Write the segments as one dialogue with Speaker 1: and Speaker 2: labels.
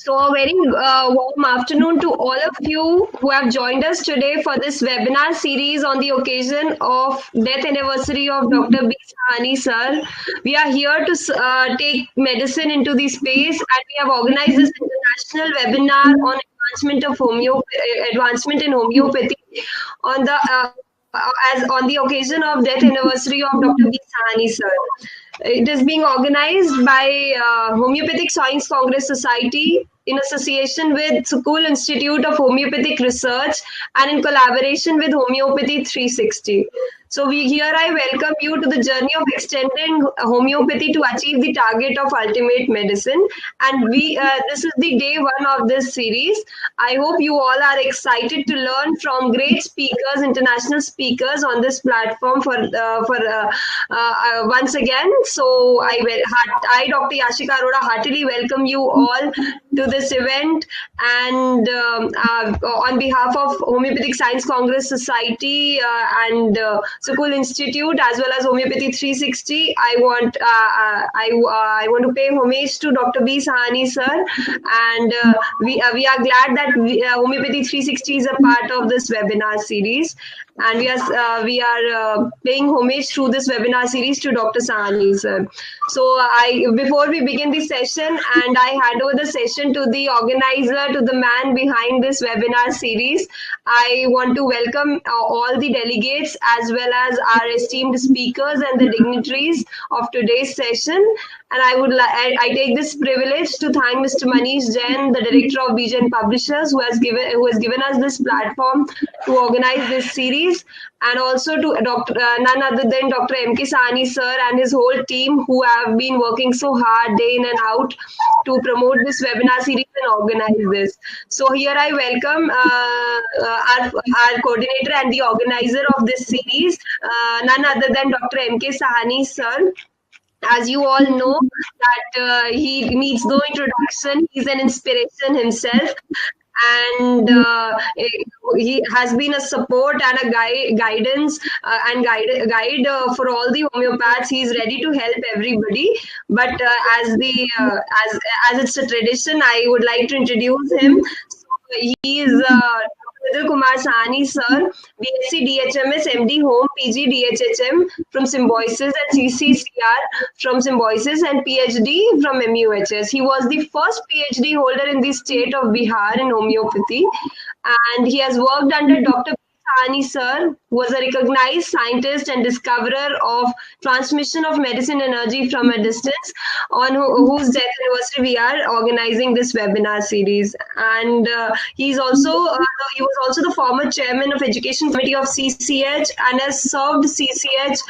Speaker 1: So, a very warm afternoon to all of you who have joined us today for this webinar series on the occasion of death anniversary of Dr. B. Sahani sir. We are here to take medicine into the space, and we have organized this international webinar on advancement in homeopathy on the as on the occasion of death anniversary of Dr. B. Sahani sir. It is being organized by Homeopathic Science Congress Society in association with School Institute of Homeopathic Research and in collaboration with Homeopathy 360. So here I welcome you to the journey of extending homeopathy to achieve the target of ultimate medicine. And this is the day one of this series. I hope you all are excited to learn from great speakers, international speakers on this platform for once again. So I, Dr. Yashika Arora, heartily welcome you all to this event, and on behalf of Homeopathic Science Congress Society and School Institute as well as Homeopathy 360, I want to pay homage to Dr. B. Sahani sir, and we are glad that Homeopathy 360 is a part of this webinar series, and we are paying homage through this webinar series to Dr. Sahani sir. So before we begin the session, and I hand over the session to the organizer, to the man behind this webinar series, I want to welcome all the delegates as well as our esteemed speakers and the dignitaries of today's session. And I take this privilege to thank Mr. Manish Jain, the director of BJN Publishers, who has given us this platform to organize this series, and also to none other than Dr. M.K. Sahani sir and his whole team, who have been working so hard day in and out to promote this webinar series and organize this. So here I welcome our coordinator and the organizer of this series, none other than Dr. M.K. Sahani sir. As you all know, that he needs no introduction. He's an inspiration himself, and he has been a support and a guidance and guide for all the homeopaths. He's ready to help everybody. But as it's a tradition, I would like to introduce him. So he is Kumar Sahani sir, BSc DHMS, MD Home, PG DHHM from Symbiosis, and CCCR from Symbiosis, and PhD from MUHS. He was the first PhD holder in the state of Bihar in homeopathy, and he has worked under Dr. Sahani sir, who was a recognized scientist and discoverer of transmission of medicine energy from a distance, on whose death anniversary we are organizing this webinar series. And he was also the former chairman of Education Committee of CCH and has served CCH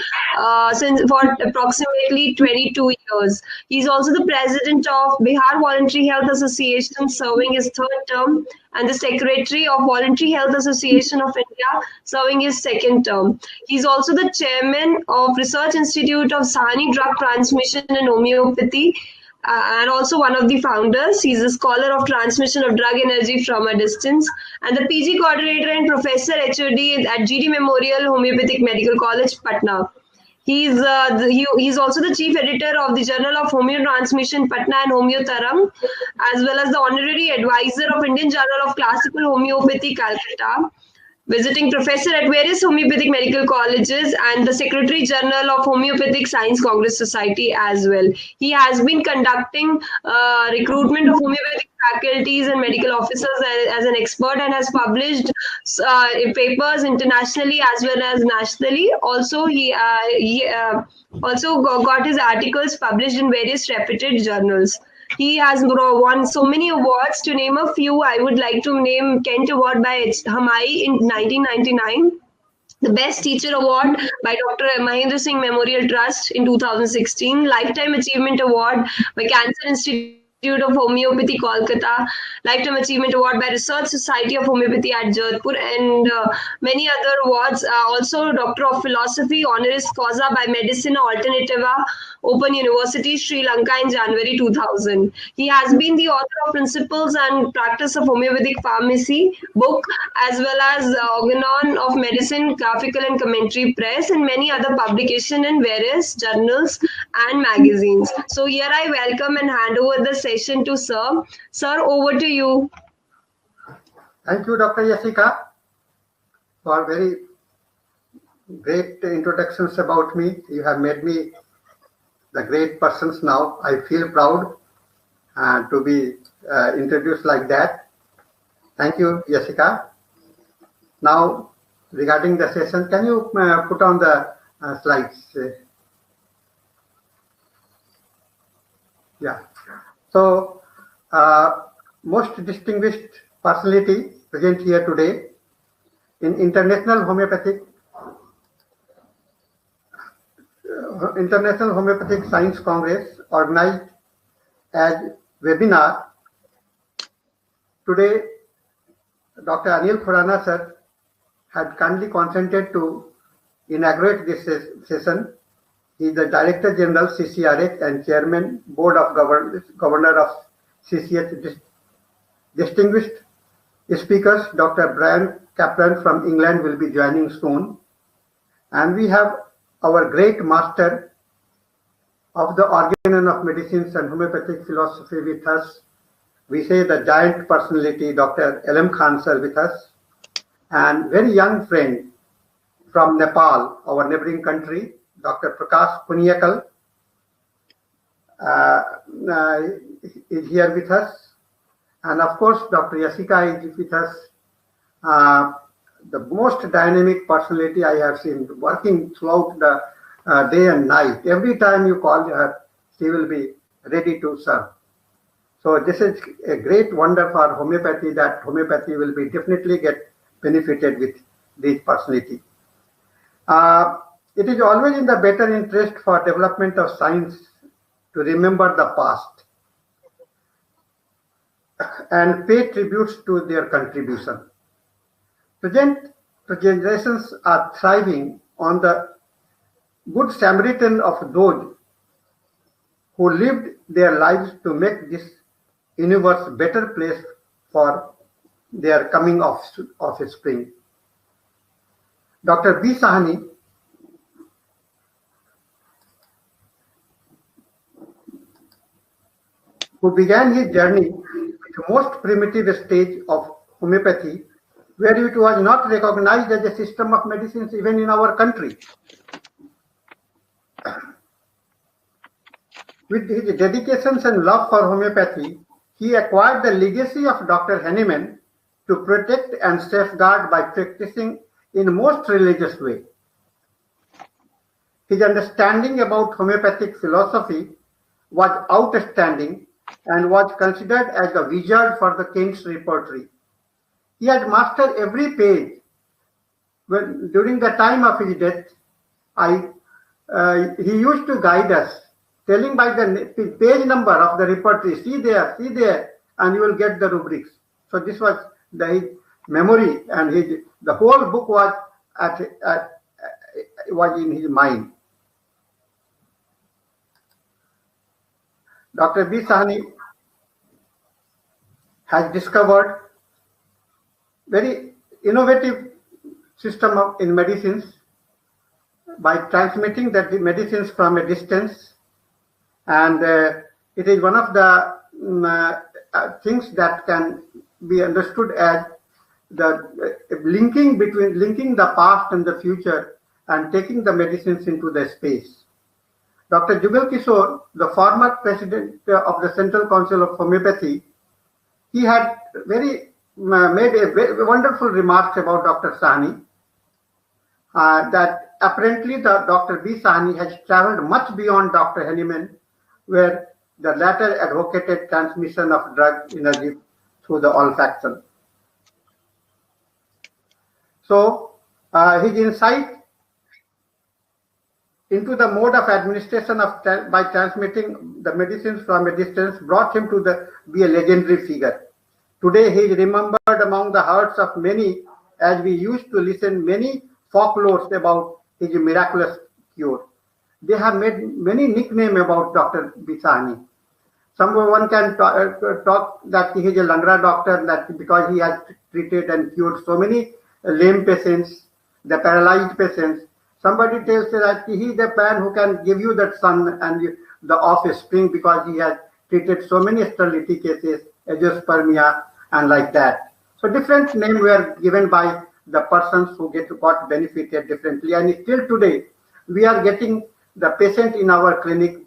Speaker 1: for approximately 22 years. He's also the president of Bihar Voluntary Health Association, serving his third term, and the secretary of Voluntary Health Association of India, serving his second term. He's also the chairman of Research Institute of Sahani Drug Transmission and Homeopathy, and also one of the founders. He's a scholar of transmission of drug energy from a distance, and the PG coordinator and professor HOD at GD Memorial Homeopathic Medical College, Patna. He's also the chief editor of the Journal of Homeo Transmission, Patna, and Homeotarang, as well as the honorary advisor of Indian Journal of Classical Homeopathy, Calcutta, visiting professor at various homeopathic medical colleges, and the secretary general of Homeopathic Science Congress Society as well. He has been conducting recruitment of homeopathic faculties and medical officers as an expert, and has published papers internationally as well as nationally. Also, he also got his articles published in various reputed journals. He has won so many awards. To name a few, I would like to name Kent Award by Hamai in 1999, the Best Teacher Award by Dr. Mahendra Singh Memorial Trust in 2016, Lifetime Achievement Award by Cancer Institute of Homeopathy, Kolkata, Lifetime Achievement Award by Research Society of Homeopathy at Jodhpur, and many other awards. Also, Doctor of Philosophy, Honoris Causa by Medicina Alternativa, Open University, Sri Lanka in January 2000. He has been the author of Principles and Practice of Homeopathic Pharmacy book, as well as Organon of Medicine, Graphical and Commentary Press, and many other publications in various journals and magazines. So here I welcome and hand over the session to Sir. Sir, over to you.
Speaker 2: Thank you, Dr. Jessica, for very great introductions about me. You have made me the great persons now. I feel proud to be introduced like that. Thank you, Jessica. Now, regarding the session, can you put on the slides? Yeah. So, most distinguished personality present here today in International Homeopathic Science Congress, organized as webinar. Today, Dr. Anil Khurana sir had kindly consented to inaugurate this session. He is the Director General CCRH and Chairman Board of Governor of CCH. Distinguished speakers, Dr. Brian Kaplan from England will be joining soon. And we have our great master of the organon of medicines and homeopathic philosophy with us. We say the giant personality, Dr. L.M. Khan sir with us. And very young friend from Nepal, our neighboring country, Dr. Prakash Punyakal is here with us. And of course, Dr. Jessica is with us. The most dynamic personality I have seen, working throughout the day and night. Every time you call her, she will be ready to serve. So this is a great wonder for homeopathy, that homeopathy will be definitely get benefited with this personality. It is always in the better interest for development of science to remember the past and pay tributes to their contribution. Present generations are thriving on the good Samaritan of those who lived their lives to make this universe a better place for their coming of spring. Dr. B. Sahni who began his journey with the most primitive stage of homeopathy, where it was not recognized as a system of medicines even in our country. With his dedications and love for homeopathy, he acquired the legacy of Dr. Hahnemann to protect and safeguard by practicing in most religious way. His understanding about homeopathic philosophy was outstanding and was considered as a wizard for the king's repertory. He had mastered every page. During the time of his death, he used to guide us, telling by the page number of the repertory, see there, and you will get the rubrics. So this was his memory, and the whole book was in his mind. Dr. B. Sahni has discovered very innovative system in medicines by transmitting the medicines from a distance, and it is one of the things that can be understood as the linking the past and the future and taking the medicines into the space. Dr. Jugal Kishore, the former president of the Central Council of Homeopathy, he had made a very wonderful remarks about Dr. Sahni, that apparently Dr. B. Sahni has traveled much beyond Dr. Hahnemann, where the latter advocated transmission of drug energy through the olfaction. So his insight into the mode of administration by transmitting the medicines from a distance brought him to be a legendary figure. Today he is remembered among the hearts of many, as we used to listen many folklores about his miraculous cure. They have made many nicknames about Dr. B. Sahni. Someone can talk that he is a Langra doctor, that because he has treated and cured so many lame patients, the paralyzed patients. Somebody tells that he is the man who can give you that sun and the offspring because he has treated so many sterility cases, agiospermia, and like that. So different names were given by the persons who got benefited differently. And still today, we are getting the patient in our clinic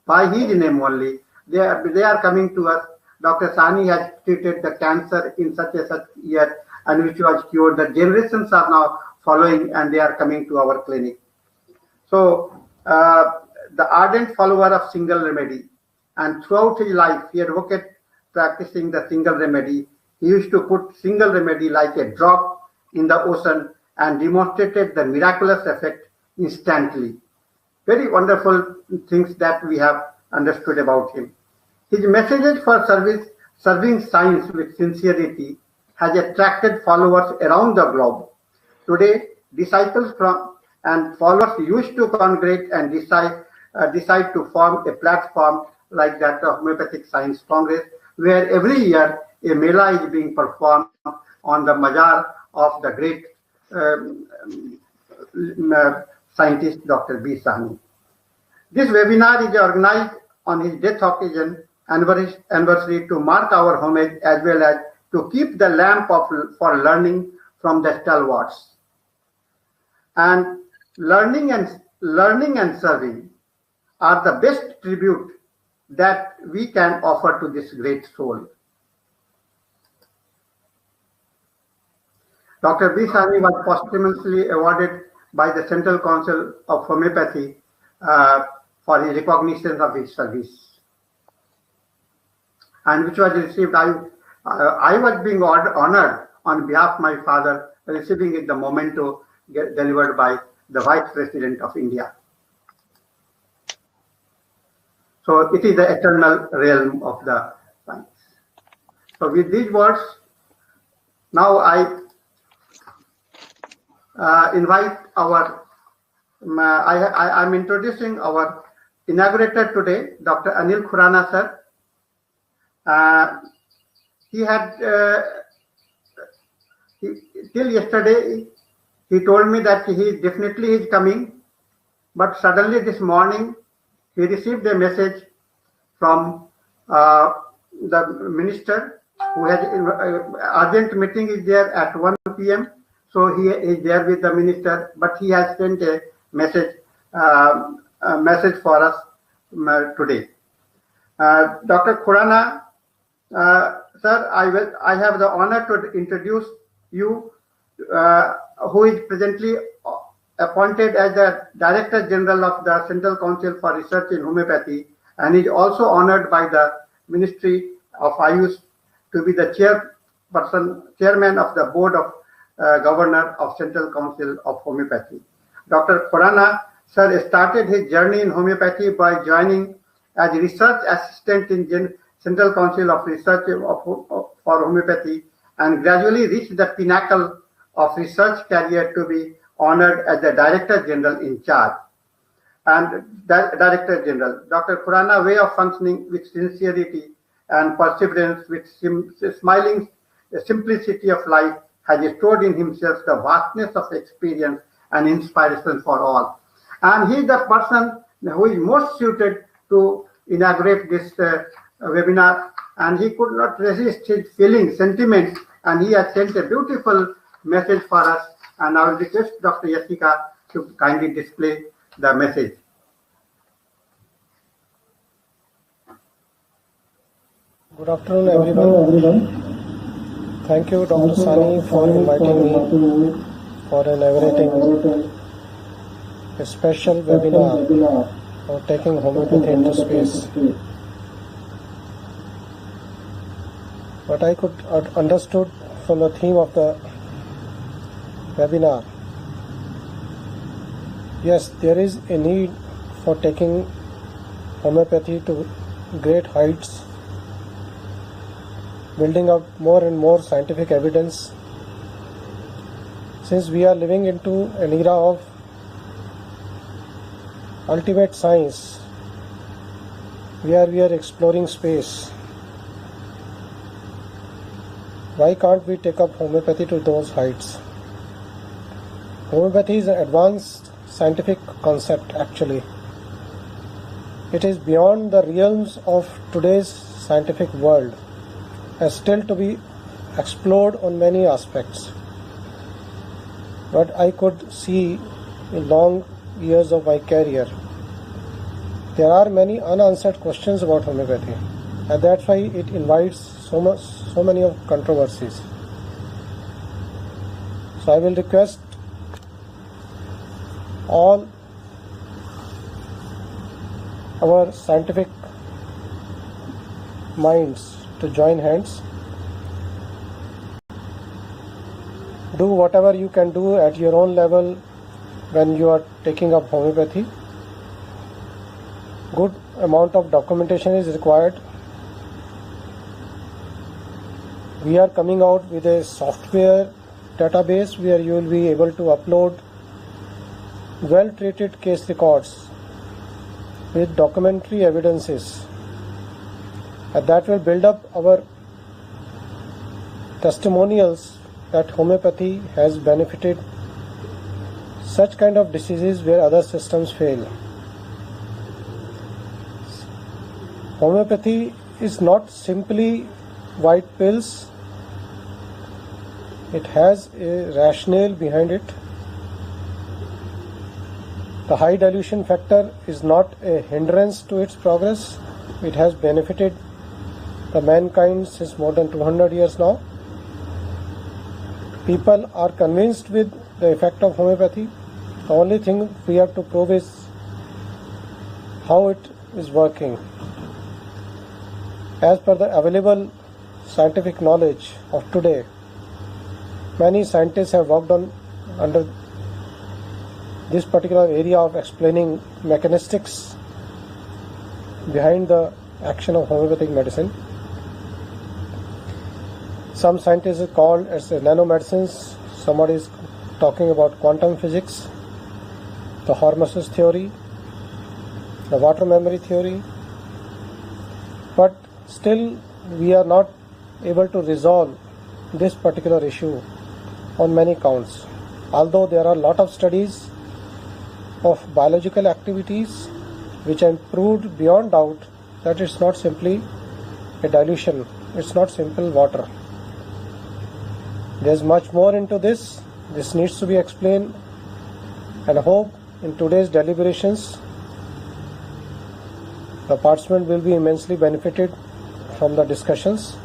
Speaker 2: by his name only. They are coming to us. Dr. Sani has treated the cancer in such a such year and which was cured. The generations are now following and they are coming to our clinic. So the ardent follower of single remedy, and throughout his life he advocated practicing the single remedy. He used to put single remedy like a drop in the ocean and demonstrated the miraculous effect instantly. Very wonderful things that we have understood about him. His messages for serving science with sincerity has attracted followers around the globe. Today, disciples from and followers used to congregate and decide to form a platform like that of Homeopathic Science Congress, where every year a mela is being performed on the mazar of the great scientist Dr. B. Sahni. This webinar is organized on his death occasion anniversary to mark our homage as well as to keep the lamp for learning from the stalwarts. And learning and serving are the best tribute that we can offer to this great soul. Dr. B. Sahni was posthumously awarded by the Central Council of Homeopathy for his recognition of his service, and which was received. I was being honored on behalf of my father, receiving it the memento delivered by the Vice President of India. So it is the eternal realm of the science. So with these words, now I invite I'm introducing our inaugurator today, Dr. Anil Khurana sir. He had till yesterday he told me that he definitely is coming, but suddenly this morning he received a message from the minister who has urgent meeting is there at 1 p.m. So he is there with the minister, but he has sent a message for us today. Dr. Khurana, sir, I have the honor to introduce you, who is presently appointed as the Director General of the Central Council for Research in Homeopathy, and is also honored by the Ministry of Ayush to be the chairman of the Board of Governor of Central Council of Homeopathy. Dr. Khurana sir started his journey in homeopathy by joining as research assistant in Central Council of Research for Homeopathy, and gradually reached the pinnacle of research career to be honored as the Director General in charge. And Director General, Dr. Khurana way of functioning with sincerity and perseverance, with smiling simplicity of life, has stored in himself the vastness of experience and inspiration for all. And he is the person who is most suited to inaugurate this webinar, and he could not resist his feelings, sentiments, and he has sent a beautiful message for us. And I will request Dr. Yasika to kindly display the message.
Speaker 3: Good afternoon, everyone. Thank you, Dr. Sani, for inviting me for inaugurating a special webinar for taking homeopathy into space. What I could understood from the theme of the webinar, yes, there is a need for taking homeopathy to great heights, building up more and more scientific evidence, since we are living into an era of ultimate science, where we are exploring space. Why can't we take up homeopathy to those heights? Homeopathy is an advanced scientific concept actually. It is beyond the realms of today's scientific world and still to be explored on many aspects. But I could see in long years of my career, there are many unanswered questions about homeopathy, and that's why it invites so many of controversies. So I will request all our scientific minds to join hands. Do whatever you can do at your own level when you are taking up homeopathy. Good amount of documentation is required. We are coming out with a software database where you will be able to upload well-treated case records with documentary evidences, and that will build up our testimonials that homeopathy has benefited such kind of diseases where other systems fail. Homeopathy is not simply white pills. It has a rationale behind it. The high dilution factor is not a hindrance to its progress. It has benefited the mankind since more than 200 years now. People are convinced with the effect of homeopathy. The only thing we have to prove is how it is working. As per the available scientific knowledge of today, many scientists have worked on under this particular area of explaining mechanistics behind the action of homeopathic medicine. Some scientists are called as nanomedicines. Somebody is talking about quantum physics, the hormesis theory, the water memory theory. But still we are not able to resolve this particular issue on many counts. Although there are a lot of studies of biological activities which have proved beyond doubt that it's not simply a dilution, it's not simple water. There's much more into this. This needs to be explained, and I hope in today's deliberations the participant will be immensely benefited from the discussions.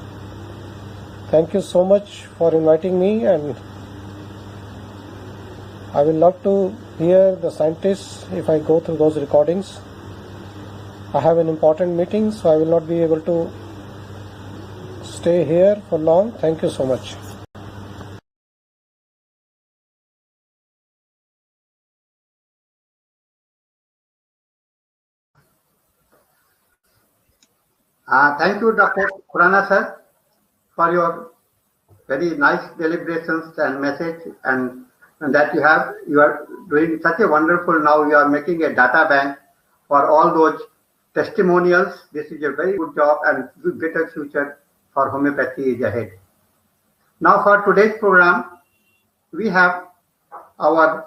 Speaker 3: Thank you so much for inviting me, and I will love to hear the scientists if I go through those recordings. I have an important meeting, so I will not be able to stay here for long. Thank you so much.
Speaker 2: Thank you, Dr. Khurana sir, for your very nice deliberations and message, and that you are doing such a wonderful. Now you are making a data bank for all those testimonials. This is a very good job, and better future for homeopathy is ahead. Now for today's program, we have our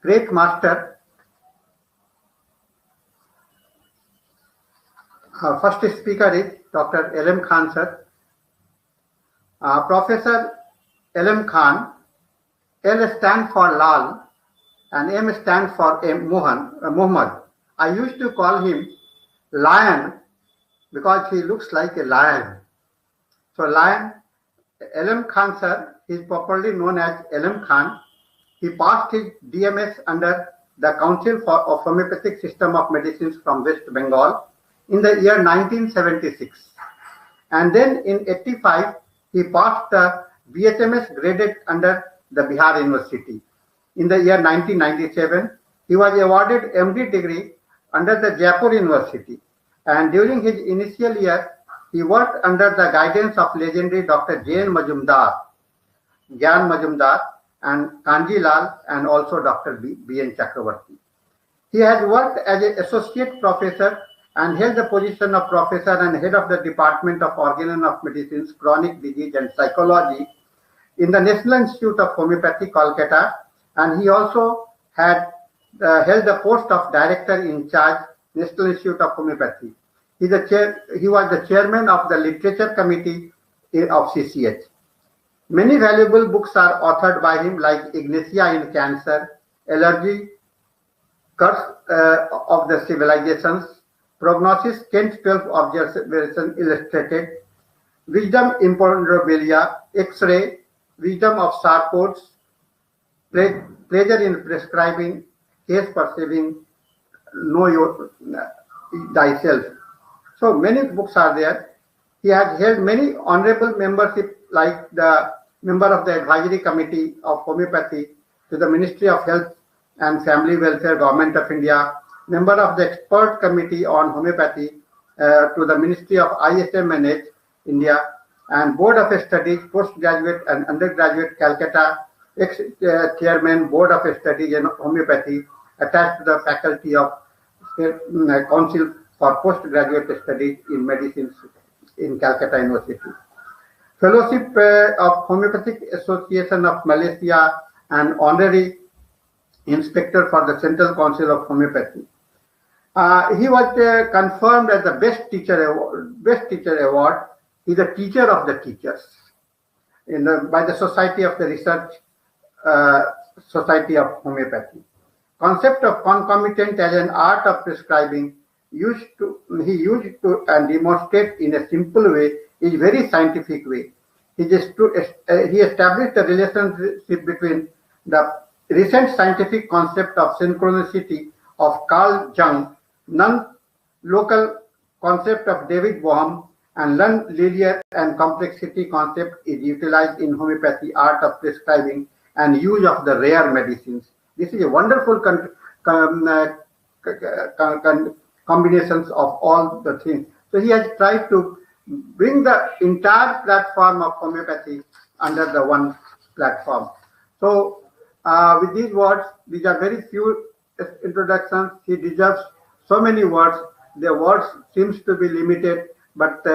Speaker 2: great master. Our first speaker is Dr. L.M. Khan sir. Professor L.M. Khan, L stands for Lal and M stands for Muhammad. I used to call him Lion because he looks like a lion. So Lion, L.M. Khan sir is properly known as L.M. Khan. He passed his DMS under the Council of Homeopathic System of Medicines from West Bengal in the year 1976. And then in 85, he passed the BHMS graded under the Bihar University. In the year 1997, he was awarded MD degree under the Jaipur University. And during his initial year, he worked under the guidance of legendary Dr. Gyan Majumdar, and Kanji Lal, and also Dr. B.N. Chakravarti. He has worked as an associate professor and held the position of professor and head of the Department of Organ of Medicines, Chronic Disease and Psychology in the National Institute of Homeopathy, Kolkata, and he also had held the post of director in charge National Institute of Homeopathy. He was the chairman of the Literature Committee of CCH. Many valuable books are authored by him, like Ignatia in Cancer, Allergy, Curse of the Civilizations, Prognosis, Kent's 12 Observations Illustrated, Wisdom Imponderabilia, X-ray, Wisdom of Sarcodes, Pleasure in Prescribing, Case Perceiving, Know Thyself. So many books are there. He has held many honorable membership, like the member of the Advisory Committee of Homeopathy to the Ministry of Health and Family Welfare, Government of India, member of the Expert Committee on Homeopathy to the Ministry of ISMNH, India, and Board of Studies, Postgraduate and Undergraduate, Calcutta, ex-chairman, Board of Studies in Homeopathy, attached to the faculty of Council for Postgraduate Studies in Medicine in Calcutta University. Fellowship of Homeopathic Association of Malaysia and Honorary Inspector for the Central Council of Homeopathy. He was confirmed as the Best Teacher Award. He's a teacher of the teachers by the Society of the Research Society of Homeopathy. Concept of concomitant as an art of prescribing he used to and demonstrate in a simple way, is very scientific way. He established a relationship between the recent scientific concept of synchronicity of Carl Jung, non-local concept of David Bohm, and non-linear and complexity concept is utilized in homeopathy, art of prescribing and use of the rare medicines. This is a wonderful combinations of all the things. So he has tried to bring the entire platform of homeopathy under the one platform. So with these words, these are very few introductions. He deserves so many words. The words seems to be limited, but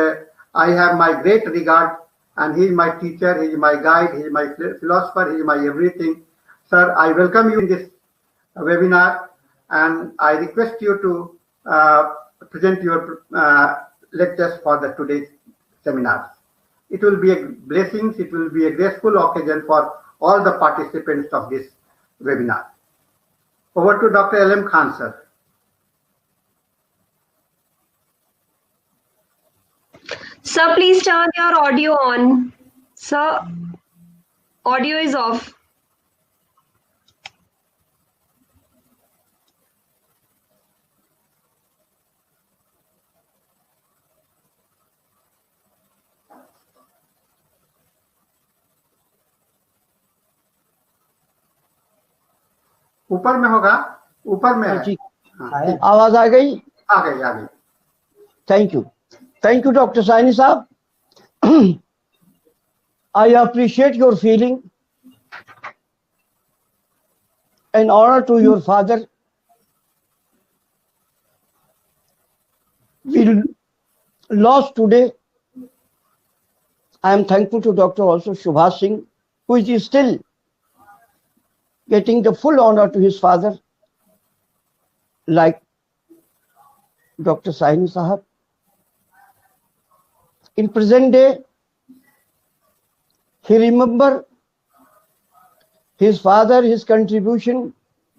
Speaker 2: I have my great regard, and he is my teacher, he is my guide, he is my philosopher, he is my everything. Sir, I welcome you in this webinar, and I request you to present your lectures for the today's seminar. It will be a blessing, it will be a graceful occasion for all the participants of this webinar. Over to Dr. L.M. Khan, sir.
Speaker 1: Sir, please turn your audio on. Sir, audio is off.
Speaker 2: ऊपर में होगा, ऊपर में है।
Speaker 4: आवाज आ गई?
Speaker 2: आ गई।
Speaker 4: Thank you, Dr. Saini Saab. I appreciate your feeling and honor to your father. We lost today. I am thankful to Dr. also Subhash Singh, who is still getting the full honor to his father, like Dr. Saini Sahab. In present day, he remember his father, his contribution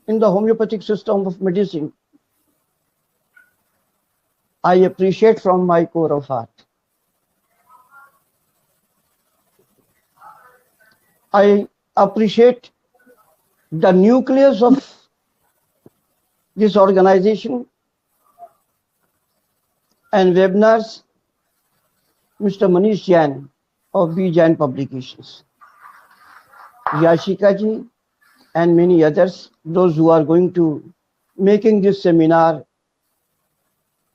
Speaker 4: in the homeopathic system of medicine. I appreciate from my core of heart. I appreciate the nucleus of this organization and webinars, Mr. Manish Jain of B. Jain Publications, Yashika ji, and many others, those who are going to making this seminar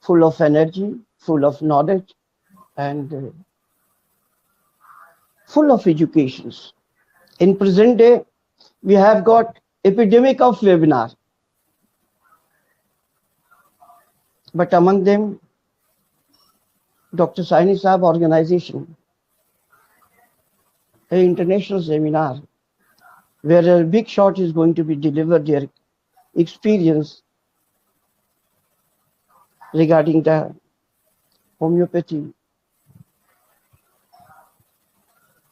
Speaker 4: full of energy, full of knowledge, and full of educations. In present day, we have got epidemic of webinar, but among them, Dr. Saini Saab organization, an international seminar where a big shot is going to be delivered their experience regarding the homeopathy.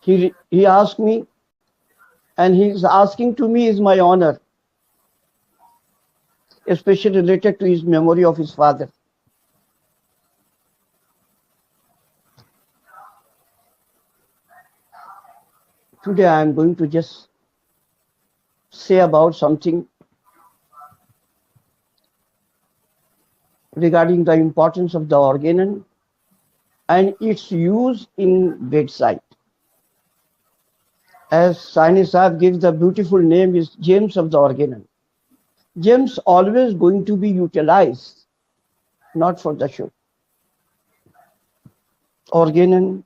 Speaker 4: He asked me, and he's asking to me is my honor, especially related to his memory of his father. Today I am going to just say about something regarding the importance of the organon and its use in bedside. As Saini Saab gives the beautiful name is gems of the organon. Gems always going to be utilized, not for the show. Organon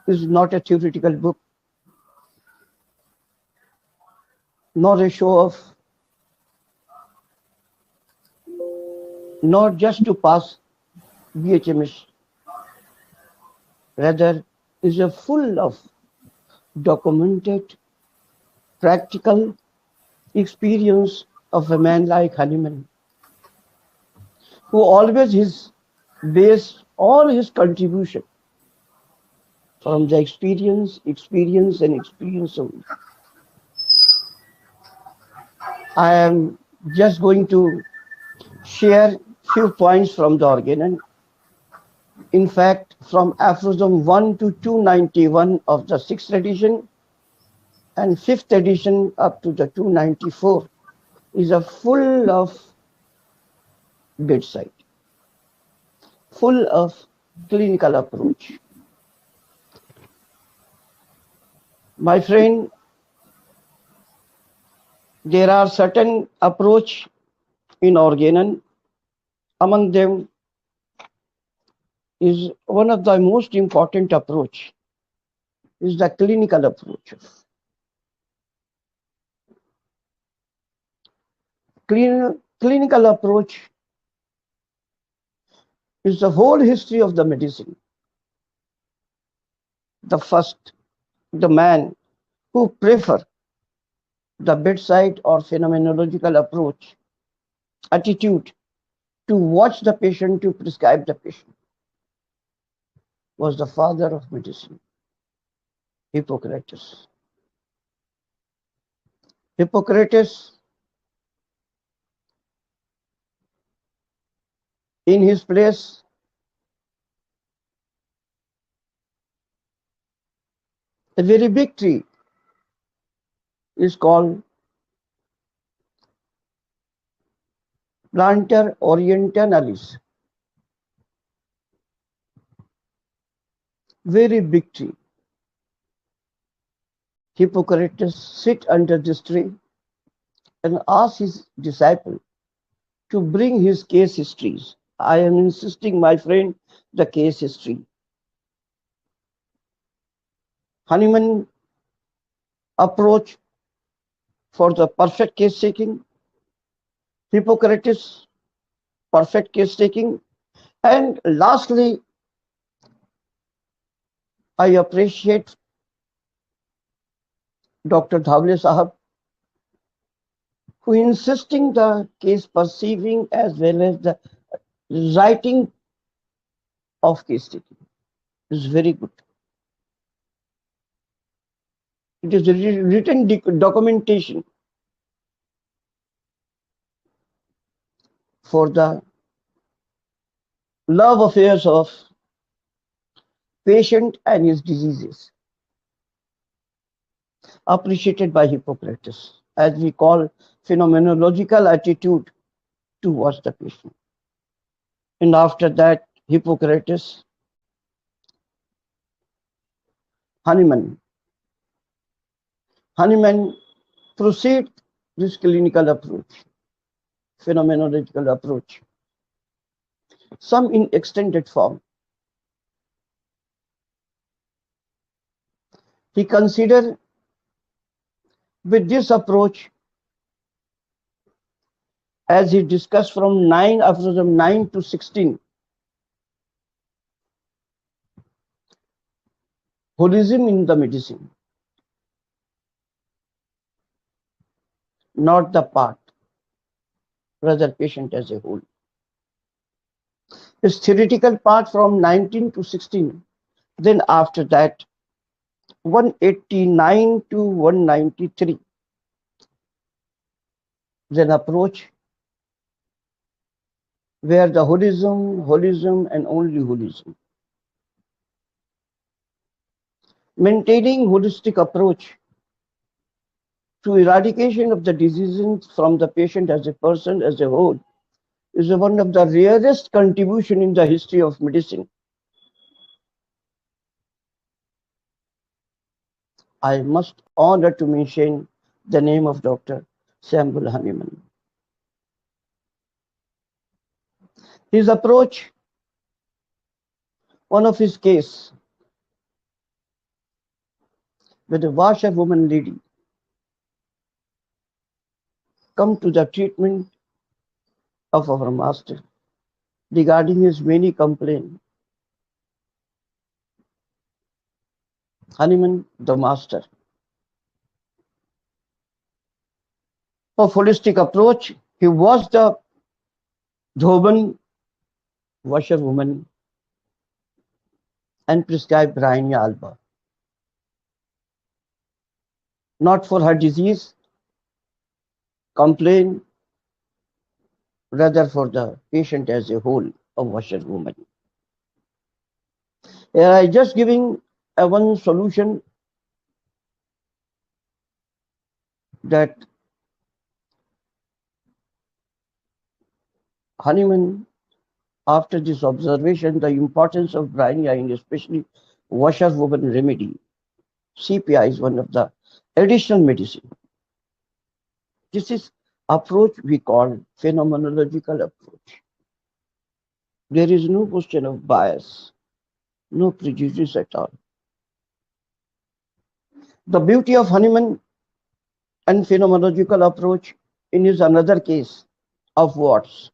Speaker 4: is not a theoretical book, nor a show off, not just to pass BHMS. Rather, is a full of documented, practical experience of a man like Hahnemann, who always his base all his contribution from the experience only. I am just going to share few points from the organon. In fact, from aphorism 1 to 291 of the 6th edition and 5th edition up to the 294 is a full of bedside, full of clinical approach. My friend, there are certain approach in organon. Among them is one of the most important approach is the clinical approach. Clinical approach is the whole history of the medicine. The first, the man who prefer the bedside or phenomenological approach, attitude to watch the patient, to prescribe the patient, was the father of medicine, Hippocrates. Hippocrates, in his place, a very big tree is called Plantar orientinalis. Very big tree. Hippocrates sit under this tree and ask his disciple to bring his case histories. I am insisting, my friend, the case history. Hahnemann approach for the perfect case taking, Hippocrates perfect case taking, and lastly, I appreciate Dr. Dhawale Sahab, who insisting the case perceiving as well as the writing of case taking is very good. It is a written documentation for the love affairs of patient and his diseases, appreciated by Hippocrates, as we call phenomenological attitude towards the patient. And after that, Hippocrates, Hahnemann proceed this clinical approach, phenomenological approach, some in extended form. He considered with this approach, as he discussed from aphorism 9 to 16, holism in the medicine, not the part, rather patient as a whole. His theoretical part from 19 to 16. Then after that, 189 to 193. Then approach where the holism and only holism. Maintaining holistic approach to eradication of the diseases from the patient as a person as a whole is one of the rarest contribution in the history of medicine. I must honor to mention the name of Dr. Samuel Hahnemann. His approach, one of his case, with a washerwoman lady come to the treatment of our master regarding his many complaints. Hahnemann, the master of holistic approach, he was the Dhoban washerwoman and prescribed Brainia alba, not for her disease, complaint, rather for the patient as a whole, a washerwoman. Here I just giving a one solution that Hahnemann, after this observation, the importance of Brainia in especially washerwoman remedy, CPI is one of the additional medicine. This is approach we call phenomenological approach. There is no question of bias, no prejudice at all. The beauty of Hahnemann and phenomenological approach in his another case of warts.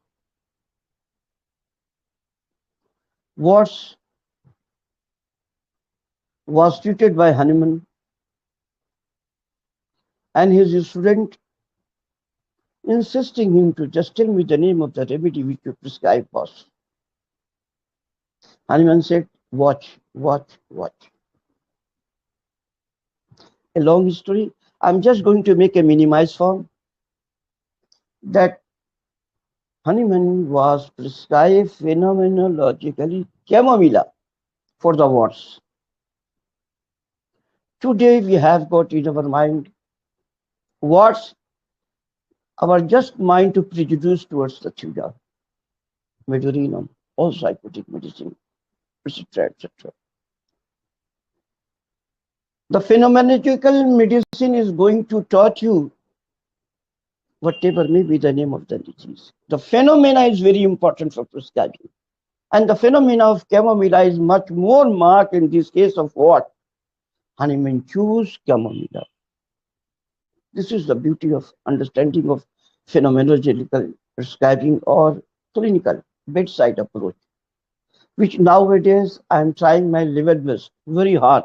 Speaker 4: Warts was treated by Hahnemann and his student insisting him to just tell me the name of the remedy which you prescribe was. Hahnemann said, watch, watch, watch. A long history. I'm just going to make a minimized form that Hahnemann was prescribed phenomenologically chamomilla for the warts. Today we have got in our mind warts, our just mind to prejudice towards the Thuja, Medurinum, all psychotic medicine, etc., etc. The phenomenological medicine is going to taught you whatever may be the name of the disease. The phenomena is very important for prescribing. And the phenomena of chamomilla is much more marked in this case of what? Hahnemann choose chamomilla. This is the beauty of understanding of phenomenological prescribing or clinical bedside approach, which nowadays I am trying my level best, very hard,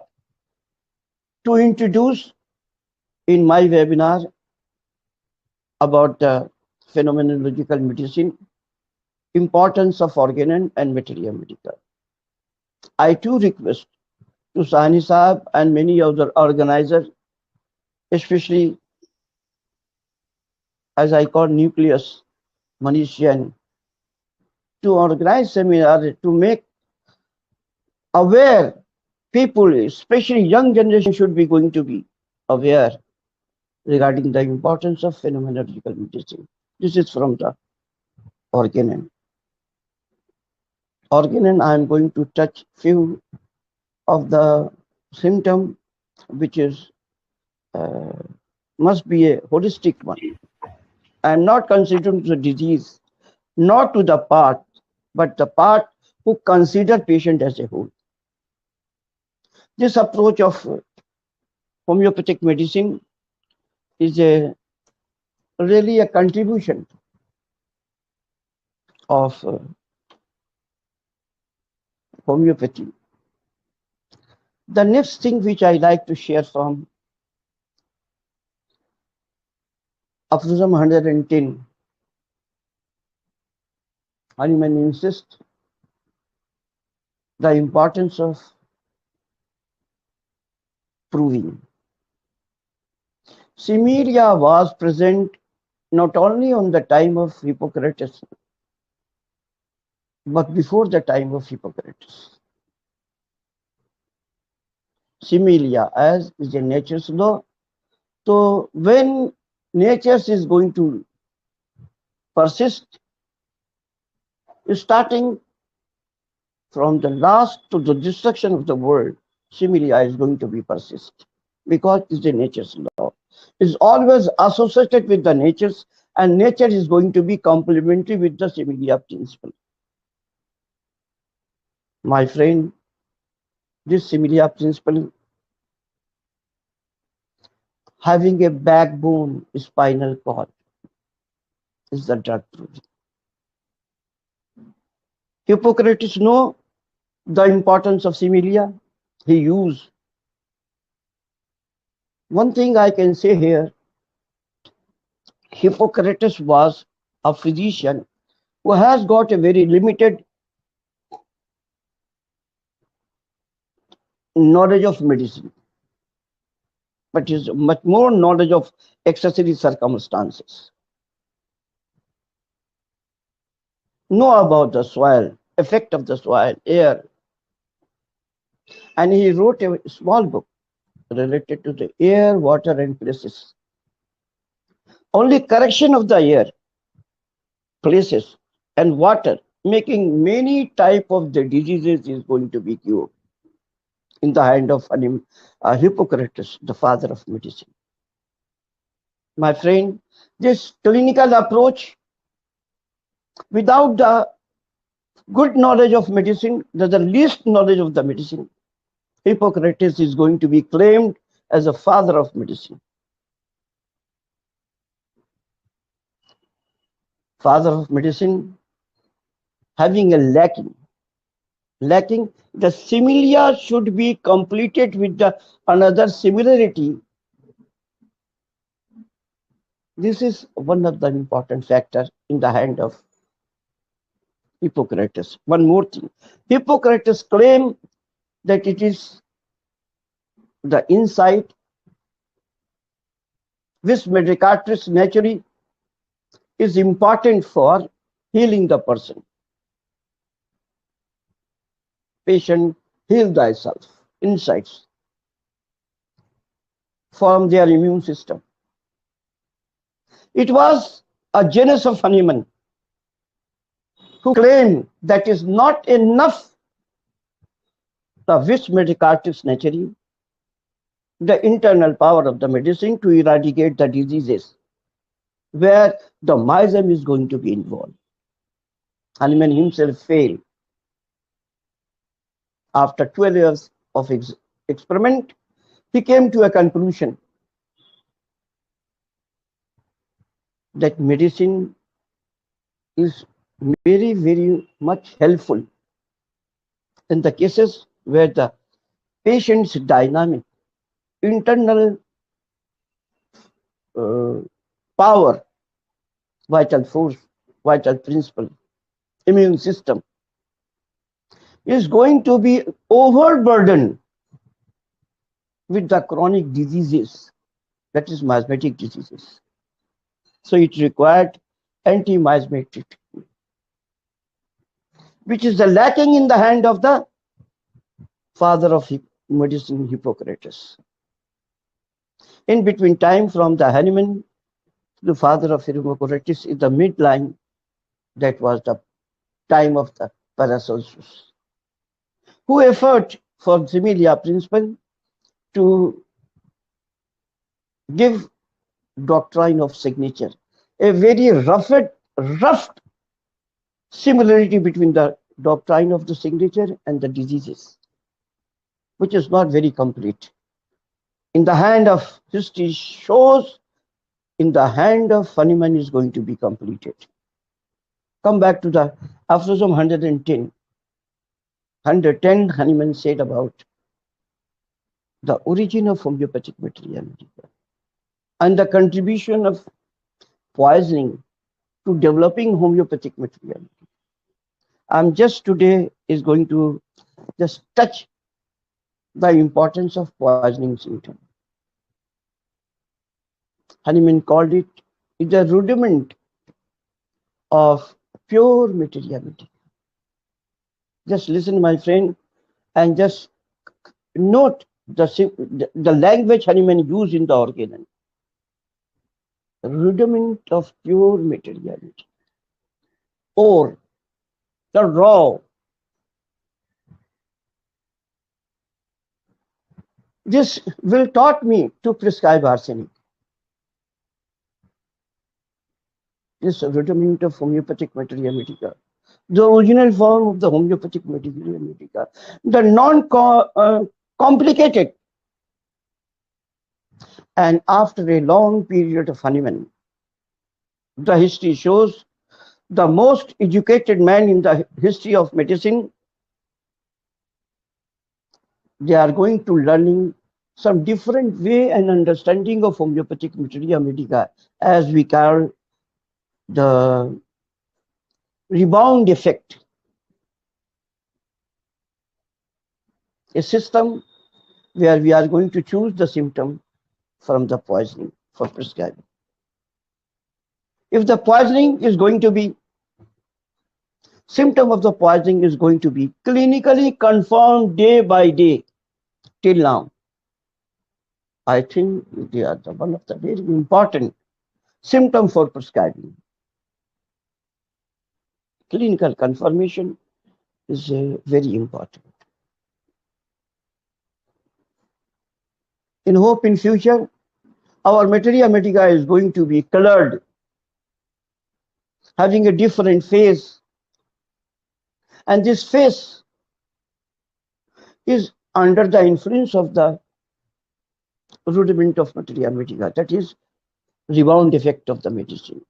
Speaker 4: to introduce in my webinar about the phenomenological medicine, importance of organon and materia medica. I too request to Sahni Saab and many other organizers, especially as I call nucleus, Manish Jain, to organize seminar to make aware people, especially young generation, should be going to be aware regarding the importance of phenomenological medicine. This is from the organon. Organon, I am going to touch few of the symptom which is must be a holistic one. I am not considering the disease, not to the part, but the part who consider patient as a whole. This approach of homeopathic medicine is really a contribution of homeopathy. The next thing which I like to share from Aphorism 110, Hahnemann insists the importance of proving. Similia was present not only on the time of Hippocrates, but before the time of Hippocrates. Similia, as is a nature's law. So when nature is going to persist, starting from the last to the destruction of the world, similia is going to be persist because it's a nature's law. It's always associated with the natures, and nature is going to be complementary with the similia principle. My friend, this similia principle having a backbone, spinal cord, is the drug proving. Hippocrates know the importance of similia. He used. One thing I can say here, Hippocrates was a physician who has got a very limited knowledge of medicine, but is much more knowledge of accessory circumstances. Know about the soil, effect of the soil, air, and he wrote a small book related to the air, water, and places. Only correction of the air, places, and water, making many type of the diseases is going to be cured in the hand of Hippocrates, the father of medicine. My friend, this clinical approach, without the good knowledge of medicine, the least knowledge of the medicine, Hippocrates is going to be claimed as a father of medicine. Father of medicine, having a lacking, the similia should be completed with the another similarity. This is one of the important factors in the hand of Hippocrates. One more thing, Hippocrates claim that it is the insight which medicatrix naturally is important for healing the person. Patient, heal thyself, insights from their immune system. It was a genus of Hahnemann who claimed that is not enough the vis medicatrix naturae, the internal power of the medicine to eradicate the diseases where the miasm is going to be involved. Hahnemann himself failed. After 12 years of experiment, he came to a conclusion that medicine is very, very much helpful in the cases where the patient's dynamic, internal power, vital force, vital principle, immune system is going to be overburdened with the chronic diseases, that is miasmatic diseases. So it required anti-miasmatic treatment, which is the lacking in the hand of the father of medicine, Hippocrates. In between time from the Hahnemann to the father of Hippocrates is the midline, that was the time of the Paracelsus, who effort for similia principle to give doctrine of signature, a very rough similarity between the doctrine of the signature and the diseases, which is not very complete. In the hand of history shows, in the hand of Hahnemann is going to be completed. Come back to the aphorism 110. 110, Hahnemann said about the origin of homeopathic materiality and the contribution of poisoning to developing homeopathic materiality. I'm just today is going to just touch the importance of poisoning symptom. Hahnemann called it the rudiment of pure materiality. Just listen, my friend, and just note the language Hahnemann used in the organon. Rudiment of pure materiality, or the raw. This will taught me to prescribe arsenic. This rudiment of homeopathic materia medica, the original form of the homeopathic materia medica, the non-complicated. And after a long period of Hahnemann, the history shows the most educated man in the history of medicine, they are going to learning some different way and understanding of homeopathic materia medica, as we call the rebound effect. A system where we are going to choose the symptom from the poisoning for prescribing. If the poisoning is going to be, symptom of the poisoning is going to be clinically confirmed day by day till now, I think they are one of the very important symptom for prescribing. Clinical confirmation is very important. In hope in future, our materia medica is going to be colored, having a different face, and this face is under the influence of the rudiment of materia medica, that is rebound effect of the medicine,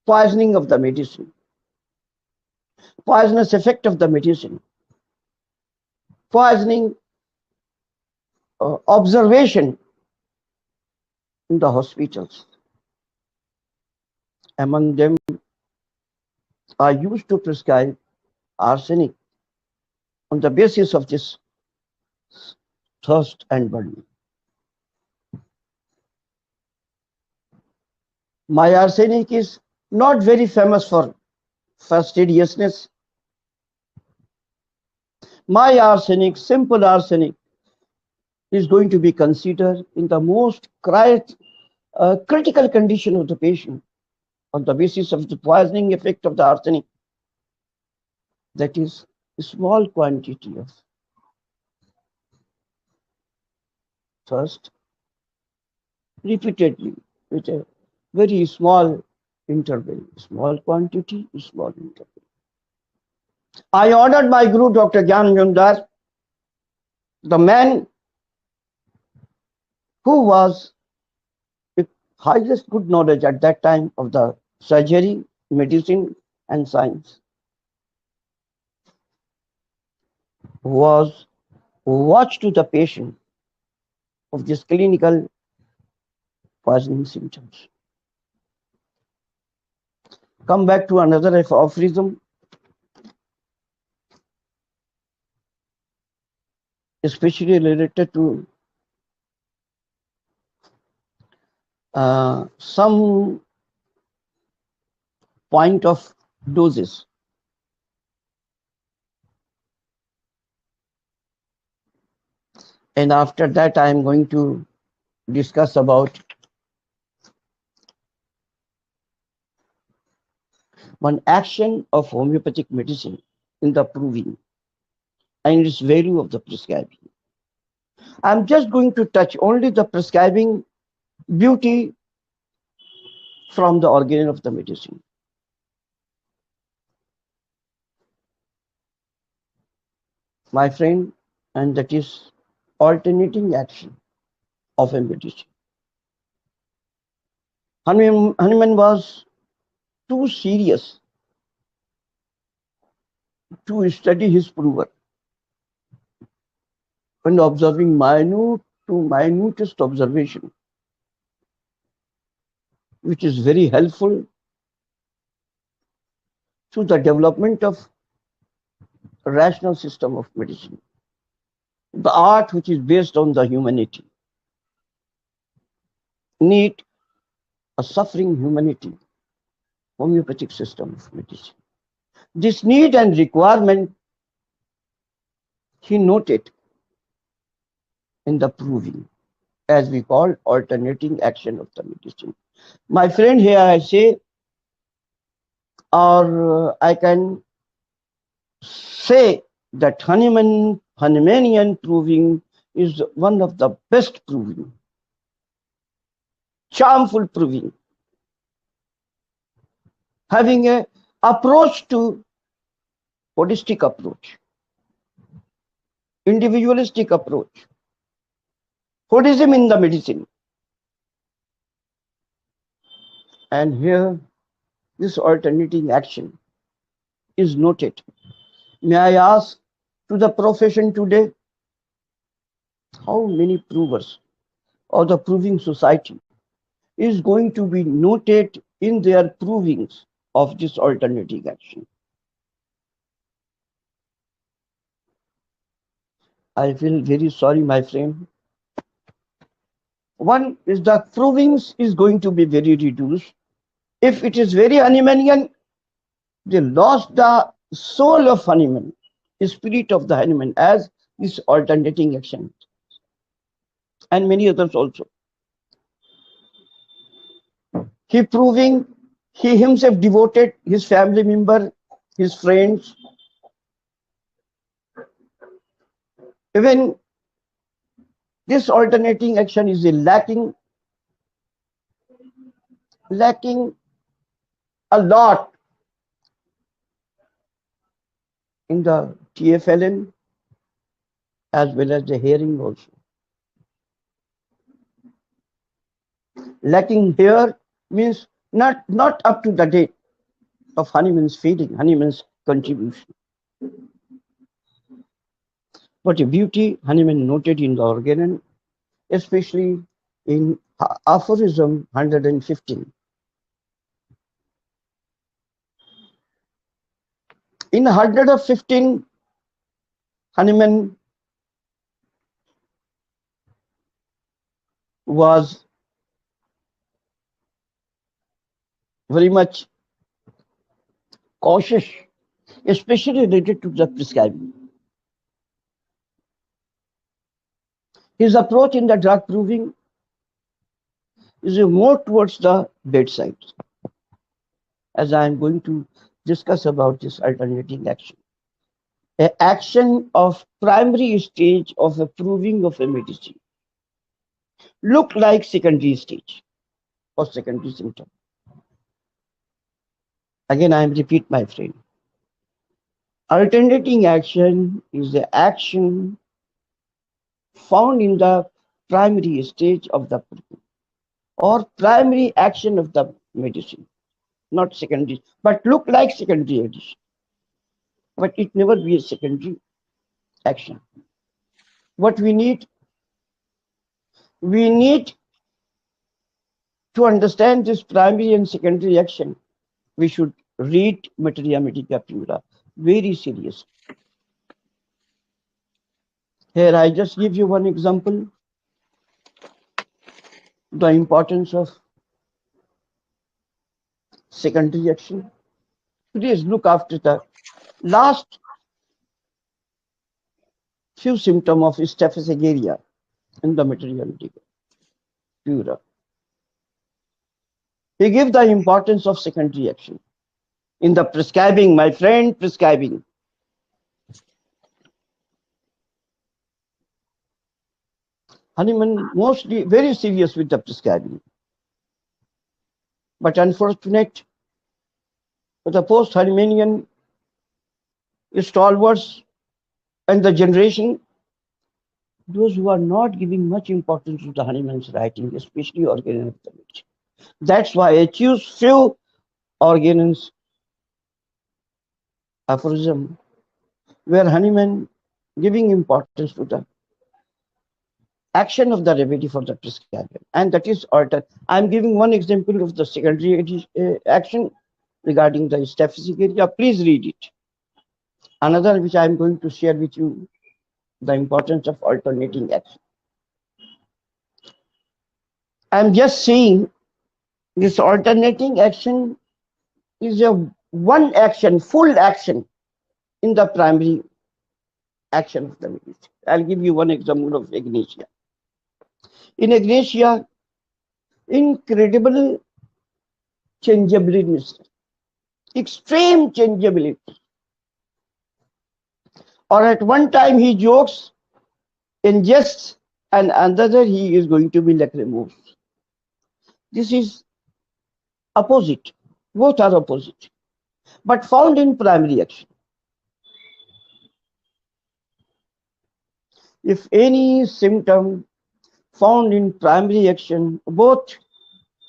Speaker 4: poisoning of the medicine, poisonous effect of the medicine, poisoning observation in the hospitals. Among them, I used to prescribe arsenic on the basis of this thirst and burning. My arsenic is not very famous for fastidiousness. My arsenic, simple arsenic, is going to be considered in the most critical condition of the patient on the basis of the poisoning effect of the arsenic. That is a small quantity of thirst repeatedly with a very small interval, small quantity, small interval. I honored my guru, Dr. Gyan Mundar, the man who was with highest good knowledge at that time of the surgery, medicine, and science, was watched to the patient of this clinical poisoning symptoms. Come back to another aphorism, especially related to some point of doses. And after that, I am going to discuss about one action of homeopathic medicine in the proving and its value of the prescribing. I'm just going to touch only the prescribing beauty from the organ of the medicine. My friend, and that is alternating action of a medicine. Hahnemann was too serious to study his prover when observing minute to minutest observation, which is very helpful to the development of rational system of medicine, the art which is based on the humanity, need a suffering humanity, homeopathic system of medicine. This need and requirement he noted in the proving, as we call alternating action of the medicine. My friend, here I say, or I can say that Hahnemannian proving is one of the best proving, charmful proving, having a approach to holistic approach, individualistic approach, holism in the medicine. And here this alternating action is noted. May I ask to the profession today, how many provers or the proving society is going to be noted in their provings of this alternating action? I feel very sorry, my friend. One is the provings is going to be very reduced. If it is very Hahnemannian, they lost the soul of Hahnemann, the spirit of the Hahnemann as this alternating action, and many others also. He proving, he himself devoted, his family member, his friends, even this alternating action is lacking a lot in the TFLN as well as the hearing also. Lacking here means not up to the date of Hahnemann's feeling, Hahnemann's contribution. But a beauty Hahnemann noted in the organon, especially in aphorism 115. In 115, Hahnemann was very much cautious, especially related to the prescribing. His approach in the drug proving is more towards the bedside, as I am going to discuss about this alternating action. An action of primary stage of a proving of a medicine look like secondary stage or secondary symptom. Again, I am repeat, my friend. Alternating action is the action found in the primary stage of the proving or primary action of the medicine, not secondary, but look like secondary addition. But it never be a secondary action. What we need to understand this primary and secondary action. We should read Materia Medica Pura very seriously. Here I just give you one example, the importance of secondary action. Please look after the last few symptoms of staphylococcus in the Materia Medica Pura. He gives the importance of secondary action in the prescribing, my friend, prescribing. Hahnemann mostly very serious with the prescribing. But unfortunate, the post-Hahnemannian stalwarts and the generation, those who are not giving much importance to the Hahnemann's writing, especially organon of the medicine. That's why I choose few organons aphorism where Hahnemann giving importance to the action of the remedy for the prescriber, and that is alter. I'm giving one example of the secondary action regarding the staphylococcus. Please read it. Another which I am going to share with you, the importance of alternating action. I am just saying this alternating action is a one action, full action in the primary action of the medicine. I'll give you one example of agnesia. In agnesia, incredible changeability, extreme changeability. Or at one time he jokes, ingests, and another he is going to be lacrimosa. This is opposite. Both are opposite, but found in primary action. If any symptom found in primary action, both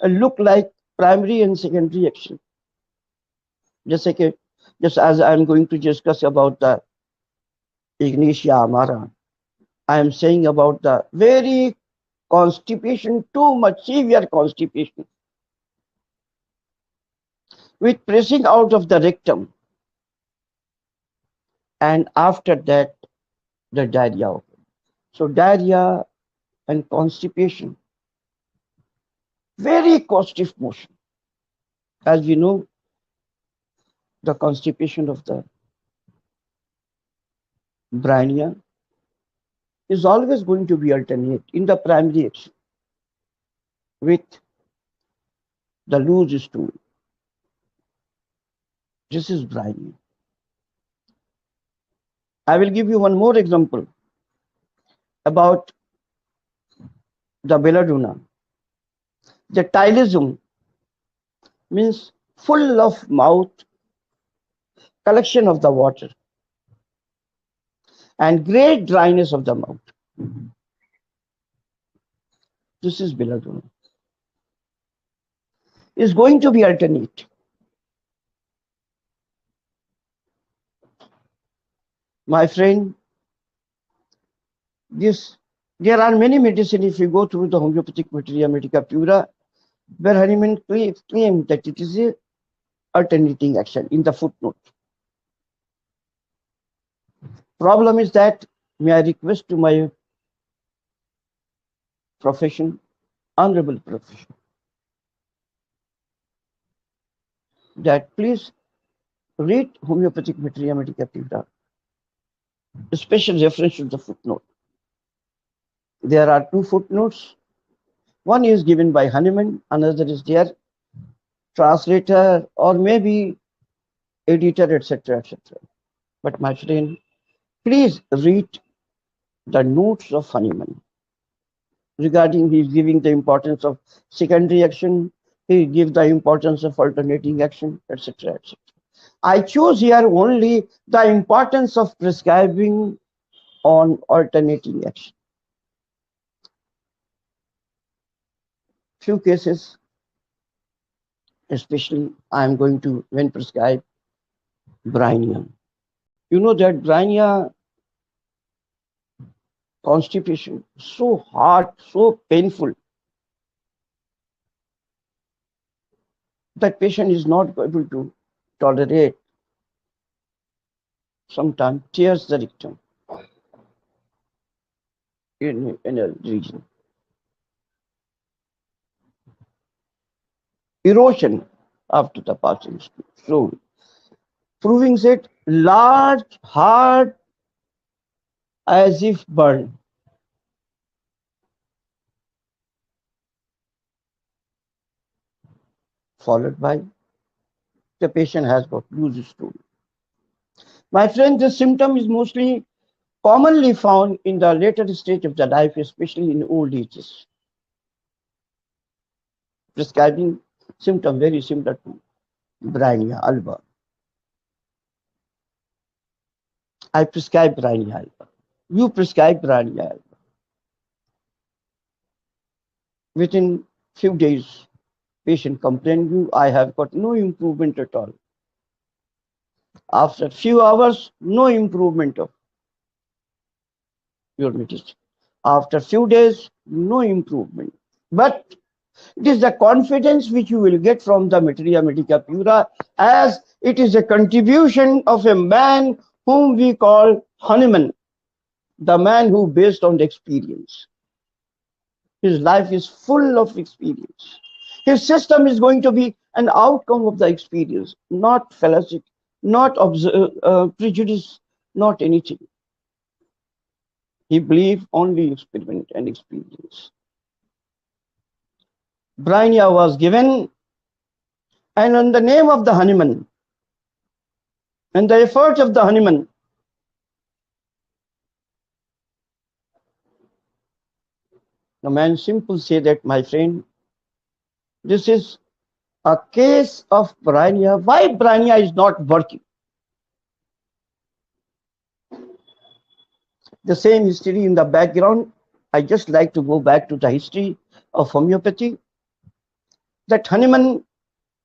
Speaker 4: look like primary and secondary action. Just as I am going to discuss about the ignatia amara, I am saying about the very constipation, too much severe constipation, with pressing out of the rectum, and after that the diarrhea. So diarrhea and constipation, very constipated motion. As we know, the constipation of the brainia is always going to be alternate in the primary action with the loose stool. This is brainia. I will give you one more example about the belladonna. The tylism means full of mouth, collection of the water, and great dryness of the mouth. This is belladonna. Is going to be alternate. My friend, there are many medicines. If you go through the homeopathic materia medica pura, where Hahnemann claim that it is a alternating action in the footnote. Problem is that, may I request to my profession, honorable profession, that please read homeopathic materia medica pura, special reference to the footnote. There are two footnotes. One is given by Hahnemann, another is their translator or maybe editor, etc., etc. But my friend, please read the notes of Hahnemann regarding he is giving the importance of secondary action, he gives the importance of alternating action, etc., etc. I choose here only the importance of prescribing on alternating action. Few cases, especially I am going to when prescribe brainia. You know that brainia constipation so hard, so painful that patient is not able to tolerate. Sometimes tears the rectum in a region. Erosion after the passing stool, proving that large, hard, as if burned. Followed by the patient has got loose stool. My friend, this symptom is mostly commonly found in the later stage of the life, especially in old ages. Prescribing symptom very similar to brainia alba. I prescribe brainia alba. You prescribe brainia alba. Within few days, patient complained you, I have got no improvement at all. After few hours, no improvement of your medicine. After few days, no improvement. But it is the confidence which you will get from the materia medica pura, as it is a contribution of a man whom we call Hahnemann, the man who based on the experience. His life is full of experience. His system is going to be an outcome of the experience, not fallacy, not prejudice, not anything. He believed only experiment and experience. Brainia was given, and on the name of the Hahnemann and the efforts of the Hahnemann, the man simply say that, my friend, this is a case of Brainia. Why Brainia is not working? The same history in the background. I just like to go back to the history of homeopathy. That Hahnemann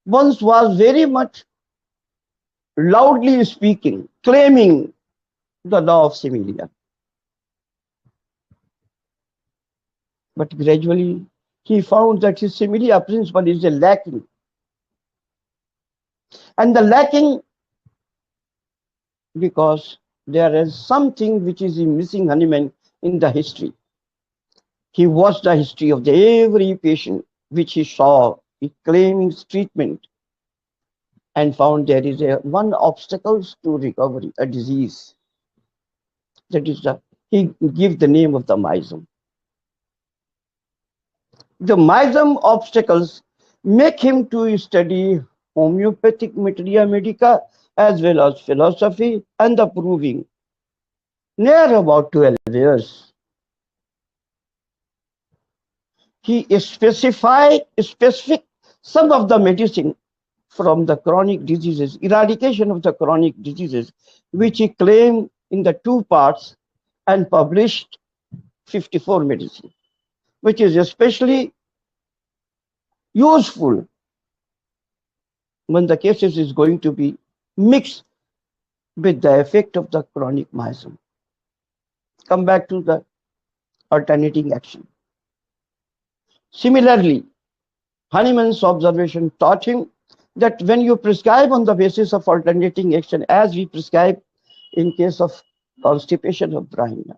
Speaker 4: once was very much loudly speaking, claiming the law of similia. But gradually he found that his similia principle is a lacking. And the lacking because there is something which is missing Hahnemann in the history. He watched the history of every patient which he saw, he claiming treatment, and found there is one obstacle to recovery, a disease. That is he gave the name of the miasm. The miasm obstacles make him to study homeopathic materia medica as well as philosophy and the proving near about 12 years. He specified specific some of the medicine from the chronic diseases, eradication of the chronic diseases, which he claimed in the 2 parts and published 54 medicine, which is especially useful when the cases is going to be mixed with the effect of the chronic miasm. Come back to the alternating action. Similarly, Hahnemann's observation taught him that when you prescribe on the basis of alternating action, as we prescribe in case of constipation of Brahmina,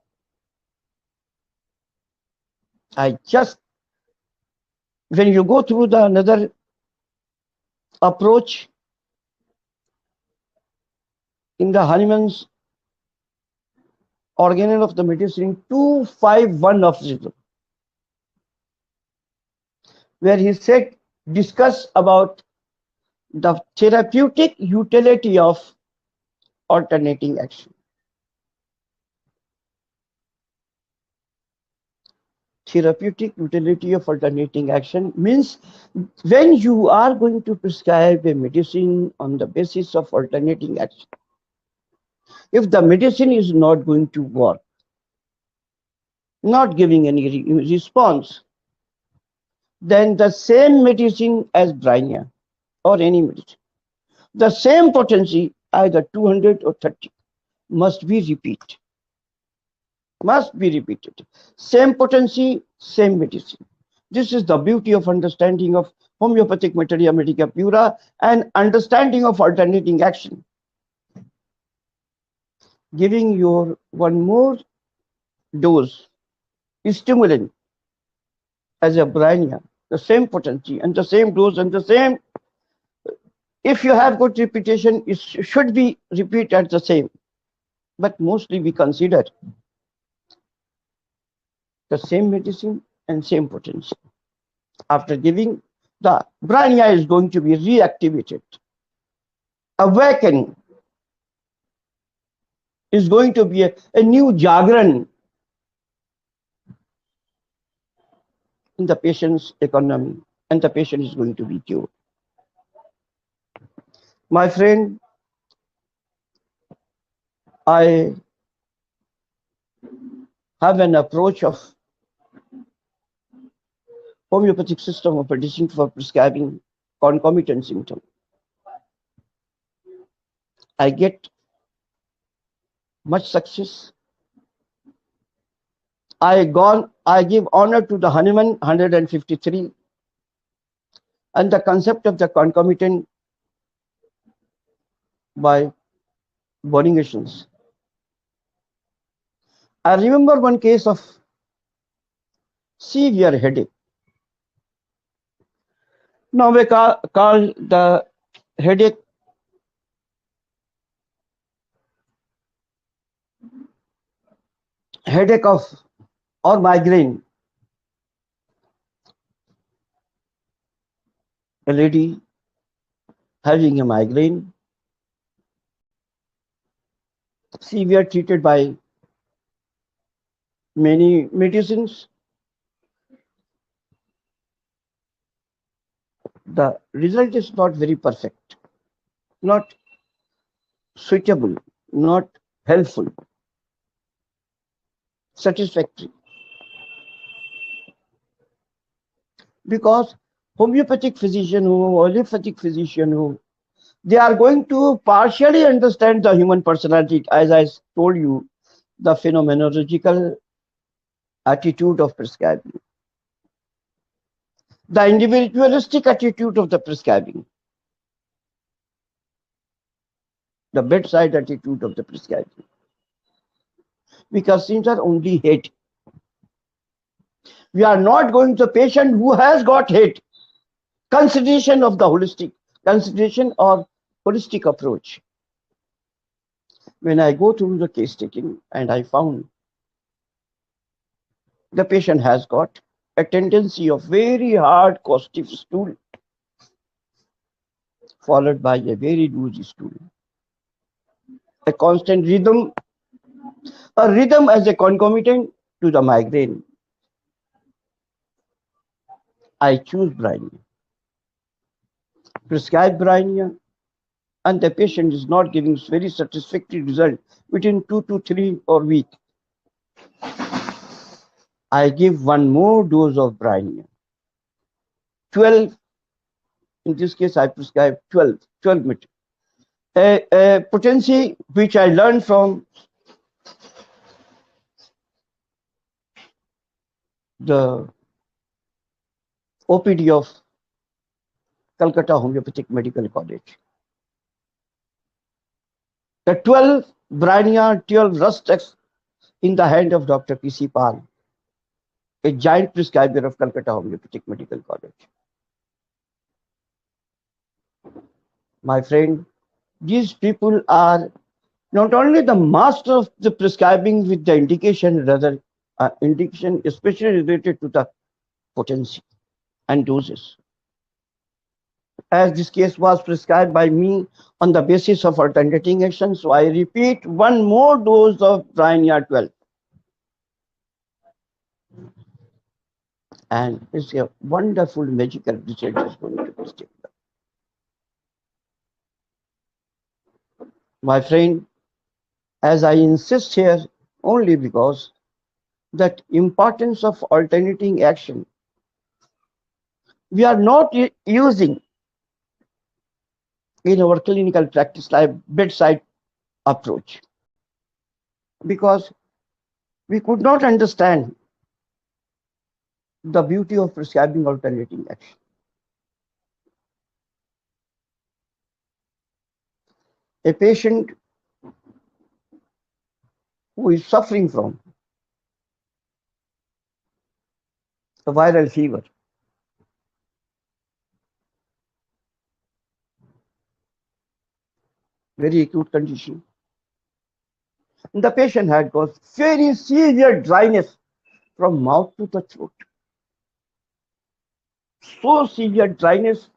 Speaker 4: when you go through the another approach in the Hahnemann's organelle of the medicine 251 of Zidl, where he said, discuss about the therapeutic utility of alternating action. Therapeutic utility of alternating action means when you are going to prescribe a medicine on the basis of alternating action, if the medicine is not going to work, not giving any response, then the same medicine as Brainia or any medicine, the same potency, either 200 or 30, must be repeated. Must be repeated. Same potency, same medicine. This is the beauty of understanding of homeopathic materia medica pura and understanding of alternating action. Giving your one more dose stimulant as a Brainia, the same potency and the same dose and the same. If you have good repetition, it should be repeated at the same. But mostly we consider the same medicine and same potency. After giving, the Brainia is going to be reactivated. Awakening is going to be a new Jagran in the patient's economy, and the patient is going to be cured. My friend, I have an approach of homeopathic system of medicine for prescribing concomitant symptom. I get much success. I give honor to the Hahnemann 153 and the concept of the concomitant by Bonningations. I remember one case of severe headache. Now we call the headache of or migraine. A lady having a migraine, severe, treated by many medicines. The result is not very perfect, not suitable, not helpful, satisfactory. Because homeopathic physician who, allopathic physician who, they are going to partially understand the human personality, as I told you, the phenomenological attitude of prescribing, the individualistic attitude of the prescribing, the bedside attitude of the prescribing. Because things are only hate. We are not going to the patient who has got hate. Consideration of the holistic, consideration or holistic approach. When I go through the case taking and I found the patient has got a tendency of very hard costive stool followed by a very loose stool. A constant rhythm, a rhythm as a concomitant to the migraine. I choose Brinia, prescribe Brinia, and the patient is not giving very satisfactory result within 2 to 3 or week. I give one more dose of Brinia. 12, in this case I prescribe 12 meters. A potency which I learned from the OPD of Calcutta Homeopathic Medical College. The 12 Brinia 12 Rustex in the hand of Dr. P.C. Pal, a giant prescriber of Calcutta Homeopathic Medical College. My friend, these people are not only the master of the prescribing with the indication, rather indication especially related to the potency and doses. As this case was prescribed by me on the basis of alternating action, so I repeat one more dose of Brinia 12. And it's a wonderful magical result is going to be taken. My friend, as I insist here only because that importance of alternating action, we are not using in our clinical practice like bedside approach because we could not understand the beauty of prescribing alternating action. A patient who is suffering from a viral fever, very acute condition, and the patient had got very severe dryness from mouth to the throat. So severe dryness,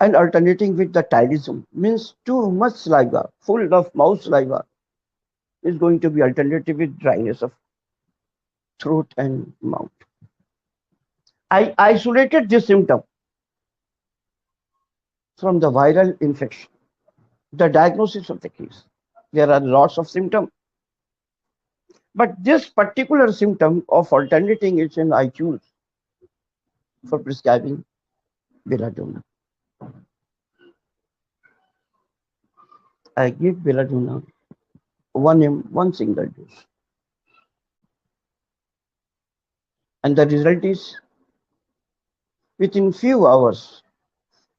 Speaker 4: and alternating with the tylism means too much saliva, full of mouth saliva is going to be alternative with dryness of throat and mouth. I isolated this symptom from the viral infection, the diagnosis of the case. There are lots of symptoms, but this particular symptom of alternating agent I choose for prescribing belladonna. I give belladonna one single dose. And the result is within few hours,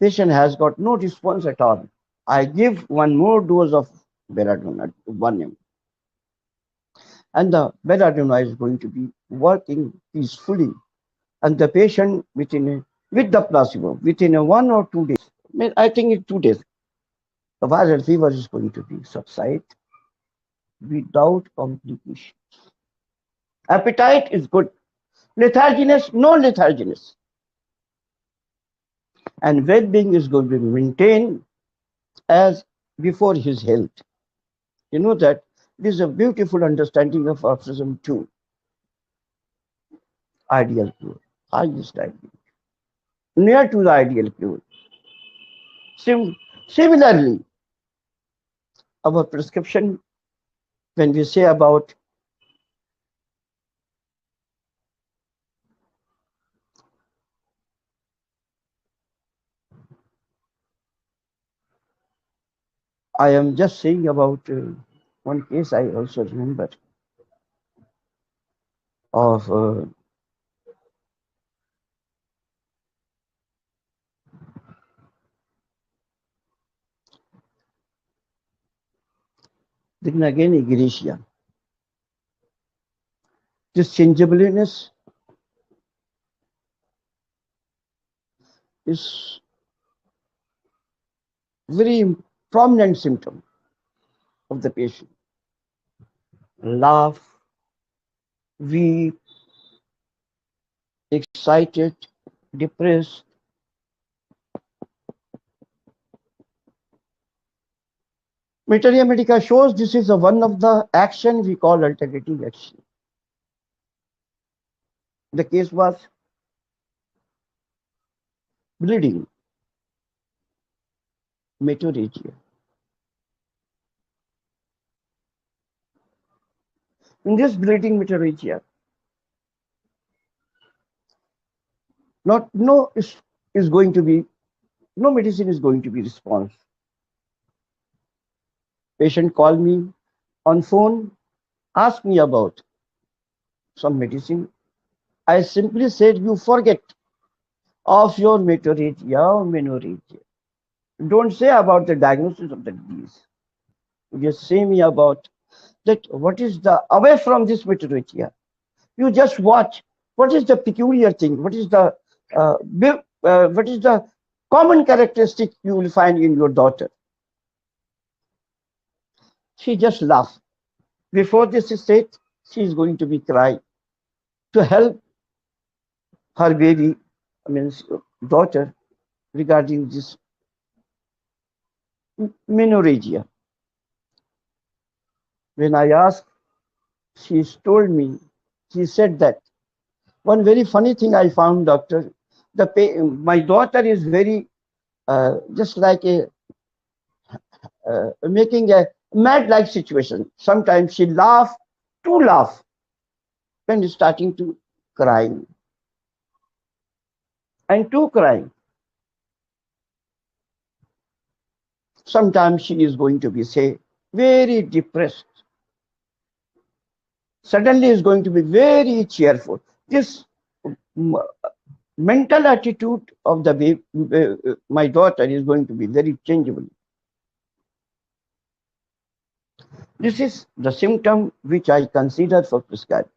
Speaker 4: patient has got no response at all. I give one more dose of belladonna 1 ml. And the belladonna is going to be working peacefully, and the patient with the placebo within a 1 or 2 days, I think in 2 days, the viral fever is going to be subside without complication. Appetite is good. Letharginess, no letharginess. And well-being is going to be maintained as before his health. You know that this is a beautiful understanding of autism too. Ideal cure, highest ideal, near to the ideal cure. Similarly, our prescription, when we say about I am just saying about one case I also remember of then again Iglesia. This changeableness is very prominent symptom of the patient. Laugh, weep, excited, depressed. Materia Medica shows this is one of the action we call alternative action. The case was bleeding, meteorrhagia. In this bleeding meteorrhagia, no medicine is going to be response. Patient called me on phone, asked me about some medicine. I simply said, you forget of your meteorrhagia or menorrhagia. Don't say about the diagnosis of the disease. Just say me about that. What is the away from this meteorrhagia? You just watch. What is the peculiar thing? What is the common characteristic you will find in your daughter? She just laughed. Before this state, she is going to be crying to help her baby, daughter, regarding this menorrhagia. When I asked, she told me, she said that one very funny thing I found, doctor, my daughter is very just like making a mad-like situation. Sometimes she laugh, when starting to crying, and to crying. Sometimes she is going to be, say, very depressed. Suddenly is going to be very cheerful. This mental attitude of the baby, my daughter is going to be very changeable. This is the symptom which I consider for prescribing.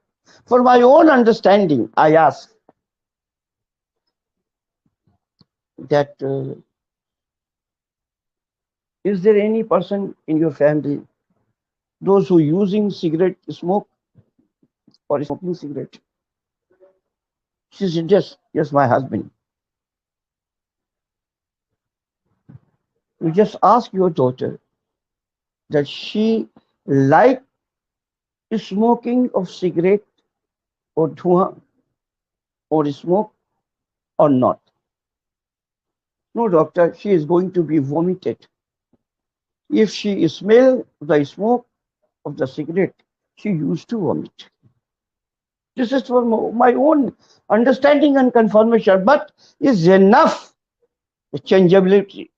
Speaker 4: For my own understanding, I ask that is there any person in your family, those who using cigarette, smoke or smoking cigarette? She said, yes, my husband. You just ask your daughter that she like smoking of cigarette or dhua or smoke or not. No, doctor, she is going to be vomited. If she smell the smoke of the cigarette, she used to vomit. This is for my own understanding and confirmation, but is enough changeability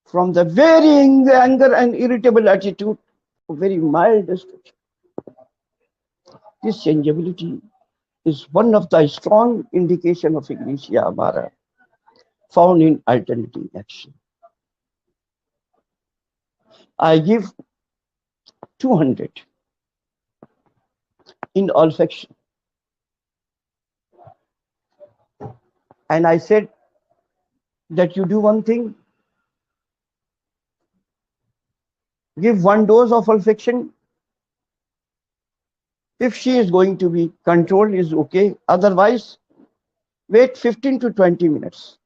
Speaker 4: from the very anger and irritable attitude to very mild destruction. This changeability is one of the strong indication of Iglesia Amara found in alternating action. I give 200 in olfaction. And I said that you do one thing, give 1 dose of olfaction. If she is going to be controlled, is okay. Otherwise, wait 15 to 20 minutes.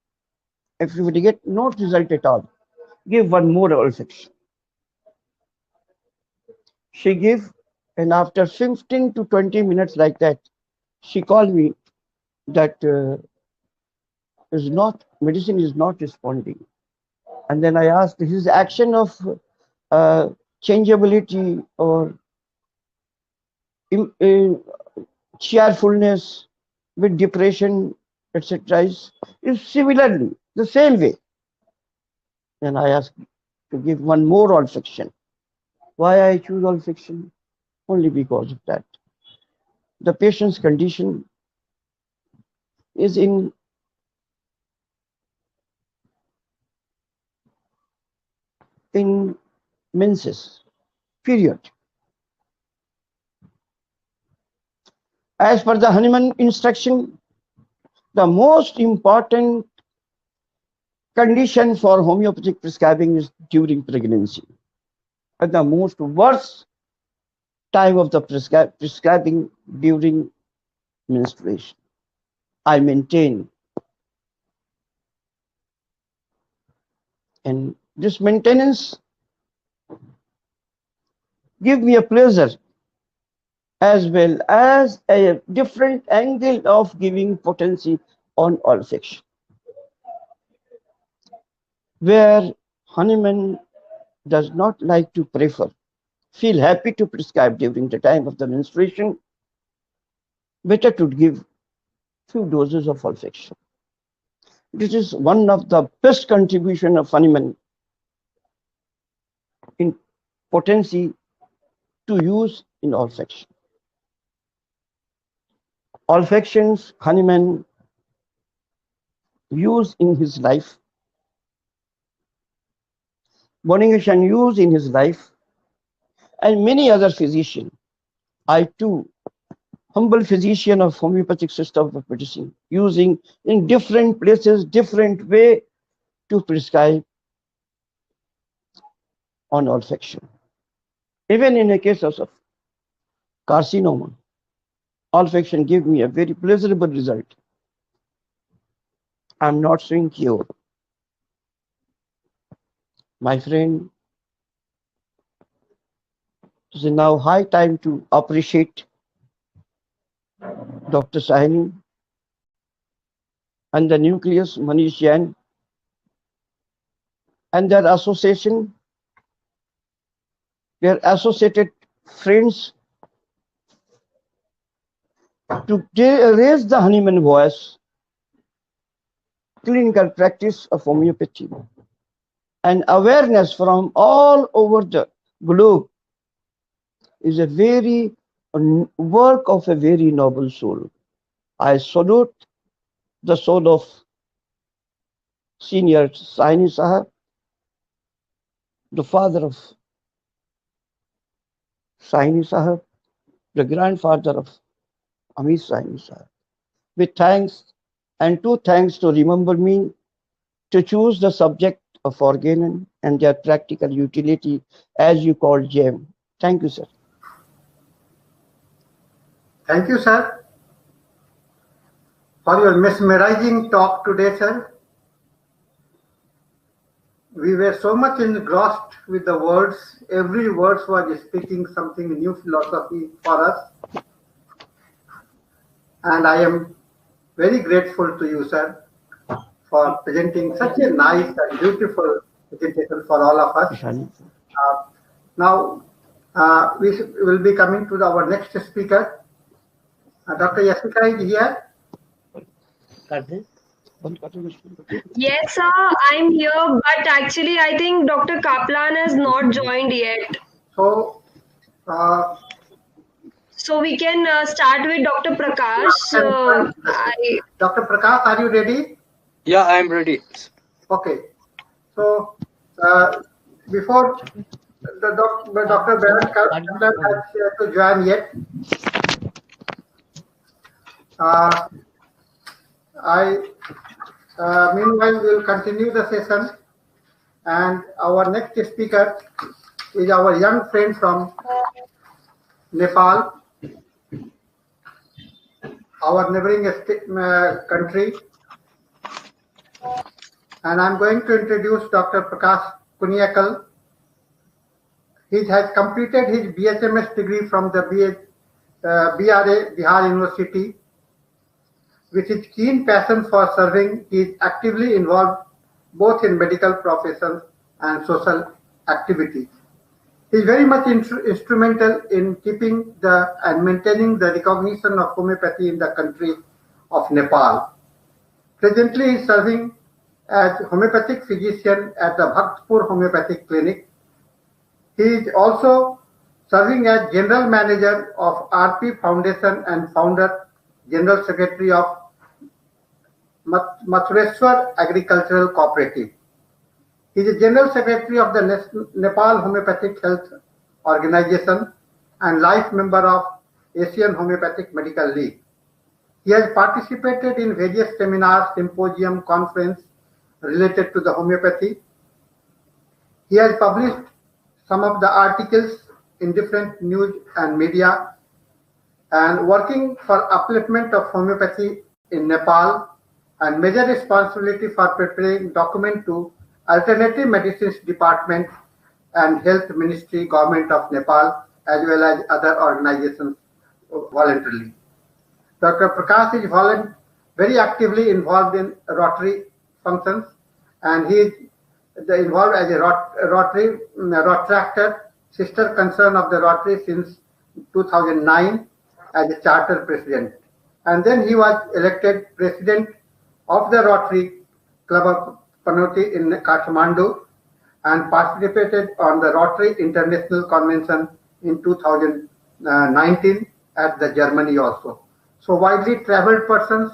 Speaker 4: If you get no result at all, give one more olfaction. She gave, and after 15 to 20 minutes like that, she called me that medicine is not responding. And then I asked, his action of changeability or cheerfulness with depression, etc., is similarly the same way. Then I asked to give one more olfaction. Why I choose olfaction? Only because of that. The patient's condition is in menses, period. As per the Hahnemann instruction, the most important condition for homeopathic prescribing is during pregnancy. And the most worst time of the prescribing during menstruation. I maintain. And this maintenance gives me a pleasure as well as a different angle of giving potency on olfaction. Where Hahnemann does not like to prefer, feel happy to prescribe during the time of the menstruation, better to give few doses of olfaction. This is one of the best contribution of Hahnemann in potency to use in olfaction. Olfactions Hahnemann used in his life, Boningation used in his life, and many other physicians. I too, humble physician of homeopathic system of medicine, using in different places, different way to prescribe on olfaction. Even in a case of carcinoma, olfaction gave me a very pleasurable result. I'm not saying cure. My friend, it is now high time to appreciate Dr. Sahini and the nucleus Manish Jain and their association, their associated friends to raise the Hahnemann voice, clinical practice of homeopathy, and awareness from all over the globe is a very work of a very noble soul. I salute the soul of senior Sahini Sahab, the father of Sahini Sahab, the grandfather of Amit Sahini Sahab. With thanks and two thanks to remember me to choose the subject of organon and their practical utility as you call gem. Thank you, sir.
Speaker 2: Thank you, sir, for your mesmerizing talk today, sir. We were so much engrossed with the words. Every word was speaking something new philosophy for us. And I am very grateful to you, sir, for presenting such a nice and beautiful presentation for all of us. Now, we will be coming to our next speaker. Dr. Yasika is here.
Speaker 1: Yes, sir, I'm here, but actually, I think Dr. Kaplan has not joined yet.
Speaker 2: So
Speaker 1: we can start with Dr. Prakash.
Speaker 2: Dr. Prakash, are you ready?
Speaker 5: Yeah, I'm ready.
Speaker 2: Okay. So before Dr. Baron Kaplan has to join yet, meanwhile, we will continue the session, and our next speaker is our young friend from Nepal, our neighboring country, and I'm going to introduce Dr. Prakash Kuniakal. He has completed his BHMS degree from the BRA Bihar University. With his keen passion for serving, he is actively involved both in medical professions and social activities. He is very much instrumental in keeping and maintaining the recognition of homeopathy in the country of Nepal. Presently, he is serving as homeopathic physician at the Bhaktpur Homeopathic Clinic. He is also serving as General Manager of RP Foundation and Founder, General Secretary of Mathureshwar Agricultural Cooperative. He is the General Secretary of the Nepal Homeopathic Health Organization and life member of Asian Homeopathic Medical League. He has participated in various seminars, symposium, conference related to the homeopathy. He has published some of the articles in different news and media, and working for upliftment of homeopathy in Nepal, and major responsibility for preparing document to Alternative Medicines Department and Health Ministry, Government of Nepal, as well as other organizations voluntarily. Dr. Prakash is very actively involved in Rotary functions, and he is involved as a Rotractor, sister concern of the Rotary since 2009 as a charter president. And then he was elected president of the Rotary Club of Panoti in Kathmandu and participated on the Rotary International Convention in 2019 at the Germany also. So widely traveled persons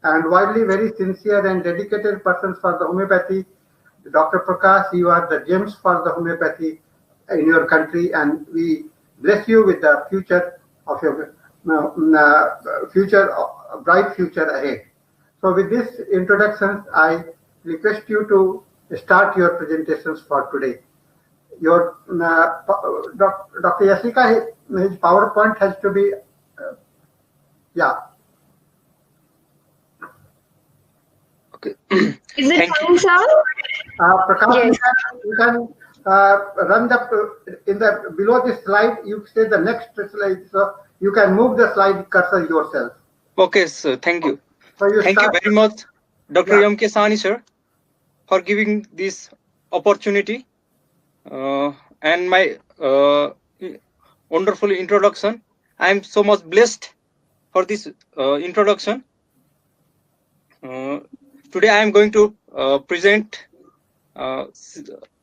Speaker 2: and widely very sincere and dedicated persons for the homeopathy. Dr. Prakash, you are the gems for the homeopathy in your country, and we bless you with the future of your bright future ahead. So with this introduction, I request you to start your presentations for today. Your Dr. Yasika, his PowerPoint has to be, yeah.
Speaker 5: Okay.
Speaker 1: Is it fine, sir?
Speaker 2: Prakash,
Speaker 1: Yes.
Speaker 2: you can run below this slide. You say the next slide, so you can move the slide cursor yourself.
Speaker 5: Okay, sir. Thank you.
Speaker 2: So
Speaker 5: Thank you very much, Dr. M. K. Sani, sir, for giving this opportunity and my wonderful introduction. I am so much blessed for this introduction. Today I am going to present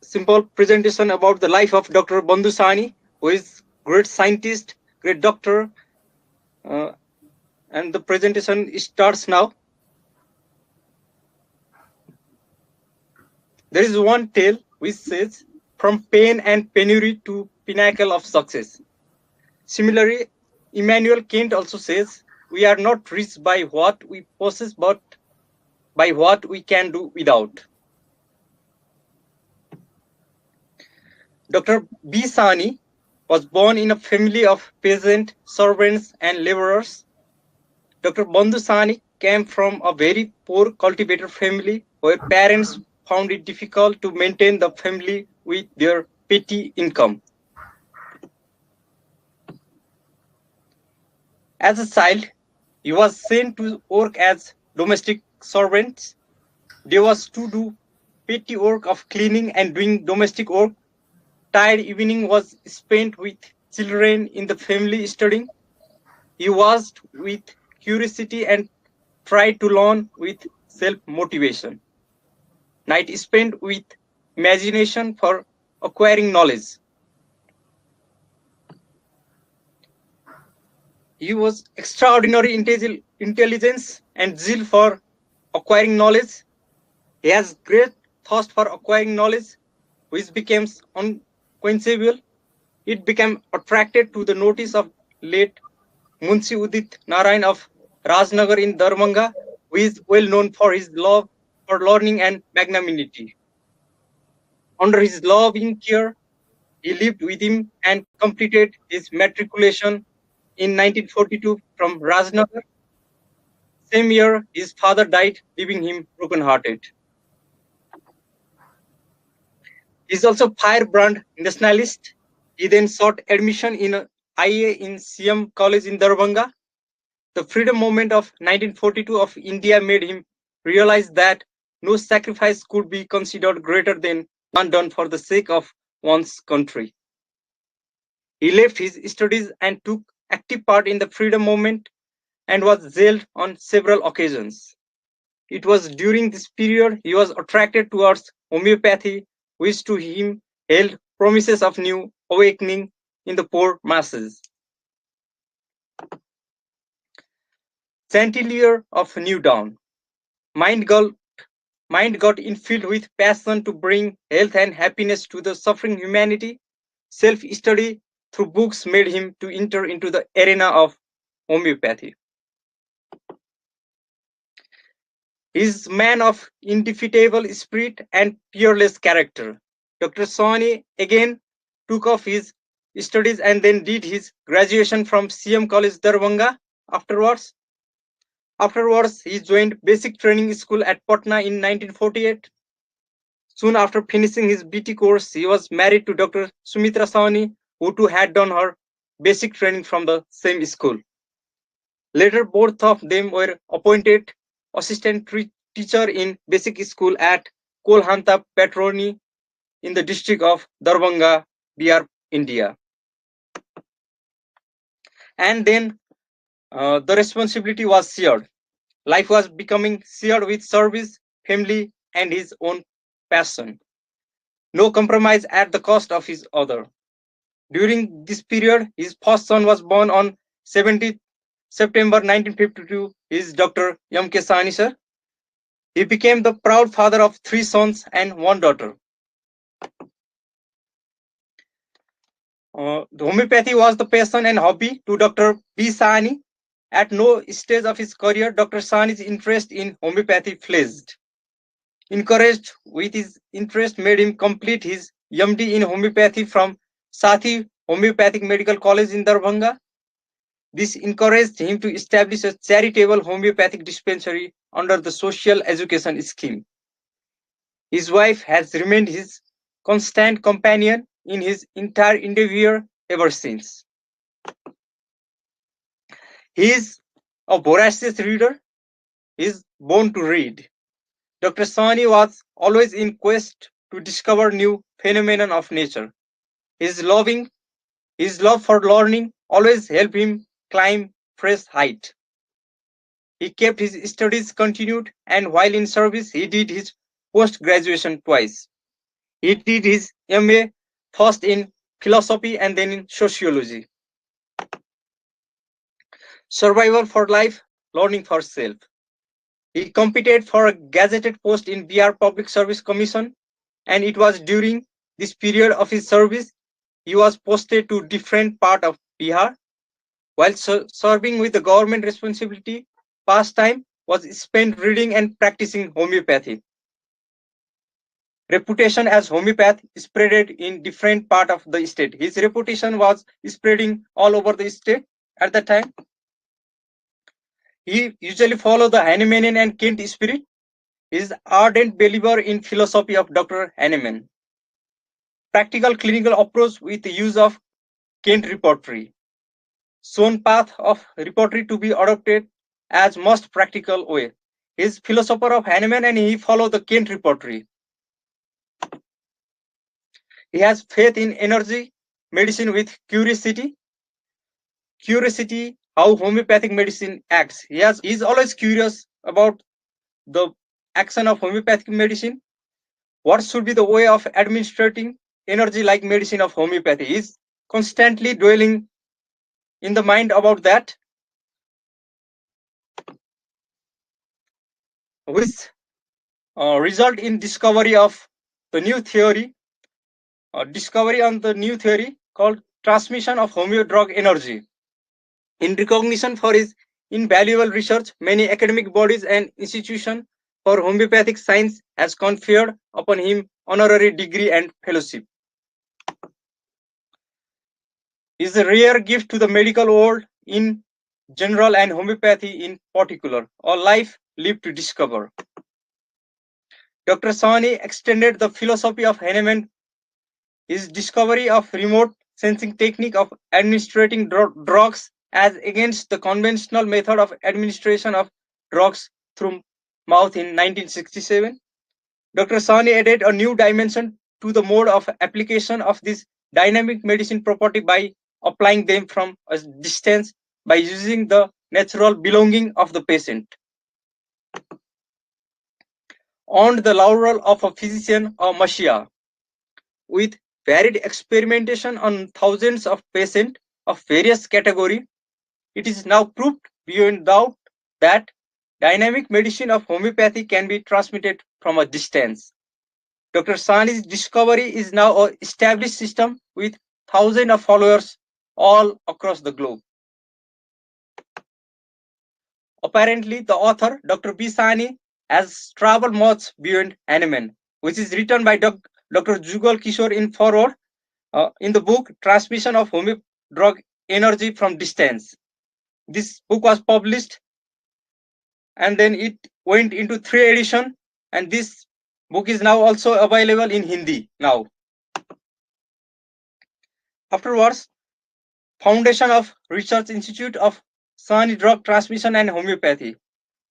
Speaker 5: simple presentation about the life of Dr. Bandhu Sani, who is great scientist, great doctor, and the presentation starts now. There is one tale which says, from pain and penury to pinnacle of success. Similarly, Immanuel Kant also says, we are not rich by what we possess, but by what we can do without. Dr. B. Sani was born in a family of peasant, servants, and laborers. Dr. Bandhu Sani came from a very poor cultivator family where parents found it difficult to maintain the family with their petty income. As a child, he was sent to work as domestic servant. There was to do petty work of cleaning and doing domestic work. Tired evening was spent with children in the family studying. He watched with curiosity and tried to learn with self-motivation. Night spent with imagination for acquiring knowledge. He was extraordinary intelligence and zeal for acquiring knowledge. He has great thirst for acquiring knowledge. which became unquenchable. It became attracted to the notice of late Munshi Udit Narayan of Rajnagar in Darbhanga, who is well known for his love for learning and magnanimity. Under his loving care, he lived with him and completed his matriculation in 1942 from Rajnagar. Same year, his father died, leaving him broken-hearted. He is also firebrand nationalist. He then sought admission in IA in CM College in Darbhanga. The freedom movement of 1942 of India made him realize that no sacrifice could be considered greater than one done for the sake of one's country. He left his studies and took active part in the freedom movement and was jailed on several occasions. It was during this period he was attracted towards homeopathy, which to him held promises of new awakening in the poor masses. Chanticleer of New Dawn. Mind got infilled with passion to bring health and happiness to the suffering humanity. Self-study through books made him to enter into the arena of homeopathy. He is man of indefatigable spirit and peerless character. Dr. Sawhney again took off his studies and then did his graduation from CM College Darbhanga. Afterwards, he joined basic training school at Patna in 1948. Soon after finishing his BT course, he was married to Dr. Sumitra Sawhney, who too had done her basic training from the same school. Later, both of them were appointed assistant teacher in basic school at Kolhanta Patroni in the district of Darbhanga, Bihar, India. And then the responsibility was shared. Life was becoming shared with service, family, and his own passion. No compromise at the cost of his other. During this period, his first son was born on 17th September 1952. He is Dr. M.K. Sahni, sir. He became the proud father of 3 sons and 1 daughter. The homeopathy was the passion and hobby to Dr. B. Sahni. At no stage of his career, Dr. Sahni's interest in homeopathy flagged. Encouraged with his interest, made him complete his MD in homeopathy from Sathi Homeopathic Medical College in Darbhanga. This encouraged him to establish a charitable homeopathic dispensary under the social education scheme. His wife has remained his constant companion in his entire endeavor ever since. He is a voracious reader. He is born to read. Dr. Sahni was always in quest to discover new phenomena of nature. His love for learning always helped him climb fresh height. He kept his studies continued, and while in service, he did his post-graduation twice. He did his MA first in philosophy and then in sociology. Survival for life, learning for self. He competed for a gazetted post in Bihar Public Service Commission, and it was during this period of his service he was posted to different part of Bihar. While serving with the government responsibility, pastime was spent reading and practicing homeopathy. Reputation as homeopath spreaded in different part of the state. His reputation was spreading all over the state at that time. He usually followed the Hahnemannian and Kent spirit. He is ardent believer in philosophy of Dr. Hahnemann. Practical clinical approach with the use of Kent repertory. Shown path of repertory to be adopted as most practical way. He is philosopher of Hahnemann and he followed the Kent repertory. He has faith in energy, medicine with curiosity. Curiosity, how homeopathic medicine acts. He is always curious about the action of homeopathic medicine. What should be the way of administrating energy like medicine of homeopathy? He is constantly dwelling in the mind about that, which result in discovery of the new theory discovery on the new theory called transmission of homeo drug energy. In recognition for his invaluable research, many academic bodies and institutions for homeopathic science has conferred upon him honorary degree and fellowship. He is a rare gift to the medical world in general and homeopathy in particular, a life lived to discover. Dr. Sawhney extended the philosophy of Hahnemann. His discovery of remote sensing technique of administering drugs as against the conventional method of administration of drugs through mouth in 1967. Dr. Sawhney added a new dimension to the mode of application of this dynamic medicine property by applying them from a distance by using the natural belonging of the patient. On the laurel of a physician or messiah, with varied experimentation on thousands of patients of various category, it is now proved beyond doubt that dynamic medicine of homeopathy can be transmitted from a distance. Dr. Sawhney's discovery is now an established system with thousands of followers all across the globe. Apparently, the author, Dr. B. Sawhney, has traveled much beyond Hahnemann, which is written by Dr. Jugal Kishore in forward in the book Transmission of Homeo Drug Energy from Distance. This book was published and then it went into 3 editions, and this book is now also available in Hindi now. Afterwards, Foundation of Research Institute of Sawhney Drug Transmission and Homeopathy.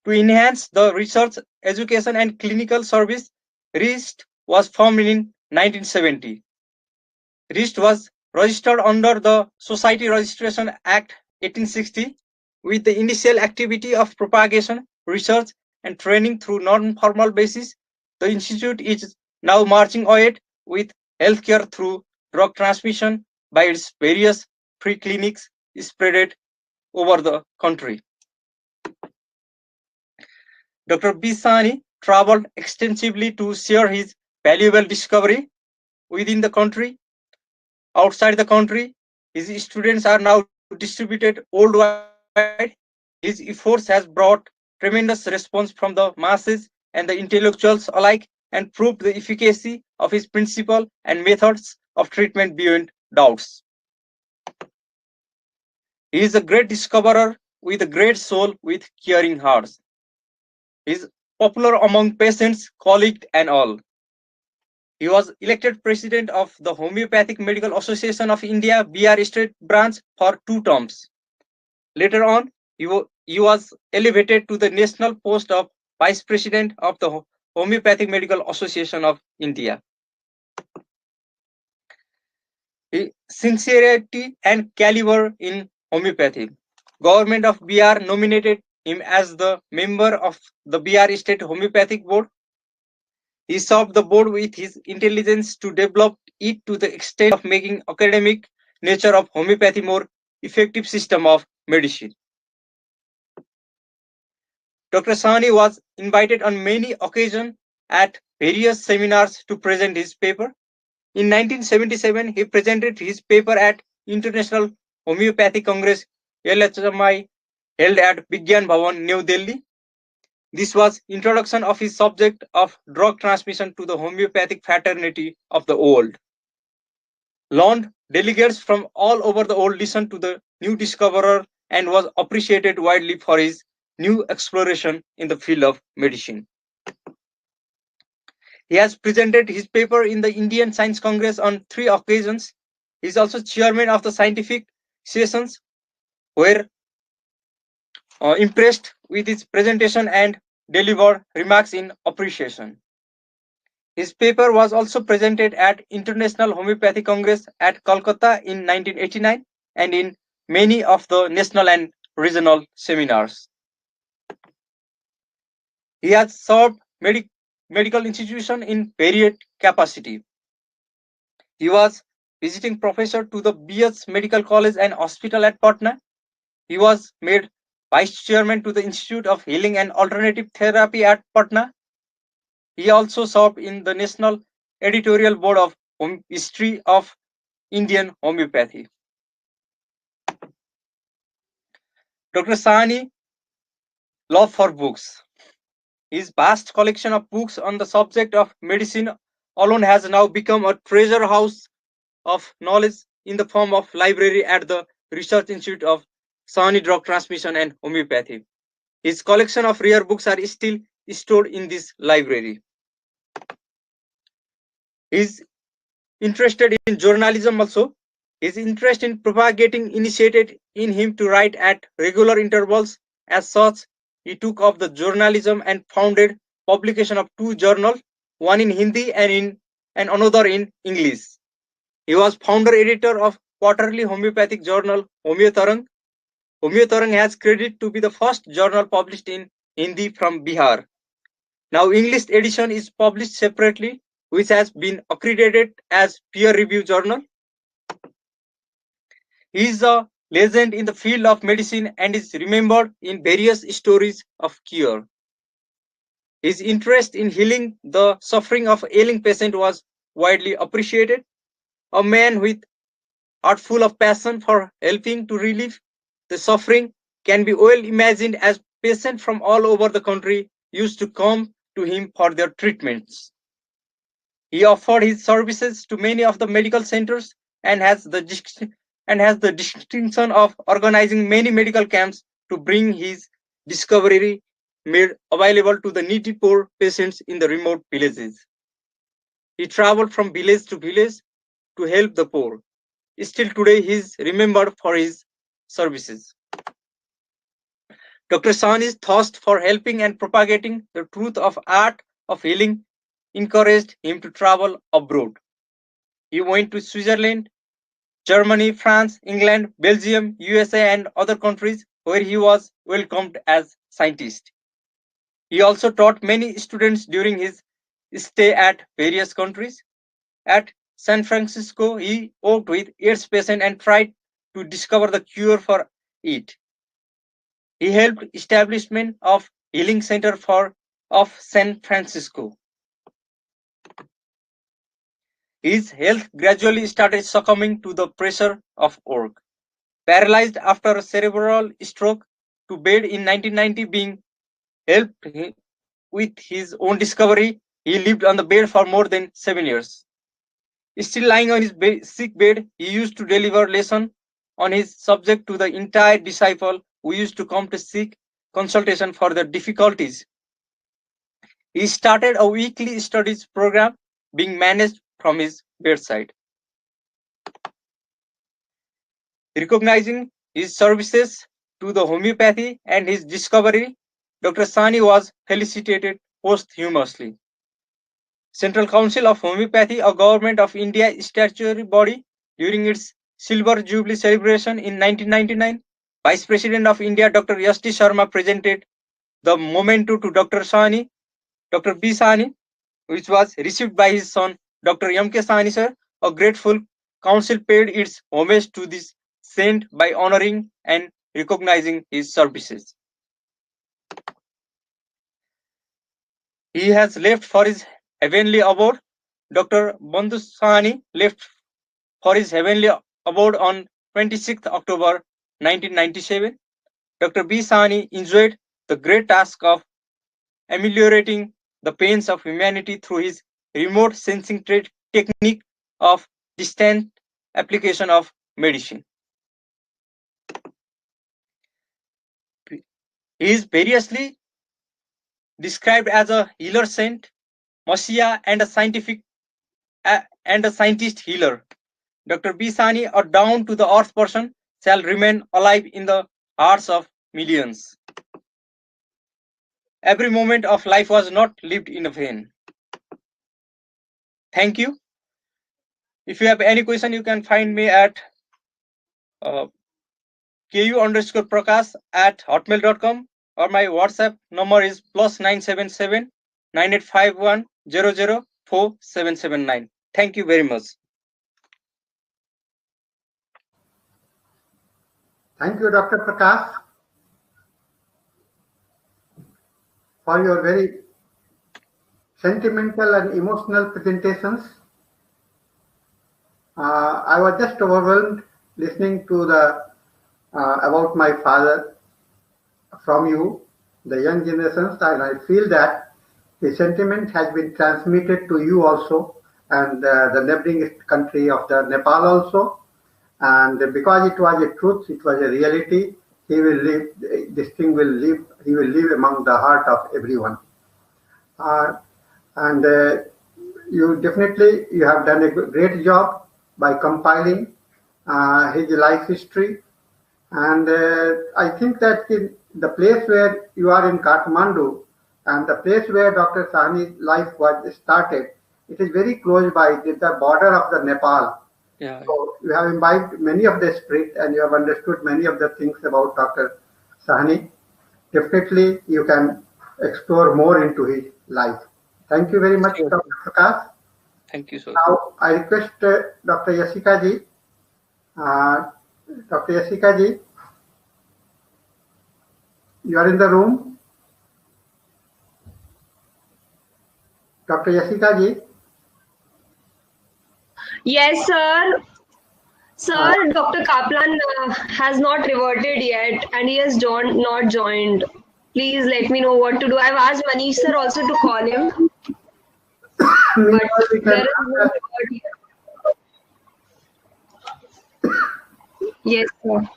Speaker 5: To enhance the research, education, and clinical service, RIST was formed in 1970. RIST was registered under the Society Registration Act 1860 with the initial activity of propagation, research, and training through non-formal basis. The institute is now marching ahead with healthcare through drug transmission by its various free clinics spread over the country. Dr. B. Sawhney traveled extensively to share his valuable discovery within the country. Outside the country, his students are now distributed worldwide. His efforts has brought tremendous response from the masses and the intellectuals alike and proved the efficacy of his principle and methods of treatment beyond doubts. He is a great discoverer with a great soul with caring hearts. He is popular among patients, colleagues, and all. He was elected president of the Homeopathic Medical Association of India BR State branch for 2 terms. Later on, he was elevated to the national post of vice president of the Homeopathic Medical Association of India. His sincerity and caliber in homeopathy. Government of BR nominated him as the member of the BR State Homeopathic Board. He served the board with his intelligence to develop it to the extent of making academic nature of homeopathy more effective system of medicine. Dr. Sawhney was invited on many occasions at various seminars to present his paper. In 1977, he presented his paper at International Homeopathy Congress LHMI held at Vigyan Bhavan, New Delhi. This was introduction of his subject of drug transmission to the homeopathic fraternity of the world. Learned delegates from all over the world listened to the new discoverer and was appreciated widely for his new exploration in the field of medicine. He has presented his paper in the Indian Science Congress on 3 occasions. He is also chairman of the scientific sessions where impressed with his presentation and delivered remarks in appreciation. His paper was also presented at International Homeopathy Congress at Kolkata in 1989 and in many of the national and regional seminars. He has served medical institution in varied capacity. He was visiting professor to the BS Medical College and Hospital at Patna. He was made vice chairman to the Institute of Healing and Alternative Therapy at Patna. He also served in the National Editorial Board of history of Indian homeopathy. Dr. Sahni love for books. His vast collection of books on the subject of medicine alone has now become a treasure house of knowledge in the form of library at the Research Institute of Sahni Drug Transmission and Homeopathy. His collection of rare books are still stored in this library. He is interested in journalism also. His interest in propagating initiated in him to write at regular intervals. As such, he took up the journalism and founded publication of two journals, one in Hindi and another in English. He was founder editor of quarterly homeopathic journal Homoeopathy. Homoeopathy has credit to be the first journal published in Hindi from Bihar. Now English edition is published separately, which has been accredited as peer-reviewed journal. He is a legend in the field of medicine and is remembered in various stories of cure. His interest in healing the suffering of ailing patient was widely appreciated. A man with heart full of passion for helping to relieve the suffering can be well imagined as patients from all over the country used to come to him for their treatments. He offered his services to many of the medical centers and has the distinction of organizing many medical camps to bring his discovery made available to the needy poor patients in the remote villages. He traveled from village to village to help the poor. Still today, he is remembered for his services. Dr. Sahni's thirst for helping and propagating the truth of art of healing encouraged him to travel abroad. He went to Switzerland, Germany, France, England, Belgium, USA, and other countries where he was welcomed as scientist. He also taught many students during his stay at various countries. At San Francisco, he worked with AIDS patients and tried to discover the cure for it. He helped establishment of Healing Center of San Francisco. His health gradually started succumbing to the pressure of work. Paralyzed after a cerebral stroke to bed in 1990, being helped with his own discovery, he lived on the bed for more than 7 years. Still lying on his sick bed, he used to deliver lessons on his subject to the entire disciple who used to come to seek consultation for their difficulties. He started a weekly studies program being managed from his bedside. Recognizing his services to the homeopathy and his discovery, Dr. Sahni was felicitated posthumously. Central Council of Homeopathy, a government of India statutory body, during its Silver Jubilee celebration in 1999, Vice President of India Dr. S.T. Sharma presented the memento to Dr. Sahni, Dr. B. Sahni, which was received by his son Dr. M.K. Sahni sir. A grateful council paid its homage to this saint by honoring and recognizing his services. He has left for his heavenly abode. Dr. Bandhu Sahni left for his heavenly abode on 26th October 1997. Dr. B. Sahni enjoyed the great task of ameliorating the pains of humanity through his remote sensing technique of distant application of medicine. He is variously described as a healer saint, messiah, and a scientist healer. Dr. B. Sahni, a down to the earth person, shall remain alive in the hearts of millions. Every moment of life was not lived in vain. Thank you. If you have any question, you can find me at ku_prakash@hotmail.com, or my WhatsApp number is +977 9851 004779. Thank you very much.
Speaker 2: Thank you, Dr. Prakash, for your very sentimental and emotional presentations. I was just overwhelmed listening to the about my father from you, the young generations, and I feel that the sentiment has been transmitted to you also, and the neighboring country of the Nepal also. And because it was a truth, it was a reality, he will live. This thing will live. He will live among the heart of everyone. Uh, and you have done a great job by compiling his life history. And I think that in the place where you are in Kathmandu and the place where Dr. Sahni's life was started, it is very close by. It is the border of the Nepal.
Speaker 5: Yeah.
Speaker 2: So you have imbibed many of the spirit and you have understood many of the things about Dr. Sahni. Definitely you can explore more into his life. Thank you very much,
Speaker 5: Sure.
Speaker 2: Dr. Prakash.
Speaker 5: Thank you, sir.
Speaker 2: Now I request Dr. Yasika ji. Dr. Yasika ji, you are in the room. Dr. Yasika ji.
Speaker 1: Yes, sir. Sir, Dr. Kaplan has not reverted yet and he has not joined. Please let me know what to do. I've asked Manish sir also to call him, but
Speaker 2: We can
Speaker 1: there is no revert yet. Yes, sir.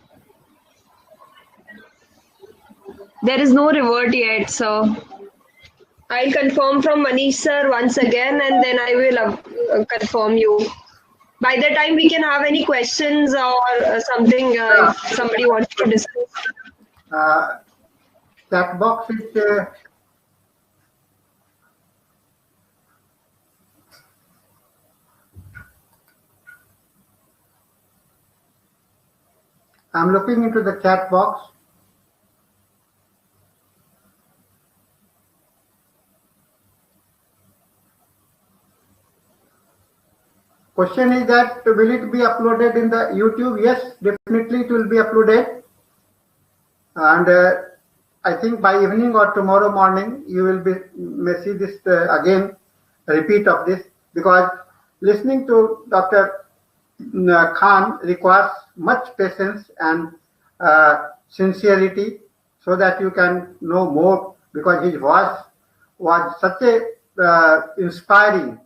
Speaker 1: There is no revert yet, sir. I'll confirm from Manish sir once again and then I will confirm you. By the time we can have any questions or something, if somebody wants to discuss.
Speaker 2: Chat box is I'm looking into the chat box. Question is that will it be uploaded in the YouTube? Yes, definitely it will be uploaded. And I think by evening or tomorrow morning you will may see this again, a repeat of this, because listening to Dr. Khan requires much patience and sincerity so that you can know more, because his voice was such a inspiring,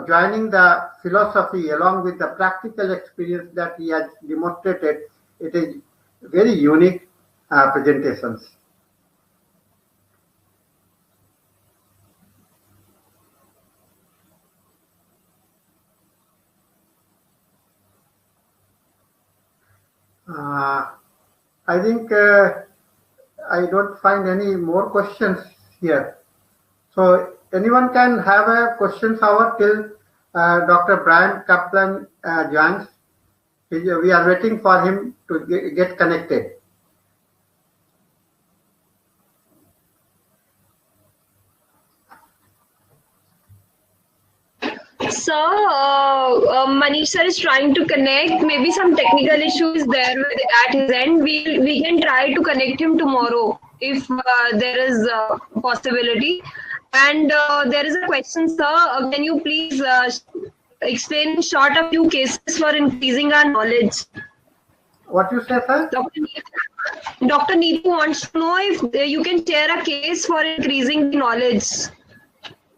Speaker 2: joining the philosophy along with the practical experience that he has demonstrated. It is very unique presentations. I think I don't find any more questions here. So anyone can have a questions hour till Dr. Brian Kaplan joins. We are waiting for him to get connected.
Speaker 1: Sir, Manish sir is trying to connect. Maybe some technical issue is there at his end. We can try to connect him tomorrow if there is a possibility. And there is a question, sir. Can you please explain in short a few cases for increasing our knowledge?
Speaker 2: What you say, sir?
Speaker 1: Dr. Neetu wants to know if you can share a case for increasing the knowledge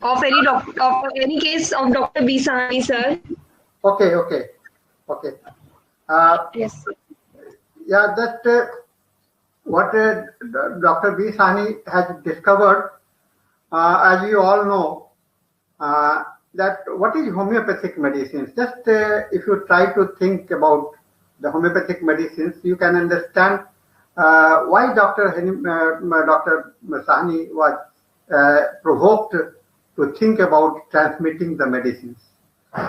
Speaker 1: of any case of Dr. B. Sahni, sir.
Speaker 2: Okay.
Speaker 1: Yes, sir.
Speaker 2: Yeah, that what Dr. B. Sahni has discovered, as you all know, that what is homeopathic medicines. Just if you try to think about the homeopathic medicines, you can understand why Dr. Sahni was provoked to think about transmitting the medicines.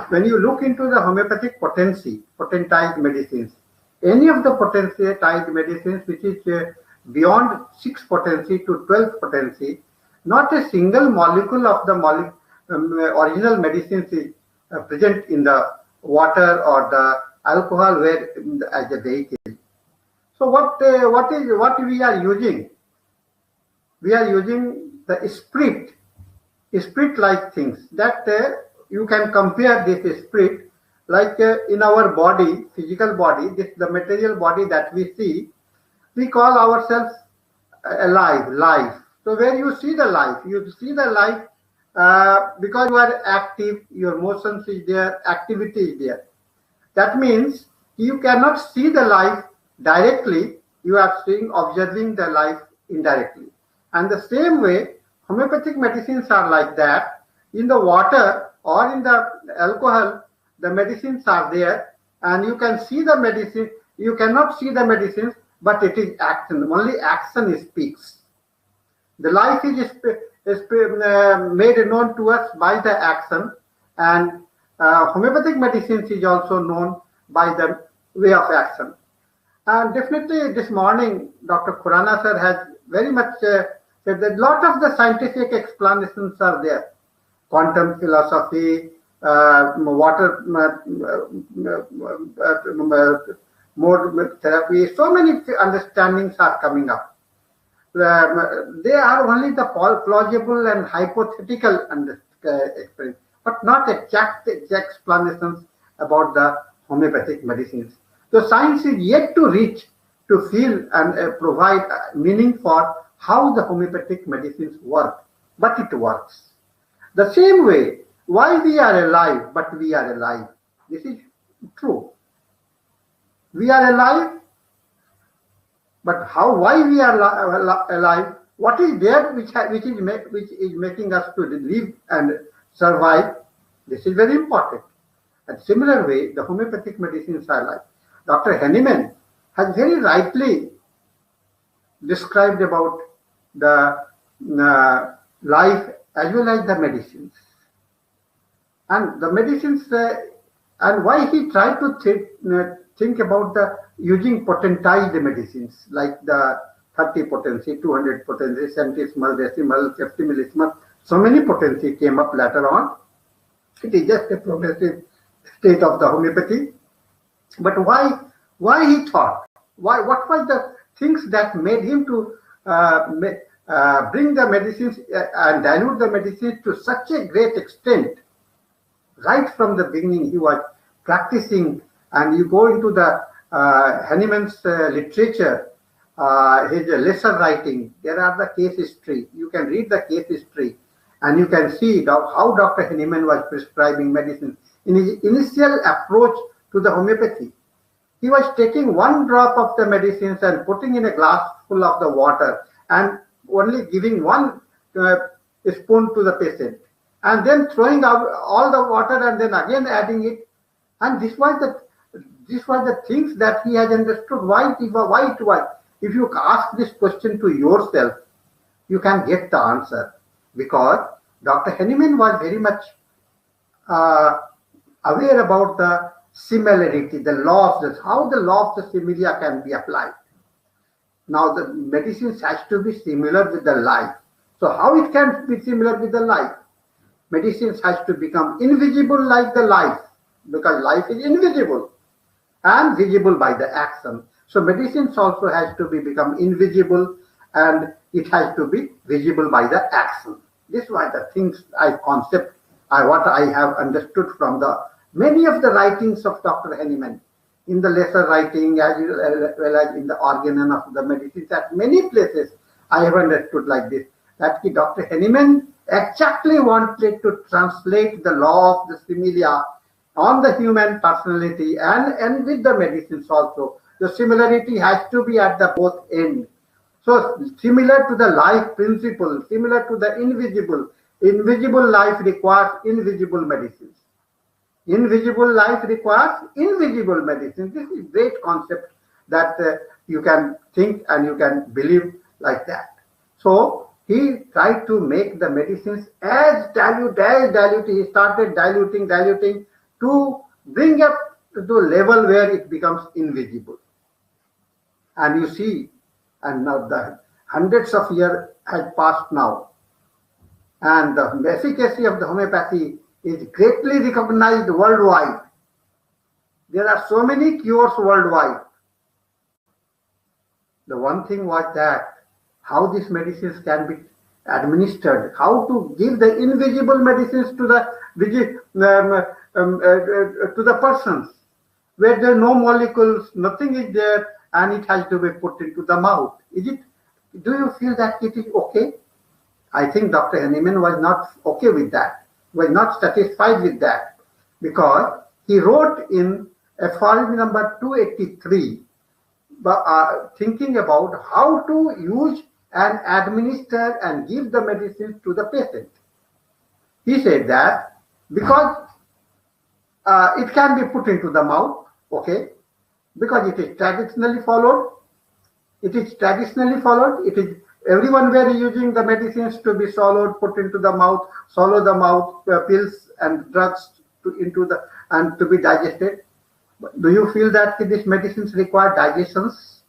Speaker 2: When you look into the homeopathic potentized medicines, any of the potentized medicines which is beyond 6 potency to 12 potency, not a single molecule of the original medicines is present in the water or the alcohol where as a vehicle. So what we are using? We are using the spirit like things that you can compare this spirit Like in our body, physical body, the material body that we see, we call ourselves alive, life. So where you see the life, because you are active, your motions is there, activity is there. That means you cannot see the life directly, you are observing the life indirectly. And the same way, homeopathic medicines are like that. In the water or in the alcohol, the medicines are there, and you can see the medicine, you cannot see the medicines, but it is action. Only action speaks. The life is made known to us by the action, and homeopathic medicines is also known by the way of action. And definitely this morning, Dr. Khurana sir has very much said that a lot of the scientific explanations are there. Quantum philosophy, water mode therapy, so many understandings are coming up. They are only the plausible and hypothetical experience, but not exact explanations about the homeopathic medicines. So science is yet to reach to feel and provide meaning for how the homeopathic medicines work, but it works. The same way, why we are alive, but we are alive. This is true. We are alive, but how? Why we are alive? What is there which is making us to live and survive? This is very important. And similar way, the homeopathic medicines are like. Dr. Henneman has very rightly described about the life as well as the medicines. And the medicines, and why he tried to think about the using potentized medicines like the 30 potency, 200 potency, centesimal, decimal, septimillesimal. So many potency came up later on. It is just a progressive state of the homeopathy. But why he thought? What was the things that made him to bring the medicines and dilute the medicines to such a great extent? Right from the beginning, he was practicing, and you go into the Henneman's literature, his lesser writing, there are the case history. You can read the case history, and you can see how Dr. Henneman was prescribing medicine. In his initial approach to the homeopathy, he was taking one drop of the medicines and putting in a glass full of the water and only giving one spoon to the patient, and then throwing out all the water and then again adding it. And this was the things that he has understood. Why it was? If you ask this question to yourself, you can get the answer, because Dr. Henneman was very much aware about the similarity, the laws, how the law of the similia can be applied. Now the medicines has to be similar with the life. So how it can be similar with the life? Medicines has to become invisible like the life, because life is invisible and visible by the action. So medicines also has to become invisible, and it has to be visible by the action. This was the things what I have understood from the many of the writings of Dr. Henneman, in the lesser writing as well as in the organon of the medicines. At many places I have understood like this, that Dr. Henneman exactly wanted to translate the law of the similia on the human personality and with the medicines also. The similarity has to be at the both ends. So similar to the life principle, similar to the invisible. Invisible life requires invisible medicines. Invisible life requires invisible medicines. This is a great concept that you can think and you can believe like that. So he tried to make the medicines as dilute. He started diluting to bring up to a level where it becomes invisible. And you see, and now the hundreds of years has passed now, and the efficacy of the homeopathy is greatly recognized worldwide. There are so many cures worldwide. The one thing was that how these medicines can be administered, how to give the invisible medicines to the to the persons, where there are no molecules, nothing is there, and it has to be put into the mouth. Is it? Do you feel that it is okay? I think Dr. Henneman was not okay with that, was not satisfied with that, because he wrote in FRB number 283, thinking about how to use and administer and give the medicine to the patient. He said that because it can be put into the mouth, okay, because it is traditionally followed. It is traditionally followed. It is everyone were using the medicines to be swallowed, put into the mouth, swallow the mouth, pills and drugs into the and to be digested. Do you feel that these medicines require digestions?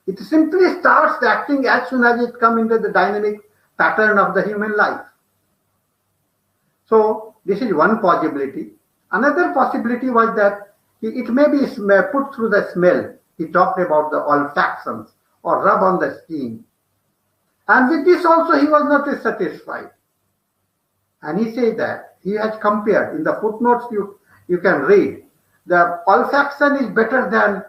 Speaker 2: It simply starts acting as soon as it comes into the dynamic pattern of the human life. So this is one possibility. Another possibility was that it may be put through the smell. He talked about the olfactions or rub on the skin. And with this also he was not satisfied. And he said that he has compared, in the footnotes you can read, the olfaction is better than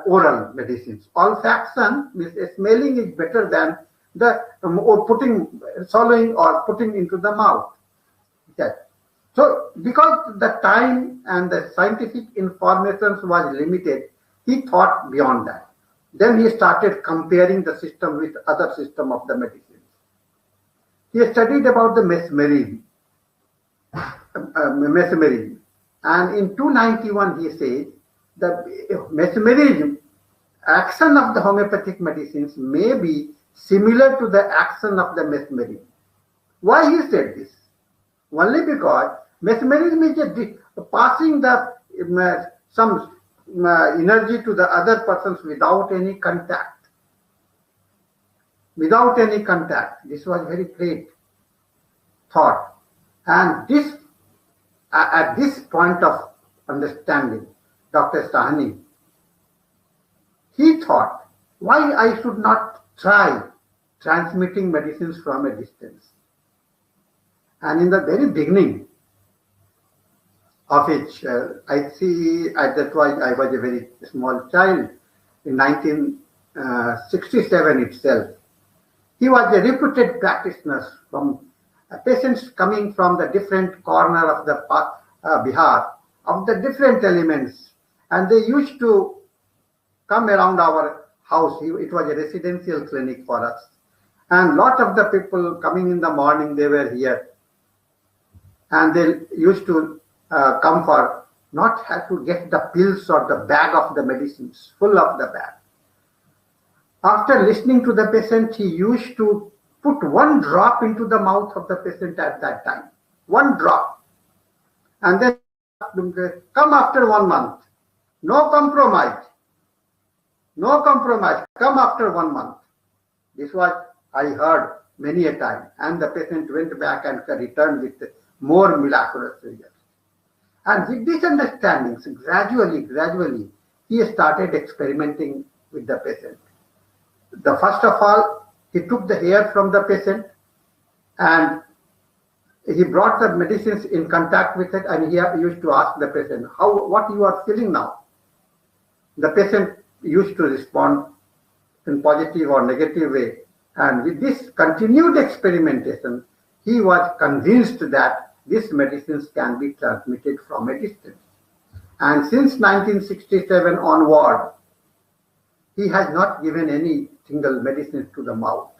Speaker 2: oral medicines. Olfaction means smelling is better than the swallowing or putting into the mouth. Okay. So because the time and the scientific information was limited, he thought beyond that. Then he started comparing the system with other system of the medicines. He studied about the mesmerism. And in 291 he says the mesmerism action of the homeopathic medicines may be similar to the action of the mesmerism. Why he said this? Only because mesmerism is passing the some energy to the other persons without any contact. Without any contact. This was very great thought. And this, at this point of understanding, Dr. Sahni, he thought, why I should not try transmitting medicines from a distance? And in the very beginning of it, I see at that time I was a very small child. In 1967 itself, he was a reputed practitioner from patients coming from the different corner of the Bihar, of the different elements, and they used to come around our house. It was a residential clinic for us, and lot of the people coming in the morning, they were here, and they used to come for not have to get the pills or the bag of the medicines, full of the bag. After listening to the patient, he used to put one drop into the mouth of the patient at that time, one drop, and then come after 1 month. No compromise, no compromise. Come after 1 month. This was I heard many a time, and the patient went back and returned with more miraculous results. And with these understandings, gradually, he started experimenting with the patient. First of all, he took the hair from the patient and he brought the medicines in contact with it, and he used to ask the patient, what you are feeling now? The patient used to respond in positive or negative way. And with this continued experimentation, he was convinced that these medicines can be transmitted from a distance. And since 1967 onward, he has not given any single medicine to the mouth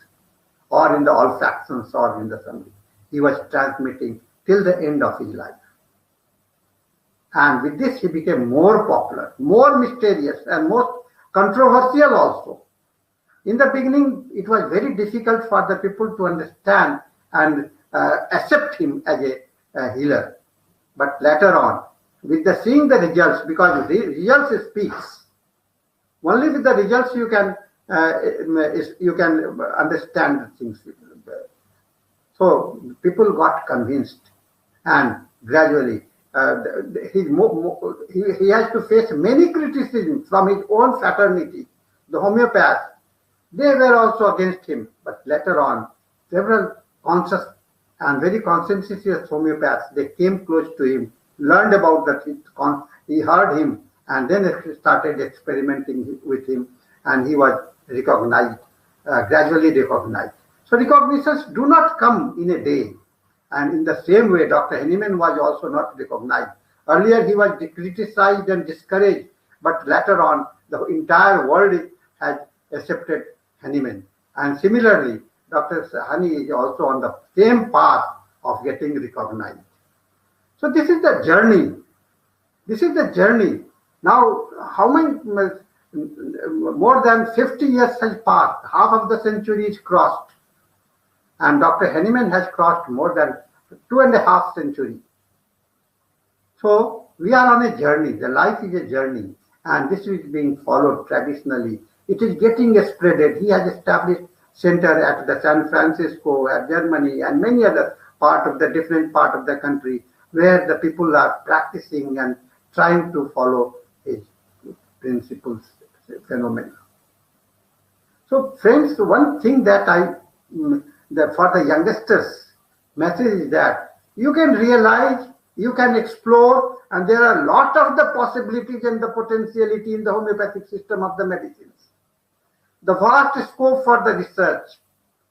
Speaker 2: or in the olfactions or in the stomach. He was transmitting till the end of his life. And with this, he became more popular, more mysterious, and more controversial also. In the beginning, it was very difficult for the people to understand and accept him as a healer. But later on, with seeing the results, because the results speaks. Only with the results you can understand things. So people got convinced, and gradually he has to face many criticisms from his own fraternity. The homeopaths, they were also against him. But later on, several conscious and very conscientious homeopaths, they came close to him learned about that, he heard him, and then started experimenting with him, and he was recognized, gradually recognized. So recognitions do not come in a day. And in the same way, Dr. Henneman was also not recognized. Earlier, he was criticized and discouraged, but later on, the entire world has accepted Henneman. And similarly, Dr. Sahani is also on the same path of getting recognized. So this is the journey. This is the journey. Now, how many, more than 50 years has passed, half of the century is crossed. And Dr. Henneman has crossed more than 2.5 centuries. So we are on a journey. The life is a journey, and this is being followed traditionally. It is getting spreaded. He has established center at the San Francisco, at Germany, and many other different part of the country where the people are practicing and trying to follow his principles, phenomena. So, friends, one thing that for the youngsters, message is that you can realize, you can explore, and there are a lot of the possibilities and the potentiality in the homeopathic system of the medicines. The vast scope for the research,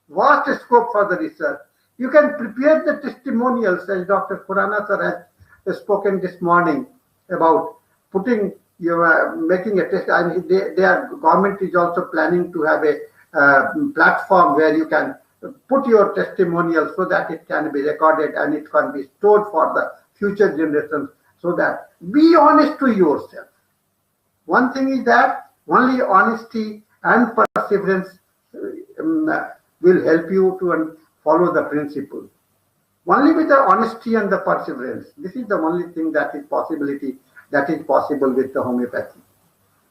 Speaker 2: vast scope for the research. You can prepare the testimonials, as Dr. Khurana sir has spoken this morning about making a test, and their government is also planning to have a platform where you can put your testimonial so that it can be recorded and it can be stored for the future generations, so that be honest to yourself. One thing is that only honesty and perseverance will help you to follow the principle. Only with the honesty and the perseverance. This is the only thing that is possible with the homeopathy.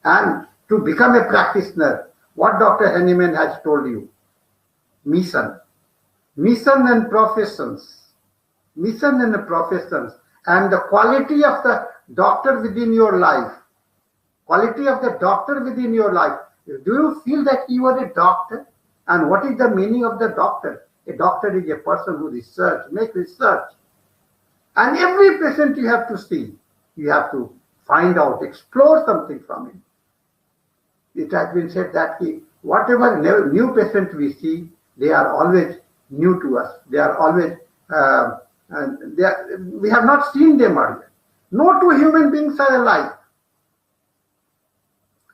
Speaker 2: And to become a practitioner, what Dr. Henneman has told you, mission and professions, and the quality of the doctor within your life, Do you feel that you are a doctor? And what is the meaning of the doctor? A doctor is a person who make research. And every patient you have to see, you have to find out, explore something from him. It has been said that whatever new patient we see, they are always new to us. They are always, we have not seen them earlier. No two human beings are alike.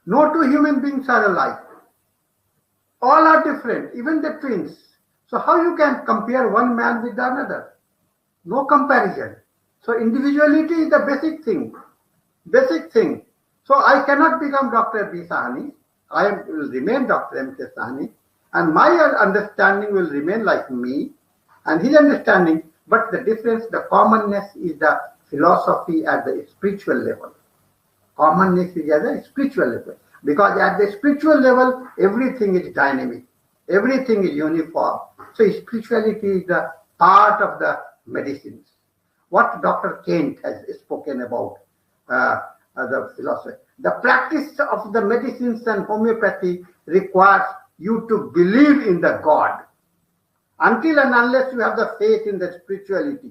Speaker 2: No two human beings are alike. All are different, even the twins. So how you can compare one man with another? No comparison. So individuality is the basic thing. So I cannot become Dr. B. Sahani. I will remain Dr. M. K. Sahani. And my understanding will remain like me and his understanding. But the difference, the commonness is the philosophy at the spiritual level. Commonness is at the spiritual level. Because at the spiritual level, everything is dynamic. Everything is uniform. So spirituality is the part of the medicines. What Dr. Kent has spoken about, the philosophy. The practice of the medicines and homeopathy requires you to believe in the God. Until and unless you have the faith in the spirituality.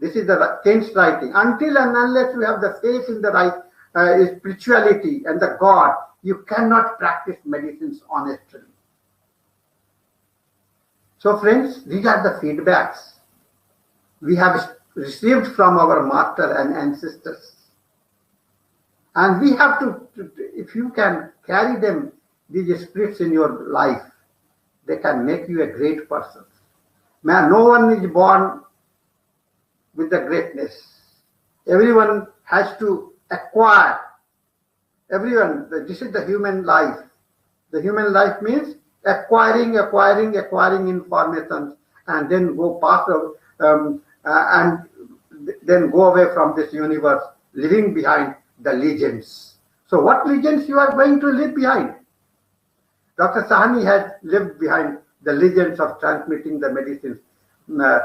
Speaker 2: This is the Kent's writing. Until and unless you have the faith in the spirituality and the God, you cannot practice medicines honestly. So friends, these are the feedbacks we have received from our master and ancestors. And we have to, if you can carry them, these spirits in your life, they can make you a great person. Man, no one is born with the greatness. Everyone has to acquire. This is the human life. The human life means acquiring information and then go past and then go away from this universe, leaving behind the legends. So what legends you are going to leave behind? Dr. Sahani has left behind the legends of transmitting the medicines to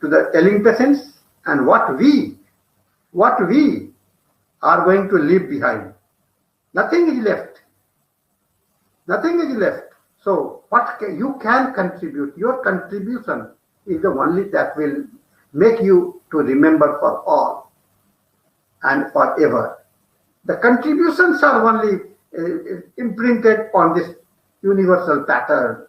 Speaker 2: the ailing patients, and what we are going to leave behind. Nothing is left. So what you can contribute, your contribution is the only that will make you to remember for all and forever. The contributions are only imprinted on this universal pattern.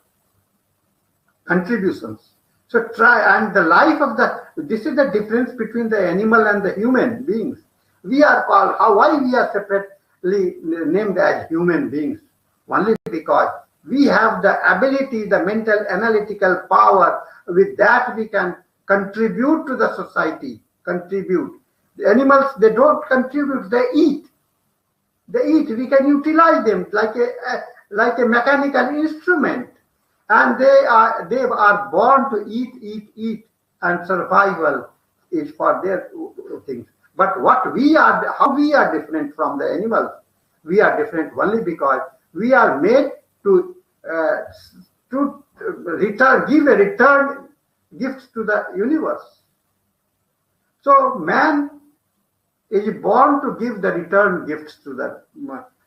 Speaker 2: Contributions. So try, and the life of this is the difference between the animal and the human beings. We are called, why we are separately named as human beings? Only because we have the ability, the mental analytical power, with that we can contribute to the society, contribute. The animals, they don't contribute, they eat. They eat, we can utilize them like a mechanical instrument. And they are born to eat, and survival is for their things. But how we are different from the animals? We are different only because we are made to give a return gifts to the universe. So man is born to give the return gifts to the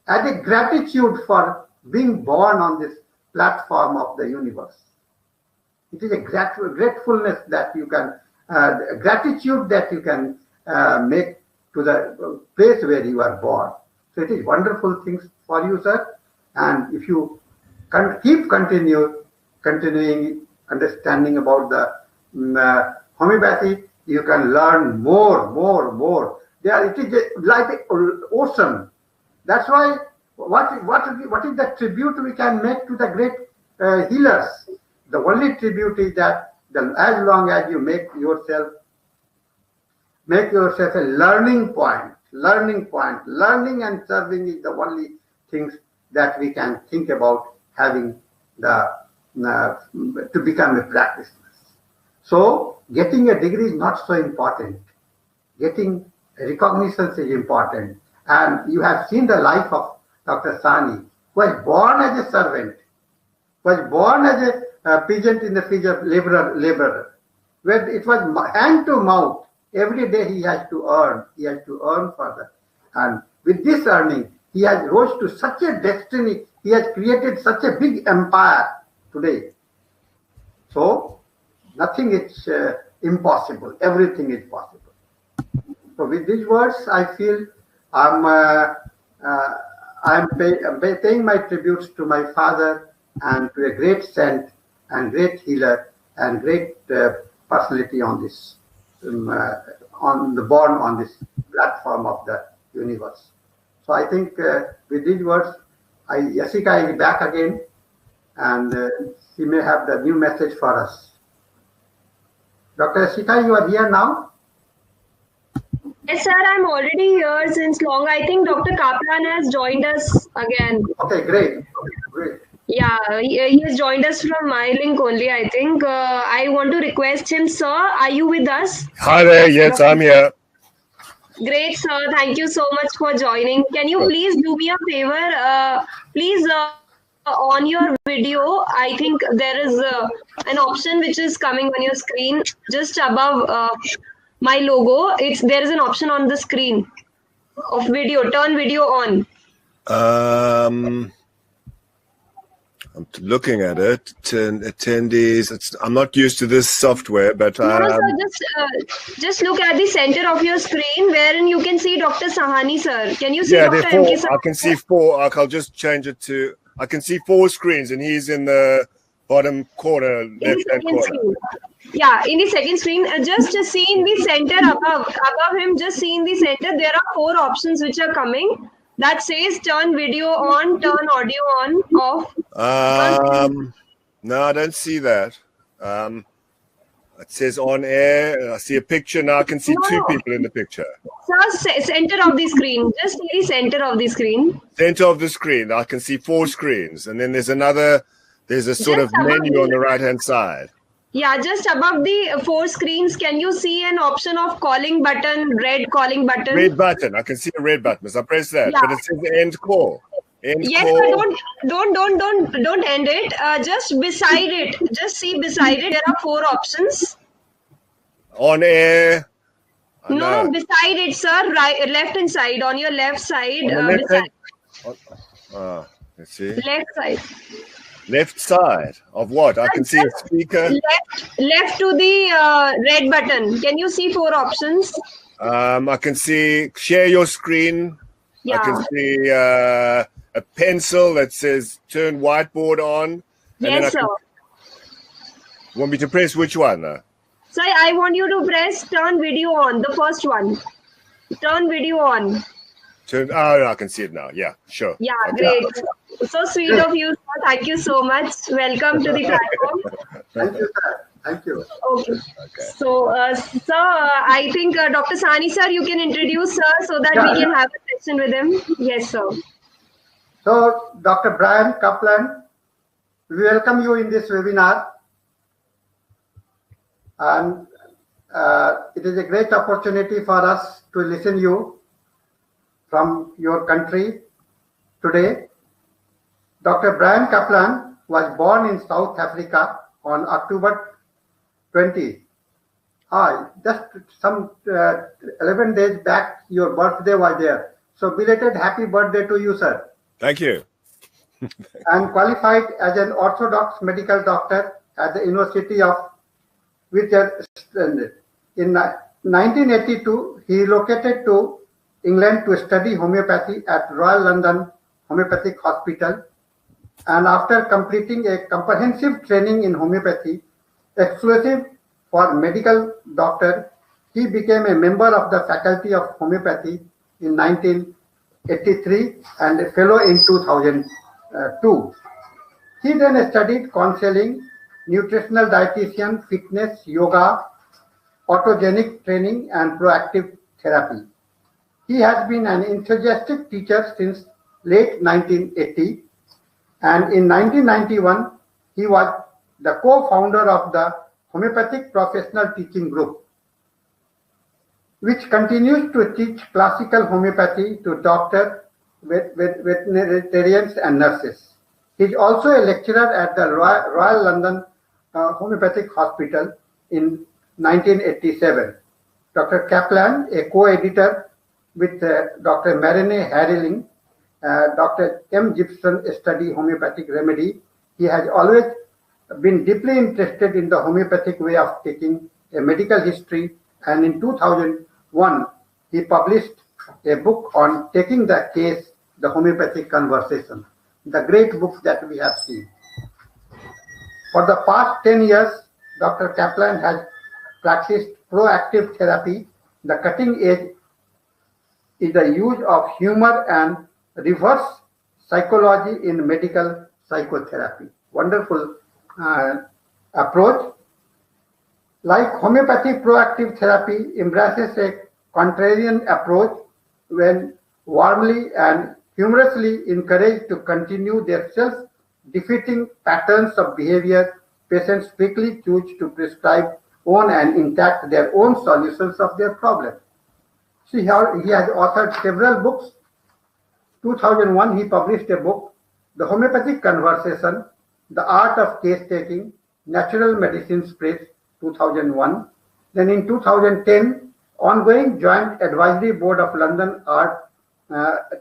Speaker 2: as a gratitude for being born on this platform of the universe. It is a gratefulness that you can, gratitude that you can make to the place where you are born. So it is wonderful things for you, sir. And if you keep continuing understanding about the homeopathy, you can learn more. It is like an ocean. That's why what is the tribute we can make to the great healers? The only tribute is that as long as you make yourself a learning point. Learning and serving is the only things that we can think about having to become a practitioner. So getting a degree is not so important. Getting recognition is important. And you have seen the life of Dr. Sani, who was born as a servant, was born as a peasant in the field of laborer, where it was hand to mouth. Every day he has to earn. He has to earn further. And with this earning, he has rose to such a destiny. He has created such a big empire today. So nothing is impossible. Everything is possible. So with these words, I feel I'm paying my tributes to my father and to a great saint and great healer and great personality on this, born on this platform of the universe. So I think with these words, Yasika is back again, and she may have the new message for us. Dr. Yasika, you are here now?
Speaker 1: Yes, sir, I'm already here since long. I think Dr. Kaplan has joined us again.
Speaker 2: Okay, great.
Speaker 1: Yeah, he has joined us from my link only, I think. I want to request him, sir, are you with us?
Speaker 6: Hi there, yes, I'm here.
Speaker 1: Great, sir. Thank you so much for joining. Can you please do me a favor? Please, on your video, I think there is an option which is coming on your screen just above my logo. There is an option on the screen of video. Turn video on.
Speaker 6: I'm looking at it. Attendees. I'm not used to this software, but
Speaker 1: no, sir, just look at the center of your screen, wherein you can see Dr. Sahani, sir. Can you see Dr.
Speaker 6: four,
Speaker 1: MK, sir?
Speaker 6: I can see four. I'll just change it to. I can see four screens, and he's in the bottom corner, left-hand corner.
Speaker 1: Screen. Yeah, in the second screen, just see in the center above him. Just see in the center. There are four options which are coming. That says turn video on, turn audio on, off.
Speaker 6: No, I don't see that. It says on air. I see a picture now. I can see two people in the picture.
Speaker 1: Sir, center of the screen. Just in the center of the screen.
Speaker 6: Center of the screen. I can see four screens, and then there's another. There's a sort of menu on the right-hand side.
Speaker 1: Yeah, just above the four screens, can you see an option of calling button, red calling button?
Speaker 6: Red button. I can see a red button. So I press that, but it says end call.
Speaker 1: Yes, call. But don't end it. Just beside it. Just see beside it. There are four options.
Speaker 6: On air.
Speaker 1: No, beside it, sir. Right, left hand side. On your left side.
Speaker 6: On the left hand. Let's see.
Speaker 1: Left side.
Speaker 6: Left side of what? I can see a speaker.
Speaker 1: Left to the red button. Can you see 4 options?
Speaker 6: I can see share your screen.
Speaker 1: Yeah.
Speaker 6: I can see a pencil that says turn whiteboard on.
Speaker 1: Yes, sir.
Speaker 6: Want me to press which one?
Speaker 1: So I want you to press turn video on, the first one. Turn video on.
Speaker 6: I can see it now. Yeah, sure.
Speaker 1: Yeah, great. So sweet of you, sir. Thank you so much. Welcome to the platform.
Speaker 2: Thank you, sir. Thank you.
Speaker 1: Okay. So, sir, I think Dr. Sani, sir, you can introduce sir so that we can have a session with him. Yes, sir.
Speaker 2: So, Dr. Brian Kaplan, we welcome you in this webinar. And it is a great opportunity for us to listen you from your country today. Dr. Brian Kaplan was born in South Africa on October 20. Just some 11 days back, your birthday was there. So belated happy birthday to you, sir.
Speaker 6: Thank you.
Speaker 2: And qualified as an orthodox medical doctor at the University of Witwatersrand. In 1982, he relocated to England to study homeopathy at Royal London Homeopathic Hospital. And after completing a comprehensive training in homeopathy, exclusive for medical doctor, he became a member of the Faculty of Homeopathy in 1983 and a fellow in 2002. He then studied counseling, nutritional dietitian, fitness, yoga, autogenic training, and proactive therapy. He has been an enthusiastic teacher since late 1980, and in 1991, he was the co-founder of the Homeopathic Professional Teaching Group, which continues to teach classical homeopathy to doctors, veterinarians, and nurses. He is also a lecturer at the Royal London Homeopathic Hospital in 1987. Dr. Kaplan, a co-editor with Dr. Marine Harreling, Dr. M. Gibson study homeopathic remedy. He has always been deeply interested in the homeopathic way of taking a medical history, and in 2001, he published a book on taking the case, the homeopathic conversation, the great book that we have seen. For the past 10 years, Dr. Kaplan has practiced proactive therapy. The cutting edge is the use of humor and reverse psychology in medical psychotherapy. Wonderful approach. Like homeopathy, proactive therapy embraces a contrarian approach when warmly and humorously encouraged to continue their self-defeating patterns of behavior. Patients quickly choose to prescribe own and intact their own solutions of their problems. See how he has authored several books. 2001, he published a book, The Homeopathic Conversation, The Art of Case Taking, Natural Medicines Press, 2001. Then in 2010, ongoing Joint Advisory Board of London Art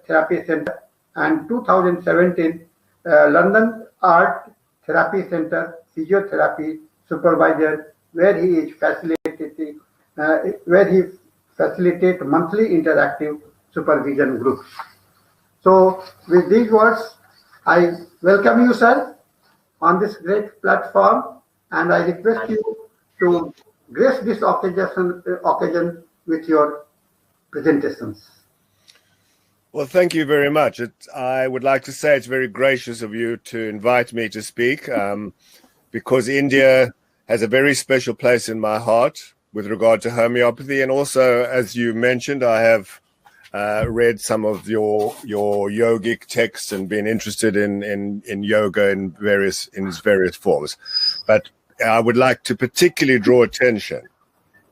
Speaker 2: Therapy Center, and 2017, London Art Therapy Center Physiotherapy Supervisor, where he is facilitating, facilitate monthly interactive supervision groups. So with these words, I welcome you, sir, on this great platform, and I request you to grace this occasion with your presentations.
Speaker 6: Well, thank you very much. I would like to say it's very gracious of you to invite me to speak, because India has a very special place in my heart with regard to homeopathy. And also, as you mentioned, I have read some of your yogic texts and been interested in yoga in its various forms. But I would like to particularly draw attention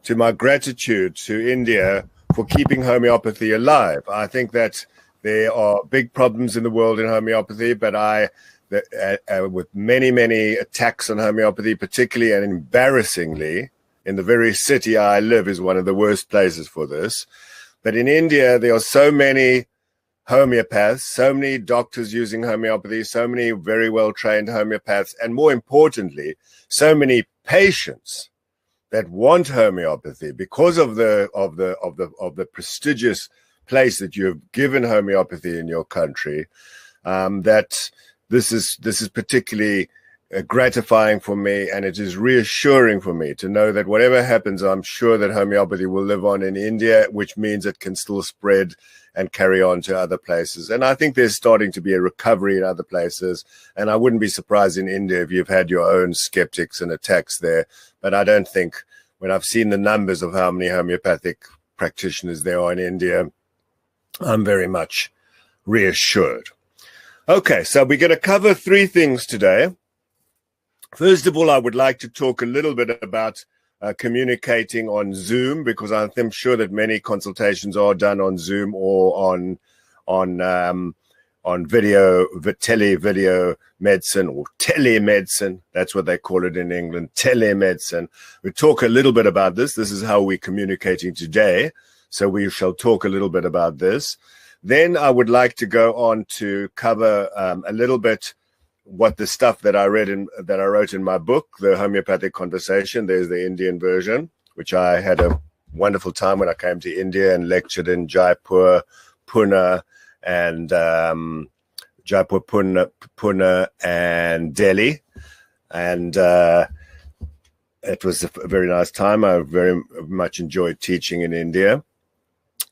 Speaker 6: to my gratitude to India for keeping homeopathy alive. I think that there are big problems in the world in homeopathy, but with many attacks on homeopathy, particularly and embarrassingly, in the very city I live is one of the worst places for this. But in India, there are so many homeopaths, so many doctors using homeopathy, so many very well-trained homeopaths, and more importantly, so many patients that want homeopathy because of the prestigious place that you have given homeopathy in your country. That this is particularly gratifying for me, and it is reassuring for me to know that whatever happens, I'm sure that homeopathy will live on in India, which means it can still spread and carry on to other places. And I think there's starting to be a recovery in other places, and I wouldn't be surprised in India if you've had your own skeptics and attacks there. But I don't think, when I've seen the numbers of how many homeopathic practitioners there are in India, I'm very much reassured. Okay, so we're going to cover three things today. First of all, I would like to talk a little bit about communicating on Zoom, because I'm sure that many consultations are done on Zoom or on video medicine, or telemedicine. That's what they call it in England, telemedicine. We'll talk a little bit about this. This is how we're communicating today. So we shall talk a little bit about this. Then I would like to go on to cover a little bit what the stuff that I wrote in my book, The Homeopathic Conversation. There's the Indian version, which I had a wonderful time when I came to India and lectured in Jaipur, Pune, and Pune, and Delhi. And it was a very nice time. I very much enjoyed teaching in India.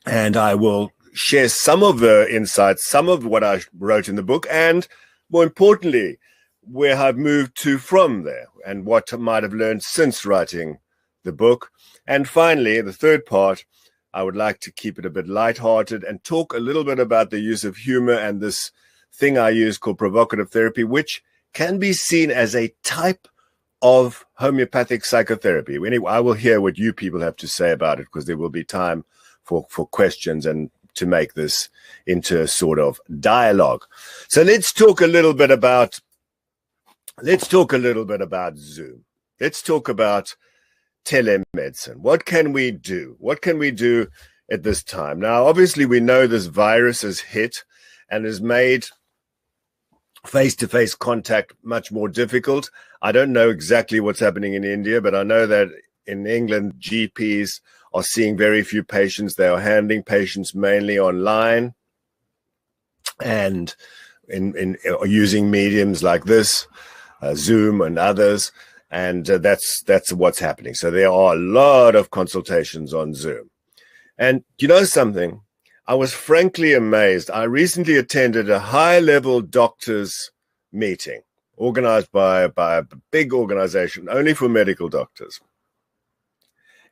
Speaker 6: And I will share some of the insights, some of what I wrote in the book, and more importantly, where I've moved to from there and what I might have learned since writing the book. And finally, the third part, I would like to keep it a bit lighthearted and talk a little bit about the use of humor and this thing I use called provocative therapy, which can be seen as a type of homeopathic psychotherapy. Anyway, I will hear what you people have to say about it, because there will be time for questions and to make this into a sort of dialogue. So let's talk a little bit about Zoom. Let's talk about telemedicine. What can we do? What can we do at this time? Now, obviously, we know this virus has hit and has made face-to-face contact much more difficult. I don't know exactly what's happening in India, but I know that in England, GPs are seeing very few patients. They are handling patients mainly online and in using mediums like this, Zoom and others. And that's what's happening. So there are a lot of consultations on Zoom. And you know something? I was frankly amazed. I recently attended a high-level doctors meeting organized by a big organization only for medical doctors.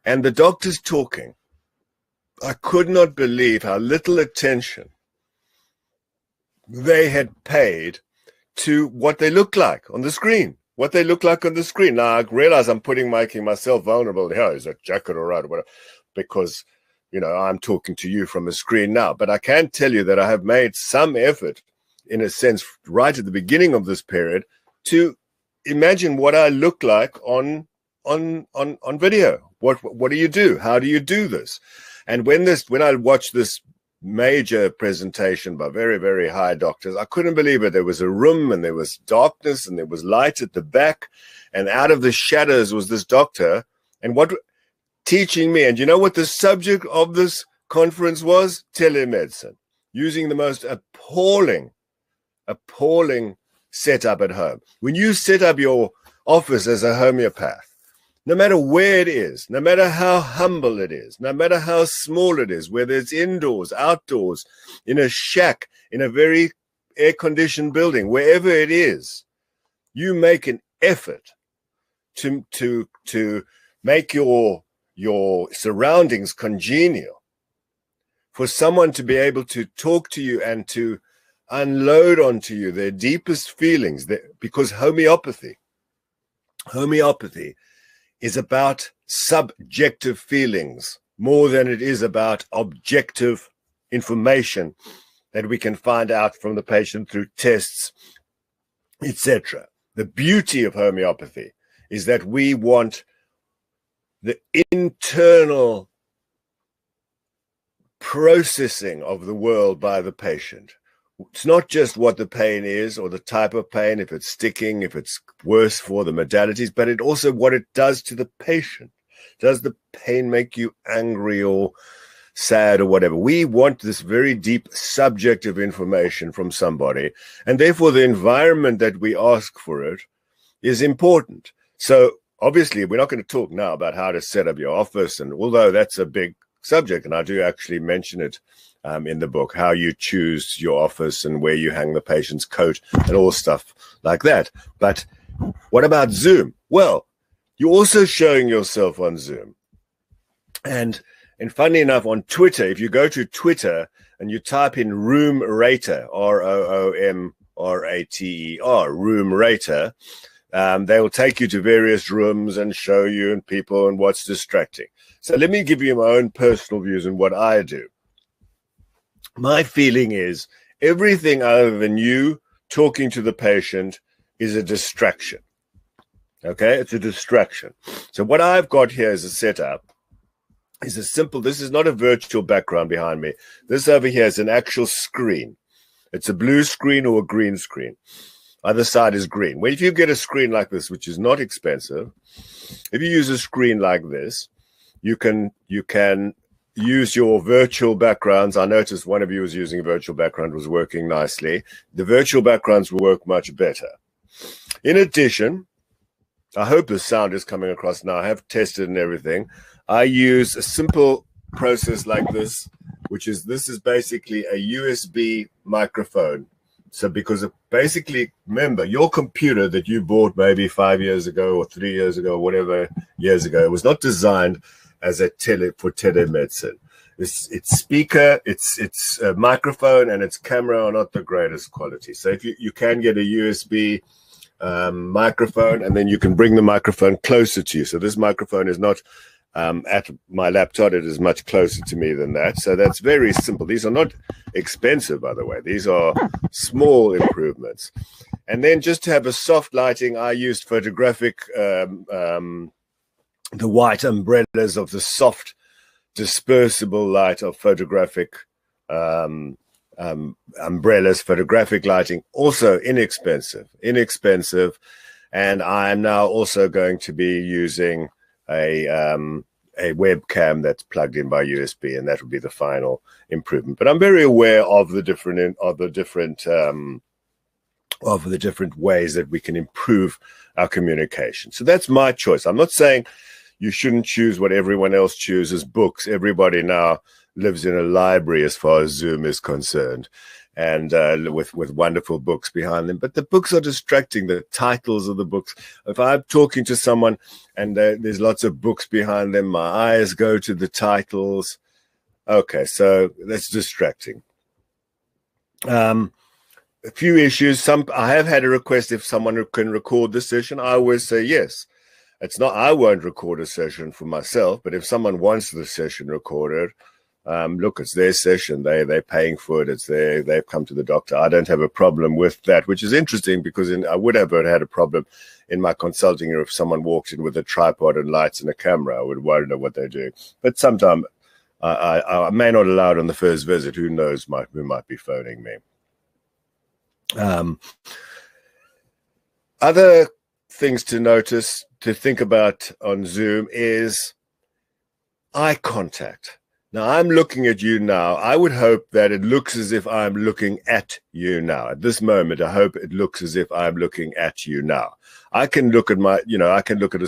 Speaker 6: And the doctors talking, I could not believe how little attention they had paid to what they look like on the screen. What they look like on the screen. Now, I realize I'm making myself vulnerable here. Is that jacket all right? Or whatever, because, you know, I'm talking to you from a screen now. But I can tell you that I have made some effort, in a sense, right at the beginning of this period, to imagine what I look like on video. What do you do? How do you do this? And when I watched this major presentation by very, very high doctors, I couldn't believe it. There was a room and there was darkness and there was light at the back, and out of the shadows was this doctor, and what teaching me. And you know what the subject of this conference was? Telemedicine, using the most appalling setup at home. When you set up your office as a homeopath, no matter where it is, no matter how humble it is, no matter how small it is, whether it's indoors, outdoors, in a shack, in a very air-conditioned building, wherever it is, you make an effort to make your surroundings congenial, for someone to be able to talk to you and to unload onto you their deepest feelings, because homeopathy is about subjective feelings more than it is about objective information that we can find out from the patient through tests, etc. The beauty of homeopathy is that we want the internal processing of the world by the patient. It's not just what the pain is or the type of pain, if it's sticking, if it's worse for the modalities, but it also what it does to the patient. Does the pain make you angry or sad or whatever? We want this very deep subjective information from somebody, and therefore the environment that we ask for it is important. So obviously we're not going to talk now about how to set up your office, and although that's a big subject, and I do actually mention it in the book, how you choose your office and where you hang the patient's coat and all stuff like that. But what about Zoom? Well, you're also showing yourself on Zoom. And funny enough, on Twitter, if you go to Twitter and you type in Room Rater, ROOMRATER, Room Rater, they will take you to various rooms and show you and people and what's distracting. So let me give you my own personal views on what I do. My feeling is everything other than you talking to the patient is a distraction. Okay, it's a distraction. So what I've got here as a setup is a simple, this is not a virtual background behind me. This over here is an actual screen. It's a blue screen or a green screen. Other side is green. Well, if you get a screen like this, which is not expensive, if you use a screen like this, you can use your virtual backgrounds. I noticed one of you was using a virtual background, was working nicely. The virtual backgrounds will work much better. In addition, I hope the sound is coming across now. I have tested and everything. I use a simple process like this, which is, this is basically a USB microphone. So because basically, remember, your computer that you bought maybe 5 years ago or 3 years ago, or whatever years ago, it was not designed as a for telemedicine. Its speaker, its microphone and its camera are not the greatest quality. So if you can get a USB microphone, and then you can bring the microphone closer to you. So this microphone is not at my laptop, it is much closer to me than that. So that's very simple. These are not expensive, by the way. These are small improvements. And then just to have a soft lighting, I used photographic the white umbrellas of the soft dispersible light of photographic umbrellas, photographic lighting, also inexpensive. And I am now also going to be using a webcam that's plugged in by USB, and that will be the final improvement. But I'm very aware of the different ways that we can improve our communication. So that's my choice. I'm not saying you shouldn't choose what everyone else chooses. Books. Everybody now lives in a library as far as Zoom is concerned, and with wonderful books behind them. But the books are distracting, the titles of the books. If I'm talking to someone and there's lots of books behind them, my eyes go to the titles. Okay, so that's distracting. A few issues. I have had a request if someone can record the session. I always say yes. It's not, I won't record a session for myself, but if someone wants the session recorded, look, it's their session. They're paying for it. It's they've come to the doctor. I don't have a problem with that, which is interesting because I would have had a problem in my consulting room if someone walked in with a tripod and lights and a camera. I would wonder what they're doing. But sometimes I may not allow it on the first visit. Who knows who might be phoning me. Other things to notice, to think about on Zoom is eye contact. Now, I'm looking at you now. I would hope that it looks as if I'm looking at you now. At this moment, I hope it looks as if I'm looking at you now. I can look at I can look at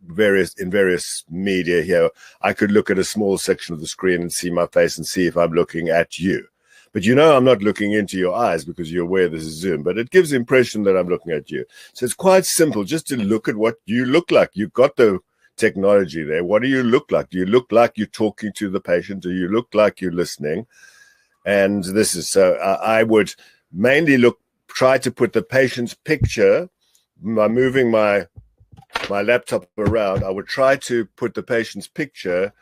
Speaker 6: various media here. I could look at a small section of the screen and see my face and see if I'm looking at you. But I'm not looking into your eyes because you're aware this is Zoom, but it gives the impression that I'm looking at you. So it's quite simple just to look at what you look like. You've got the technology there. What do you look like? Do you look like you're talking to the patient? Do you look like you're listening? And this is so I would mainly try to put the patient's picture by moving my laptop around. I would try to put the patient's picture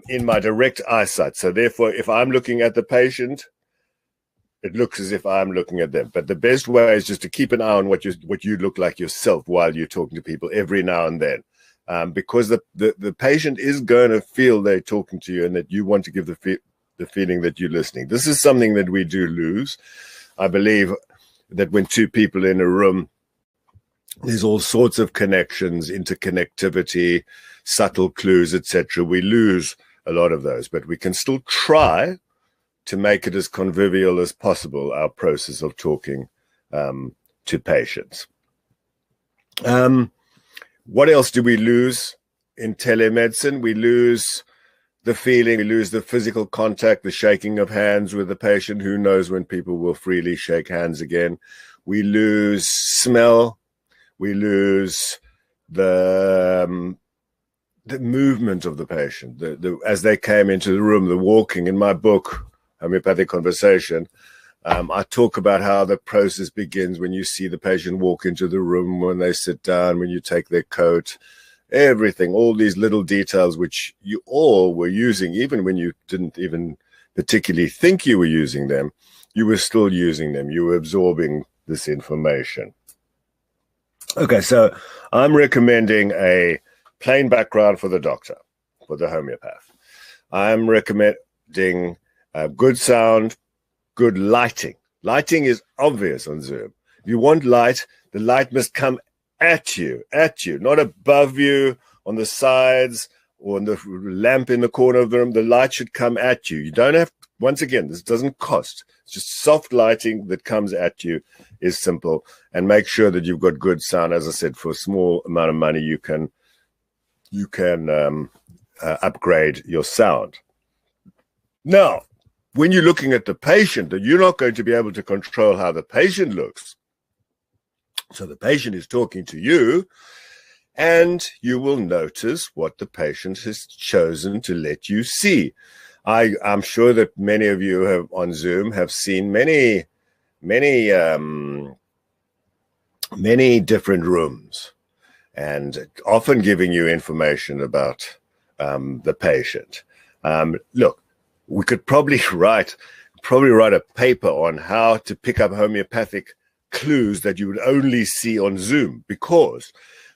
Speaker 6: in my direct eyesight. So therefore, if I'm looking at the patient, it looks as if I'm looking at them. But the best way is just to keep an eye on what you look like yourself while you're talking to people every now and then. Because the patient is going to feel they're talking to you and that you want to give the the feeling that you're listening. This is something that we do lose. I believe that when two people in a room, there's all sorts of connections, interconnectivity, subtle clues, etc. We lose a lot of those, but we can still try to make it as convivial as possible, our process of talking to patients. What else do we lose in telemedicine? We lose the feeling, we lose the physical contact, the shaking of hands with the patient. Who knows when people will freely shake hands again? We lose smell. We lose the movement of the patient, as they came into the room, the walking. In my book, Homoeopathic Conversation, I talk about how the process begins when you see the patient walk into the room, when they sit down, when you take their coat, everything, all these little details which you all were using, even when you didn't even particularly think you were using them, you were still using them. You were absorbing this information. Okay, so I'm recommending a plain background for the doctor, for the homeopath. I'm recommending good sound, good lighting. Lighting is obvious on Zoom. If you want light, the light must come at you, not above you, on the sides, or on the lamp in the corner of the room. The light should come at you. You don't have, once again, this doesn't cost. It's just soft lighting that comes at you is simple. And make sure that you've got good sound. As I said, for a small amount of money, you can upgrade your sound. Now, when you're looking at the patient, that you're not going to be able to control how the patient looks. So the patient is talking to you, and you will notice what the patient has chosen to let you see. I'm sure that many of you have on Zoom have seen many different rooms, and often giving you information about the patient. Look, we could probably write a paper on how to pick up homeopathic clues that you would only see on Zoom, because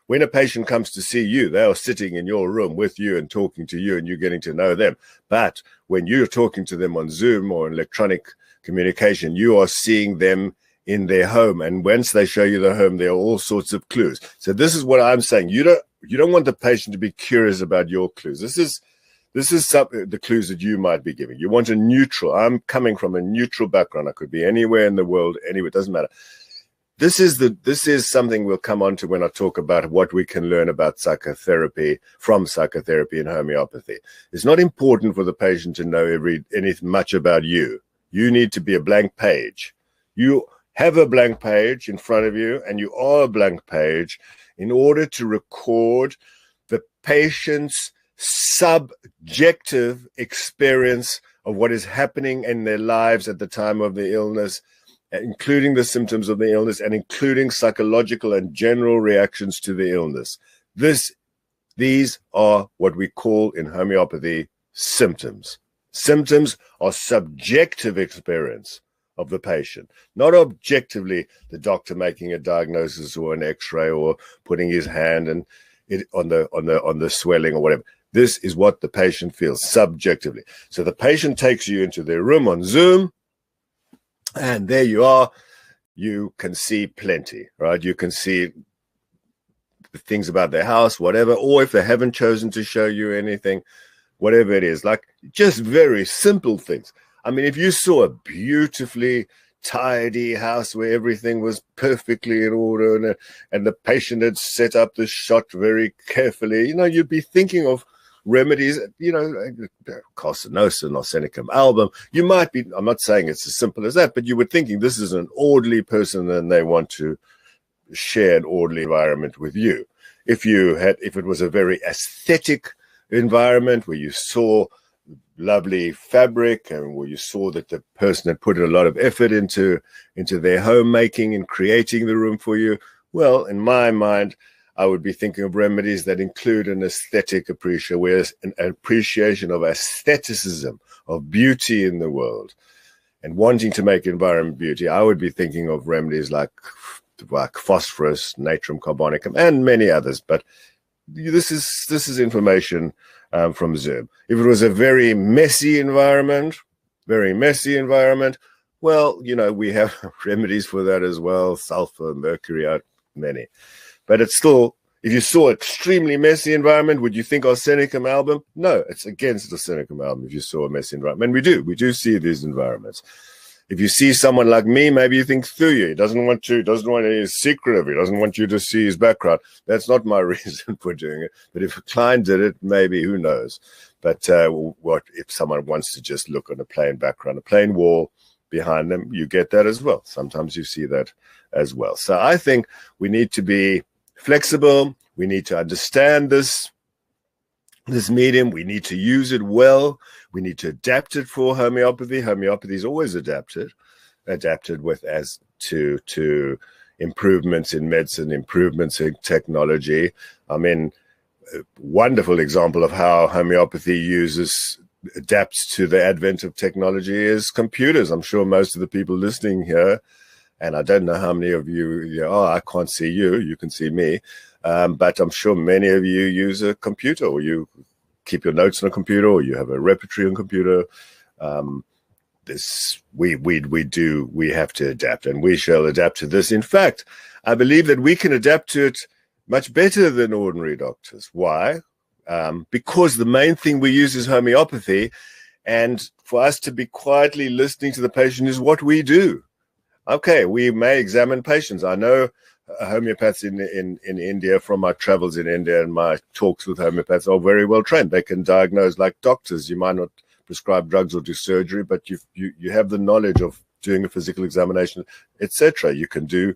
Speaker 6: when a patient comes to see you, they are sitting in your room with you and talking to you, and you're getting to know them. But when you're talking to them on Zoom or electronic communication, you are seeing them in their home. And once they show you the home, there are all sorts of clues. So this is what I'm saying. You don't want the patient to be curious about your clues. This is the clues that you might be giving. You want a neutral. I'm coming from a neutral background. I could be anywhere in the world, anywhere. It doesn't matter. This is something we'll come on to when I talk about what we can learn about psychotherapy, from psychotherapy and homeopathy. It's not important for the patient to know anything much about you. You need to be a blank page. You have a blank page in front of you, and you are a blank page in order to record the patient's subjective experience of what is happening in their lives at the time of the illness, including the symptoms of the illness and including psychological and general reactions to the illness. These are what we call in homeopathy symptoms. Symptoms are subjective experience of the patient, not objectively the doctor making a diagnosis or an X-ray or putting his hand on the swelling or whatever. This is what the patient feels subjectively. So the patient takes you into their room on Zoom, and there you are. You can see plenty, right? You can see things about their house, whatever, or if they haven't chosen to show you anything, whatever it is, like just very simple things. I mean, if you saw a beautifully tidy house where everything was perfectly in order and the patient had set up the shot very carefully, you'd be thinking of remedies, carcinosin, arsenicum album. You might be, I'm not saying it's as simple as that, but you were thinking this is an orderly person and they want to share an orderly environment with you. If it was a very aesthetic environment where you saw lovely fabric and where you saw that the person had put a lot of effort into their homemaking and creating the room for you, well, in my mind, I would be thinking of remedies that include an aesthetic appreciation, an appreciation of aestheticism, of beauty in the world, and wanting to make environment beauty. I would be thinking of remedies like phosphorus, natrium carbonicum, and many others. But this is information from Zoom. If it was a very messy environment, very messy environment, well, we have remedies for that as well. Sulfur, mercury, many. But it's still, if you saw extremely messy environment, would you think arsenic amalgam? No, it's against arsenic amalgam if you saw a messy environment. And we do see these environments. If you see someone like me, maybe you think Thuya, he doesn't want any secret of it, he doesn't want you to see his background. That's not my reason for doing it. But if a client did it, maybe, who knows? But what if someone wants to just look on a plain background, a plain wall behind them, you get that as well. Sometimes you see that as well. So I think we need to be flexible. We need to understand this medium. We need to use it well. We need to adapt it for homeopathy. Homeopathy is always adapted with as to improvements in medicine, improvements in technology. I mean, a wonderful example of how homeopathy adapts to the advent of technology is computers. I'm sure most of the people listening here, and I don't know how many of you, I can't see you, you can see me, but I'm sure many of you use a computer, or you keep your notes on a computer, or you have a repertory on a computer. We have to adapt, and we shall adapt to this. In fact, I believe that we can adapt to it much better than ordinary doctors. Why? Because the main thing we use is homeopathy, and for us to be quietly listening to the patient is what we do. Okay, we may examine patients. I know homeopaths in India, from my travels in India and my talks with homeopaths, are very well trained. They can diagnose like doctors. You might not prescribe drugs or do surgery, but you have the knowledge of doing a physical examination, etc. You can do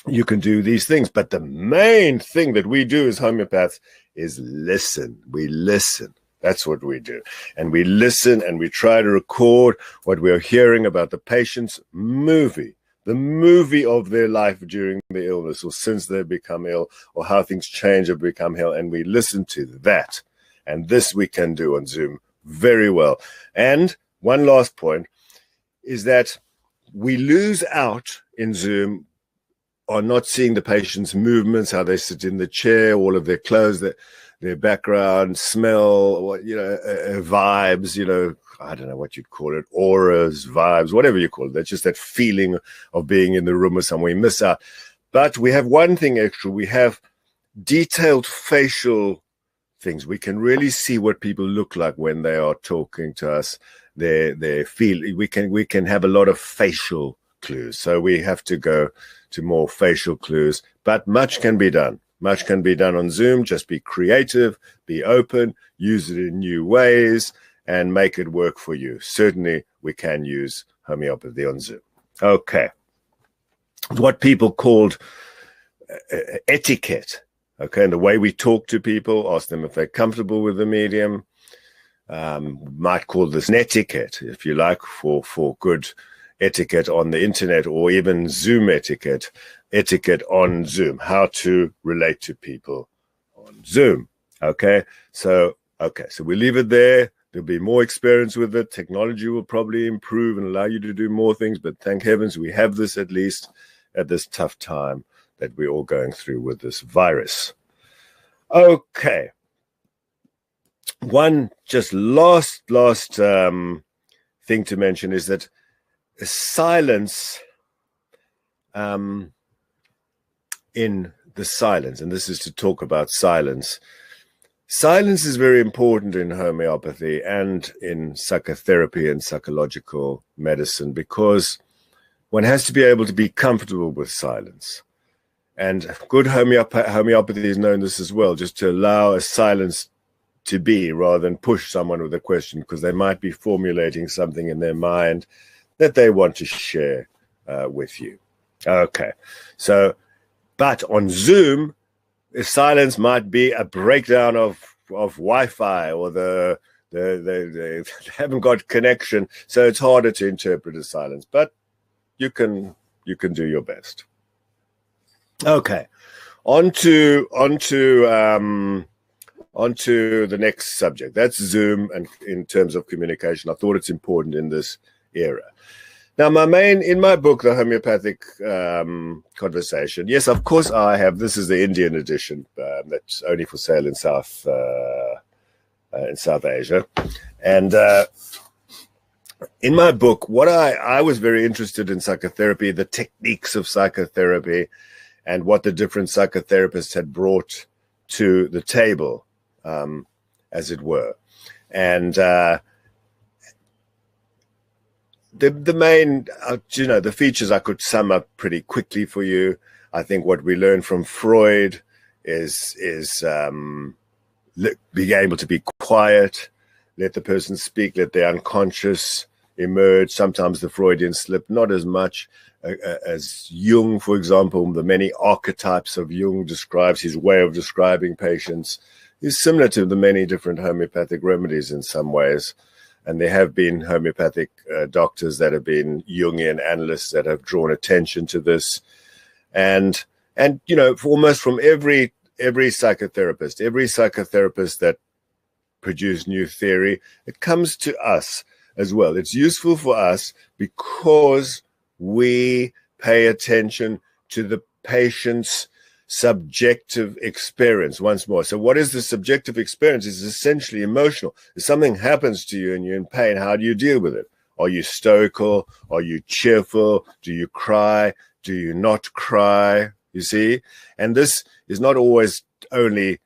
Speaker 6: these things. But the main thing that we do as homeopaths is listen. We listen. That's what we do. And we listen, and we try to record what we are hearing about the patient's movie, the movie of their life during the illness, or since they've become ill, or how things change or become ill. And we listen to that. And this we can do on Zoom very well. And one last point is that we lose out in Zoom on not seeing the patient's movements, how they sit in the chair, all of their clothes, their background, smell, vibes, I don't know what you'd call it, auras, vibes, whatever you call it. That's just that feeling of being in the room with someone. We miss out. But we have one thing extra. We have detailed facial things. We can really see what people look like when they are talking to us. They feel. We can have a lot of facial clues. So we have to go to more facial clues. But much can be done. Much can be done on Zoom. Just be creative, be open, use it in new ways, and make it work for you. Certainly, we can use homeopathy on Zoom. Okay. What people called etiquette, okay, and the way we talk to people, ask them if they're comfortable with the medium. Might call this netiquette, if you like, for good etiquette on the internet, or even Zoom etiquette on Zoom, how to relate to people on Zoom. Okay, so we leave it there. There'll be more experience with it. Technology will probably improve and allow you to do more things, but thank heavens we have this, at least at this tough time that we're all going through with this virus. Okay. One just last thing to mention is that silence in the silence, and this is to talk about silence. Silence is very important in homeopathy and in psychotherapy and psychological medicine, because one has to be able to be comfortable with silence. And good homeopathy is known this as well, just to allow a silence to be rather than push someone with a question, because they might be formulating something in their mind that they want to share with you. Okay, so, but on Zoom, silence might be a breakdown of Wi-Fi, or they haven't got connection, so it's harder to interpret as silence. But you can do your best. Okay, on to the next subject. That's Zoom, and in terms of communication, I thought it's important in this era. Now, in my book, The Homeopathic Conversation, yes, of course I have, this is the Indian edition, that's only for sale in South in South Asia. And in my book, what I was very interested in psychotherapy, the techniques of psychotherapy, and what the different psychotherapists had brought to the table, as it were. And the main, the features I could sum up pretty quickly for you. I think what we learned from Freud is being able to be quiet, let the person speak, let their unconscious emerge. Sometimes the Freudian slip, not as much as Jung, for example. The many archetypes of Jung describes, his way of describing patients is similar to the many different homeopathic remedies in some ways. And there have been homeopathic doctors that have been Jungian analysts that have drawn attention to this. And almost from every psychotherapist that produce new theory, it comes to us as well. It's useful for us because we pay attention to the patient's subjective experience once more. So what is the subjective experience? It's essentially emotional. If something happens to you and you're in pain, how do you deal with it? Are you stoical? Are you cheerful? Do you cry? Do you not cry? You see? And this is not always only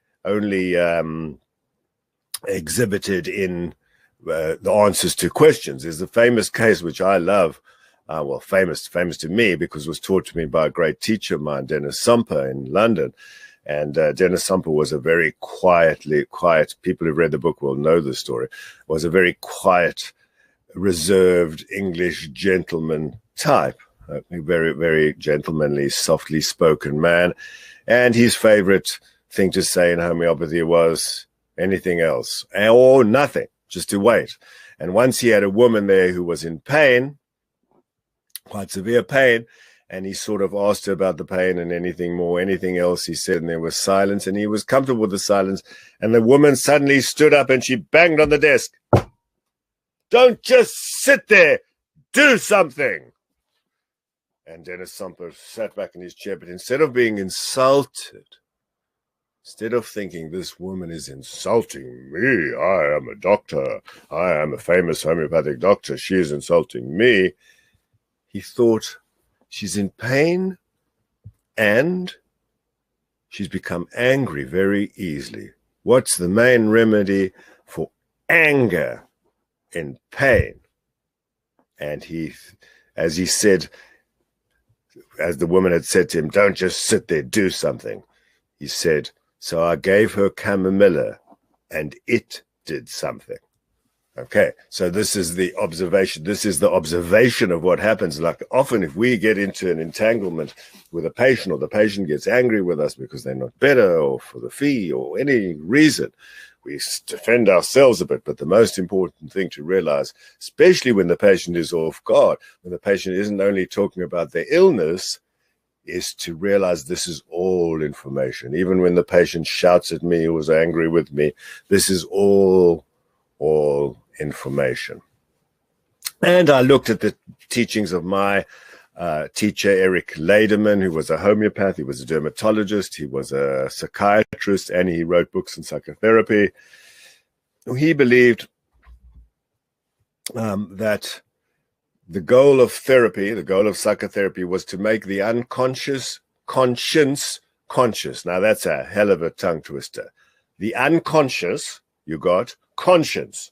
Speaker 6: exhibited in the answers to questions. There's the famous case, which I love, famous to me because it was taught to me by a great teacher of mine, Dennis Sumper in London. And Dennis Sumper was a very quiet, people who read the book will know the story, was a very quiet, reserved English gentleman type, a very, very gentlemanly, softly spoken man. And his favorite thing to say in homeopathy was anything else or nothing, just to wait. And once he had a woman there who was in pain, quite severe pain, and he sort of asked her about the pain and anything else, he said, and there was silence, and he was comfortable with the silence. And the woman suddenly stood up and she banged on the desk. Don't just sit there, do something. And Dennis Sumper sat back in his chair, but instead of being insulted, instead of thinking this woman is insulting me, I am a doctor, I am a famous homeopathic doctor, she is insulting me, he thought, she's in pain and she's become angry very easily. What's the main remedy for anger in pain? And he, as he said, as the woman had said to him, don't just sit there, do something. He said, so I gave her chamomilla and it did something. Okay, so this is the observation. This is the observation of what happens. Like often if we get into an entanglement with a patient or the patient gets angry with us because they're not better or for the fee or any reason, we defend ourselves a bit. But the most important thing to realize, especially when the patient is off guard, when the patient isn't only talking about their illness, is to realize this is all information. Even when the patient shouts at me or was angry with me, this is all information. And I looked at the teachings of my teacher, Eric Lederman, who was a homeopath, he was a dermatologist, he was a psychiatrist, and he wrote books on psychotherapy. He believed that the goal of therapy, the goal of psychotherapy, was to make the unconscious conscience conscious. Now, that's a hell of a tongue twister. The unconscious, you got conscience,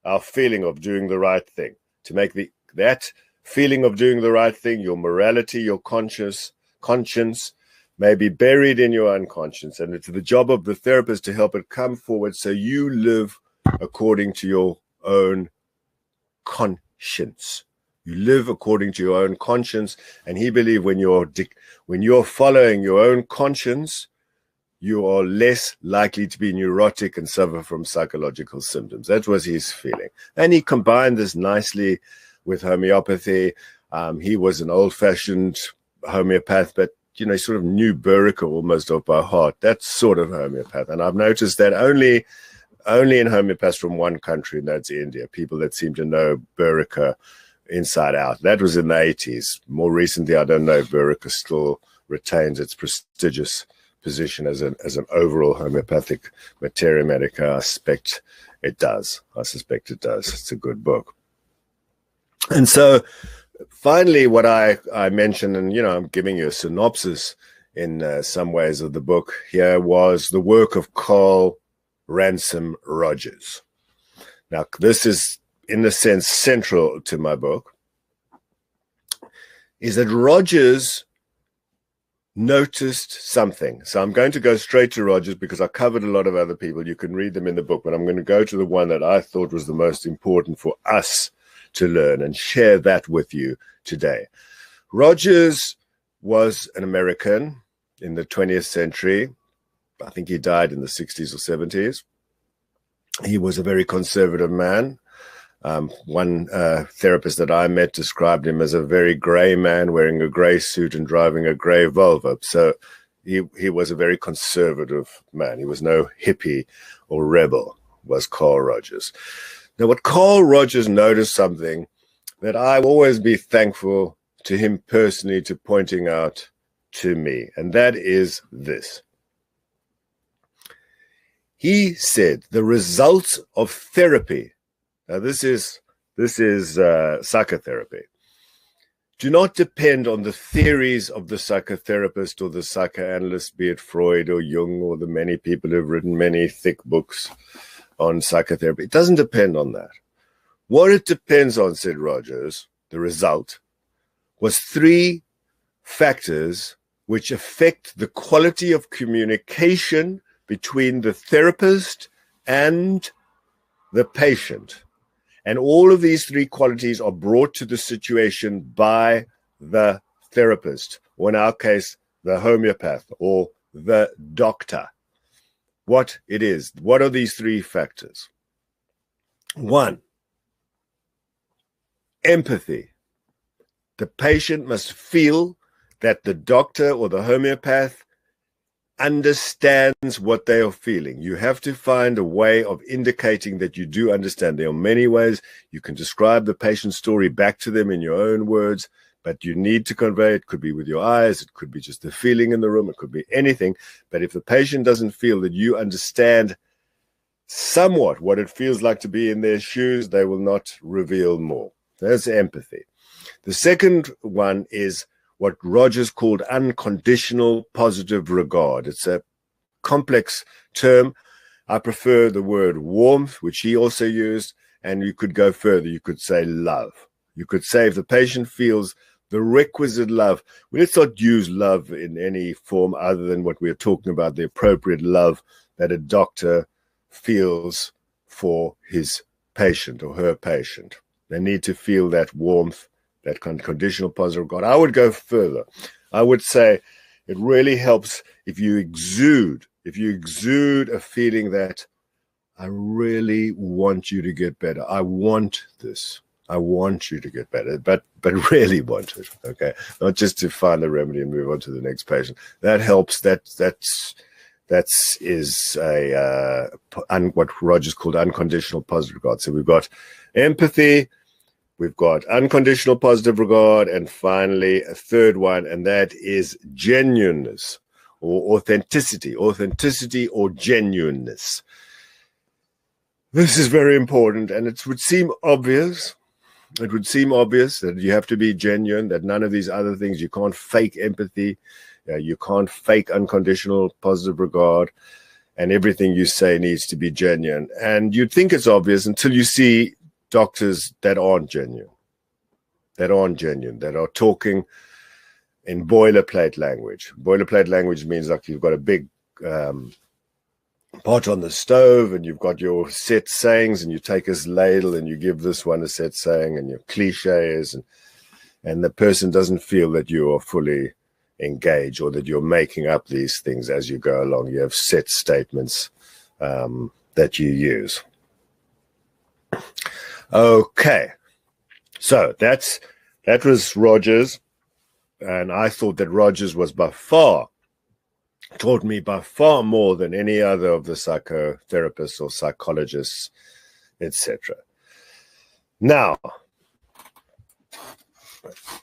Speaker 6: our feeling of doing the right thing. To make that feeling of doing the right thing, your morality, your conscience may be buried in your unconscious. And it's the job of the therapist to help it come forward so you live according to your own conscience. You live according to your own conscience. And he believed when you're following your own conscience, you are less likely to be neurotic and suffer from psychological symptoms. That was his feeling. And he combined this nicely with homeopathy. He was an old-fashioned homeopath, but, he sort of knew Burika almost off by heart. That sort of homeopath. And I've noticed that only in homeopaths from one country, and that's India, people that seem to know Burika inside out. That was in the 80s. More recently, I don't know if Burika still retains its prestigious position as an overall homeopathic materia medica. I suspect it does. It's a good book. And so finally, what I mentioned, and I'm giving you a synopsis in some ways of the book here, was the work of Carl Ransom Rogers. Now, this is, in a sense, central to my book, is that Rogers noticed something. So I'm going to go straight to Rogers because I covered a lot of other people. You can read them in the book, but I'm going to go to the one that I thought was the most important for us to learn and share that with you today. Rogers was an American in the 20th century. I think he died in the 60s or 70s. He was a very conservative man. One therapist that I met described him as a very gray man wearing a gray suit and driving a gray Volvo. So he was a very conservative man. He was no hippie or rebel, was Carl Rogers. Now, what Carl Rogers noticed, something that I will always be thankful to him personally to pointing out to me, and that is this. He said the results of therapy, now this is psychotherapy, do not depend on the theories of the psychotherapist or the psychoanalyst, be it Freud or Jung or the many people who have written many thick books on psychotherapy. It doesn't depend on that. What it depends on, said Rogers, the result, was three factors which affect the quality of communication between the therapist and the patient. And all of these three qualities are brought to the situation by the therapist, or in our case, the homeopath or the doctor. What it is. What are these three factors? One, empathy. The patient must feel that the doctor or the homeopath understands what they are feeling. You have to find a way of indicating that you do understand. There are many ways you can describe the patient's story back to them in your own words, but you need to convey it. Could be with your eyes, it could be just the feeling in the room, it could be anything. But if the patient doesn't feel that you understand somewhat what it feels like to be in their shoes, they will not reveal more. That's empathy. The second one is what Rogers called unconditional positive regard. It's a complex term. I prefer the word warmth, which he also used, and you could go further. You could say love. You could say if the patient feels the requisite love, well, let's not use love in any form other than what we're talking about, the appropriate love that a doctor feels for his patient or her patient. They need to feel that warmth, that conditional positive regard. I would go further. I would say it really helps if you exude a feeling that I really want you to get better. I want this. I want you to get better, but really want it. Okay, not just to find the remedy and move on to the next patient. That helps. That is what Rogers called unconditional positive regard. So we've got empathy. We've got unconditional positive regard, and finally a third one, and that is genuineness or authenticity or genuineness. This is very important, and it would seem obvious. It would seem obvious that you have to be genuine, that none of these other things, you can't fake empathy, you can't fake unconditional positive regard, and everything you say needs to be genuine. And you'd think it's obvious until you see doctors that aren't genuine, that are talking in boilerplate language. Boilerplate language means like you've got a big pot on the stove and you've got your set sayings and you take a ladle and you give this one a set saying and your cliches, and the person doesn't feel that you are fully engaged or that you're making up these things as you go along. You have set statements that you use. Okay, so that was Rogers, and I thought that Rogers was taught me by far more than any other of the psychotherapists or psychologists, etc. Now,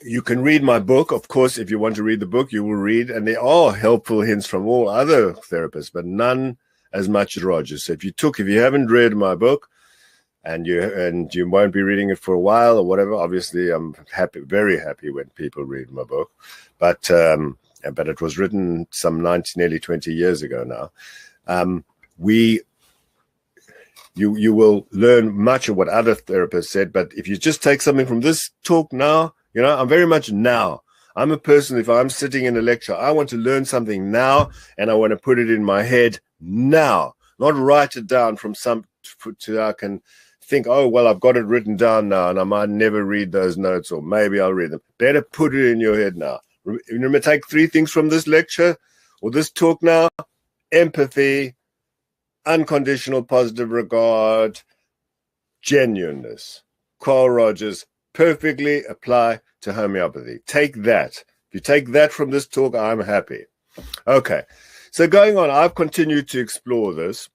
Speaker 6: you can read my book. Of course, if you want to read the book, you will read, and there are helpful hints from all other therapists, but none as much as Roger's. So if you haven't read my book, and you won't be reading it for a while or whatever, obviously I'm happy, very happy when people read my book, but it was written some nearly 20 years ago now. You will learn much of what other therapists said, but if you just take something from this talk now, I'm very much now. I'm a person, if I'm sitting in a lecture, I want to learn something now, and I want to put it in my head now, not write it down to I can think, oh, well, I've got it written down now, and I might never read those notes, or maybe I'll read them. Better put it in your head now. Remember, take 3 things from this lecture or this talk now: empathy, unconditional positive regard, genuineness. Carl Rogers, perfectly apply to homeopathy. Take that. If you take that from this talk, I'm happy. Okay, so going on, I've continued to explore this.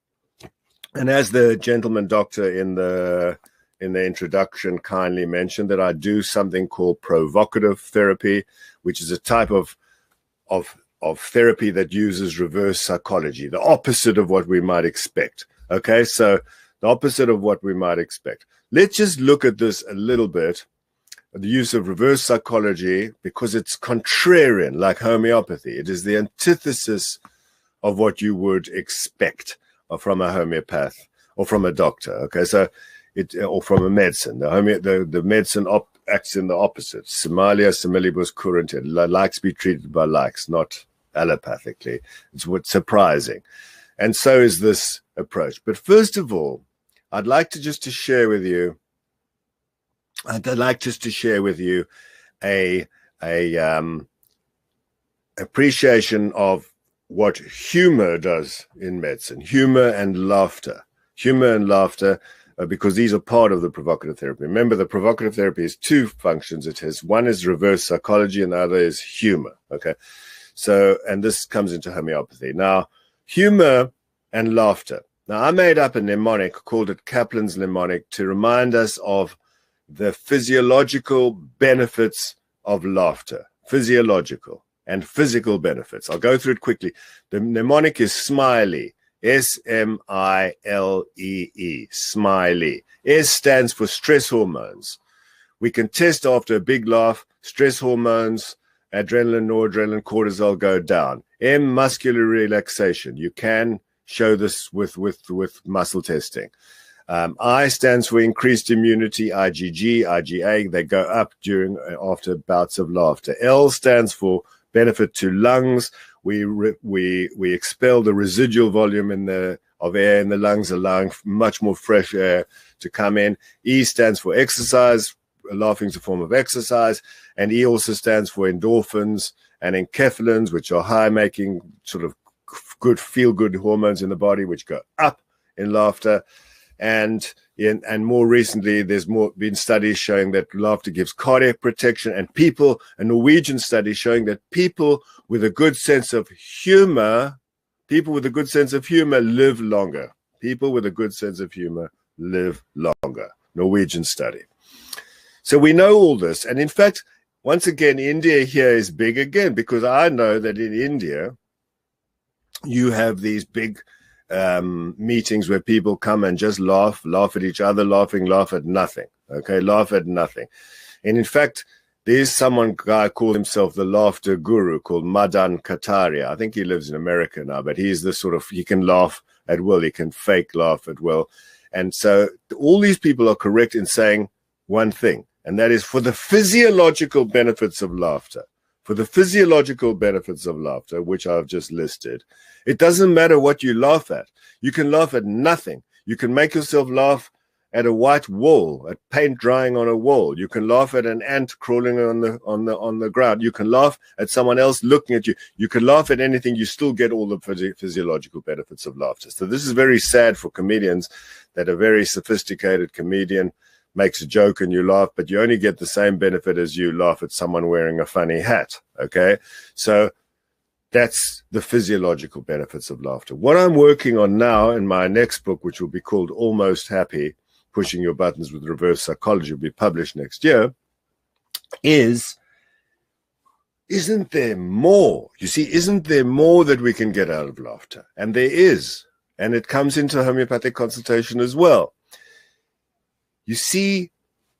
Speaker 6: And as the gentleman doctor in the introduction kindly mentioned, that I do something called provocative therapy, which is a type of therapy that uses reverse psychology, the opposite of what we might expect. Okay, so the opposite of what we might expect. Let's just look at this a little bit, the use of reverse psychology, because it's contrarian, like homeopathy. It is the antithesis of what you would expect from a homeopath or from a doctor. Okay, so or from a medicine. The medicine acts in the opposite. Similia similibus curantur. Likes be treated by likes, not allopathically. It's what's surprising. And so is this approach. But first of all, I'd like just to share with you a appreciation of what humor does in medicine, humor and laughter, because these are part of the provocative therapy. Remember, the provocative therapy has 2 functions. It has, one is reverse psychology and the other is humor. Okay, so, and this comes into homeopathy. Now, humor and laughter. Now, I made up a mnemonic, called it Kaplan's mnemonic, to remind us of the physiological benefits of laughter, physiological and physical benefits. I'll go through it quickly. The mnemonic is SMILEE, S-M-I-L-E-E, SMILEE. S stands for stress hormones. We can test after a big laugh, stress hormones, adrenaline, noradrenaline, cortisol go down. M, muscular relaxation. You can show this with muscle testing. I stands for increased immunity, IgG, IgA. They go up after bouts of laughter. L stands for benefit to lungs. We expel the residual volume of air in the lungs, allowing much more fresh air to come in. E stands for exercise. Laughing is a form of exercise. And E also stands for endorphins and enkephalins, which are high-making sort of good feel-good hormones in the body, which go up in laughter. And more recently, there's been studies showing that laughter gives cardiac protection, and a Norwegian study showing that people with a good sense of humor live longer. People with a good sense of humor live longer. Norwegian study. So we know all this. And in fact, once again, India here is big again, because I know that in India, you have these big meetings where people come and just laugh at each other, laugh at nothing. Okay, laugh at nothing. And in fact, there's guy called himself the laughter guru called Madan Kataria. I think he lives in America now, but he's he can laugh at will. He can fake laugh at will. And so all these people are correct in saying one thing, and that is for the physiological benefits of laughter. For the physiological benefits of laughter, which I've just listed, it doesn't matter what you laugh at. You can laugh at nothing. You can make yourself laugh at a white wall, at paint drying on a wall. You can laugh at an ant crawling on the ground. You can laugh at someone else looking at you. You can laugh at anything. You still get all the physiological benefits of laughter. So this is very sad for comedians, that a very sophisticated comedian makes a joke and you laugh, but you only get the same benefit as you laugh at someone wearing a funny hat. Okay, so that's the physiological benefits of laughter. What I'm working on now in my next book, which will be called Almost Happy, Pushing Your Buttons with Reverse Psychology, will be published next year, is isn't there more? You see, isn't there more that we can get out of laughter? And there is. And it comes into homeopathic consultation as well. You see,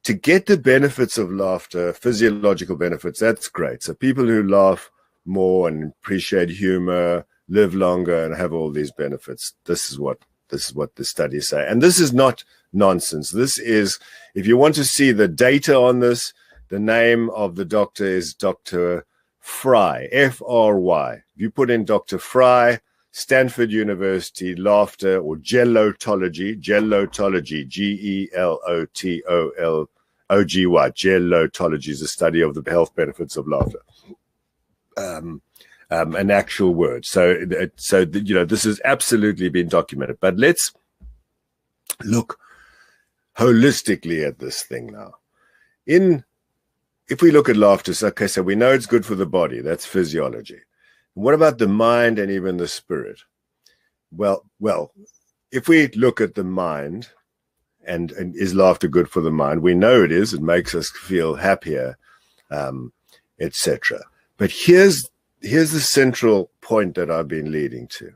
Speaker 6: to get the benefits of laughter, physiological benefits, that's great. So people who laugh more and appreciate humor live longer and have all these benefits. This is what the studies say. And this is not nonsense. This is, if you want to see the data on this, the name of the doctor is Dr. Fry, F-R-Y. If you put in Dr. Fry, Stanford University, laughter, or gelotology, G-E-L-O-T-O-L-O-G-Y, gelotology is the study of the health benefits of laughter. An actual word. So this has absolutely been documented. But let's look holistically at this thing now. If we look at laughter, okay, so we know it's good for the body. That's physiology. What about the mind and even the spirit? Well, if we look at the mind, and is laughter good for the mind? We know it is. It makes us feel happier, etc. But here's the central point that I've been leading to.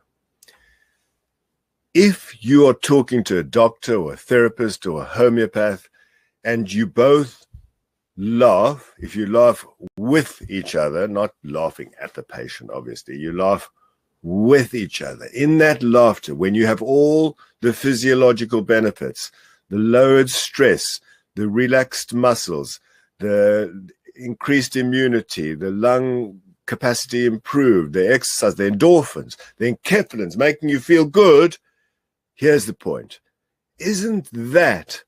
Speaker 6: If you are talking to a doctor or a therapist or a homeopath, and you both laugh, if you laugh with each other, not laughing at the patient, obviously, you laugh with each other. In that laughter, when you have all the physiological benefits, the lowered stress, the relaxed muscles, the increased immunity, the lung capacity improved, the exercise, the endorphins, the enkephalins, making you feel good, here's the point. Isn't that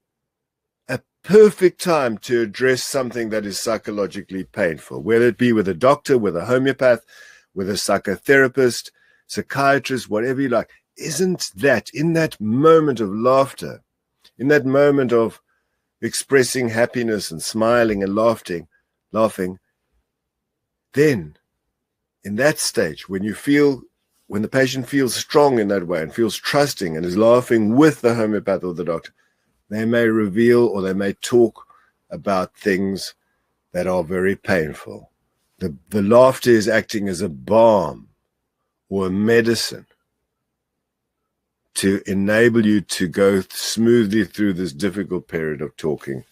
Speaker 6: a perfect time to address something that is psychologically painful, whether it be with a doctor, with a homeopath, with a psychotherapist, psychiatrist, whatever you like? Isn't that, in that moment of laughter, in that moment of expressing happiness and smiling and laughing, then in that stage, when the patient feels strong in that way and feels trusting and is laughing with the homeopath or the doctor, they may reveal or they may talk about things that are very painful. The laughter is acting as a balm or a medicine to enable you to go smoothly through this difficult period of talking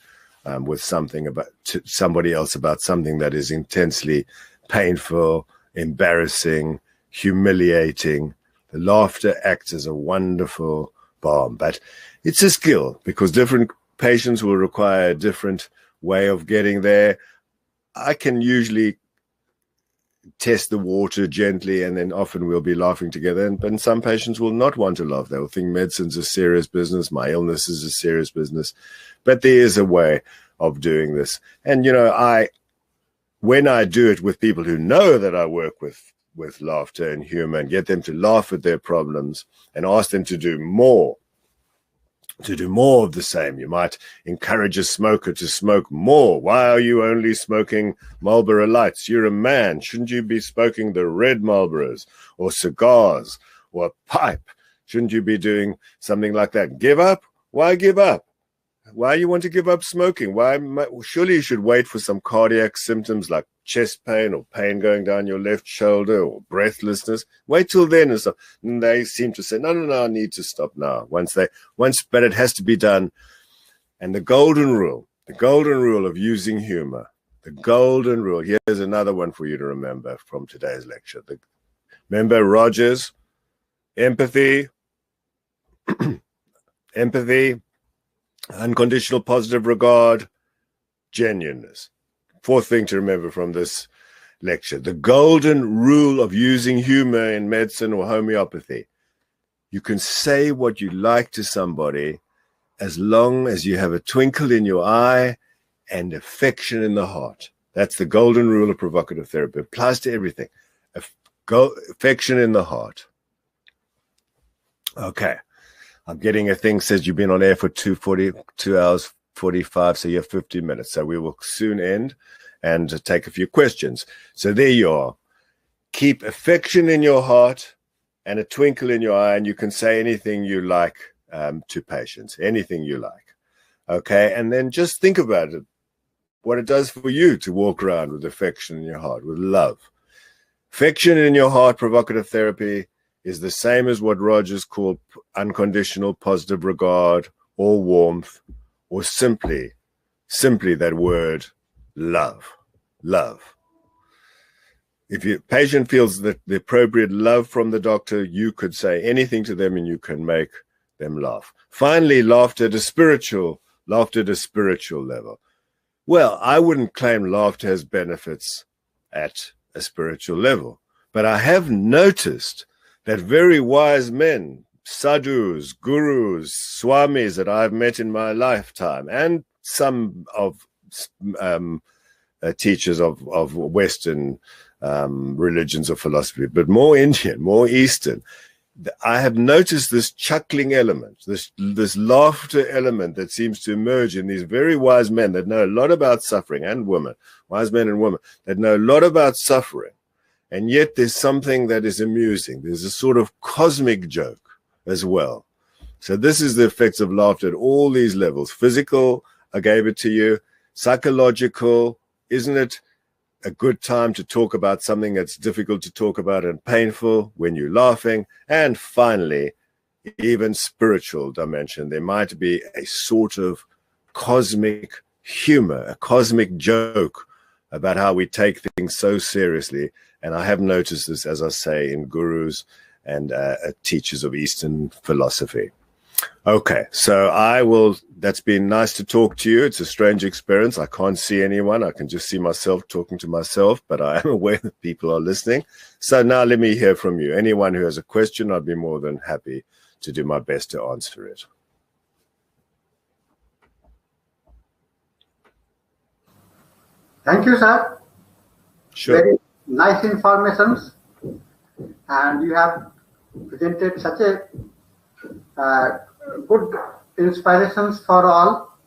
Speaker 6: with somebody else about something that is intensely painful, embarrassing, humiliating. The laughter acts as a wonderful balm, but it's a skill because different patients will require a different way of getting there. I can usually test the water gently, and then often we'll be laughing together. But some patients will not want to laugh. They will think medicine's a serious business. My illness is a serious business. But there is a way of doing this. And, when I do it with people who know that I work with laughter and humor and get them to laugh at their problems and ask them to do more of the same. You might encourage a smoker to smoke more. Why are you only smoking Marlboro Lights? You're a man. Shouldn't you be smoking the red Marlboros or cigars or a pipe? Shouldn't you be doing something like that? Give up? Why give up? Why you want to give up smoking? Surely you should wait for some cardiac symptoms like chest pain or pain going down your left shoulder or breathlessness. Wait till then and stuff. And they seem to say, no, I need to stop now. But it has to be done. And the golden rule of using humor, the golden rule. Here's another one for you to remember from today's lecture. Remember Rogers, empathy, unconditional positive regard, genuineness. Fourth thing to remember from this lecture, the golden rule of using humor in medicine or homeopathy. You can say what you like to somebody as long as you have a twinkle in your eye and affection in the heart. That's the golden rule of provocative therapy. It applies to everything. Affection in the heart. Okay. I'm getting a thing says you've been on air for 2 hours 45, so you have 15 minutes. So we will soon end and take a few questions. So there you are. Keep affection in your heart and a twinkle in your eye, and you can say anything you like to patients, anything you like. Okay, and then just think about it. what it does for you to walk around with affection in your heart, with love. Affection in your heart, provocative therapy, is the same as what Rogers called unconditional positive regard or warmth, or simply that word, love. Love. If your patient feels that the appropriate love from the doctor, you could say anything to them and you can make them laugh. Finally, laughter at a spiritual level. Well, I wouldn't claim laughter has benefits at a spiritual level, but I have noticed that very wise men, sadhus, gurus, swamis that I've met in my lifetime, and some of teachers of Western religions or philosophy, but more Indian, more Eastern, I have noticed this chuckling element, this laughter element that seems to emerge in these very wise men that know a lot about suffering, and women, wise men and women that know a lot about suffering. And yet there's something that is amusing. There's a sort of cosmic joke as well. So this is the effects of laughter at all these levels. Physical, I gave it to you. Psychological, isn't it a good time to talk about something that's difficult to talk about and painful when you're laughing? And finally, even spiritual dimension. There might be a sort of cosmic humor, a cosmic joke about how we take things so seriously. And I have noticed this, as I say, in gurus and teachers of Eastern philosophy. Okay, so that's been nice to talk to you. It's a strange experience. I can't see anyone. I can just see myself talking to myself, but I am aware that people are listening. So now let me hear from you. Anyone who has a question, I'd be more than happy to do my best to answer it.
Speaker 2: Thank you, sir.
Speaker 6: Sure.
Speaker 2: Very nice informations, and you have presented such a good inspirations for all.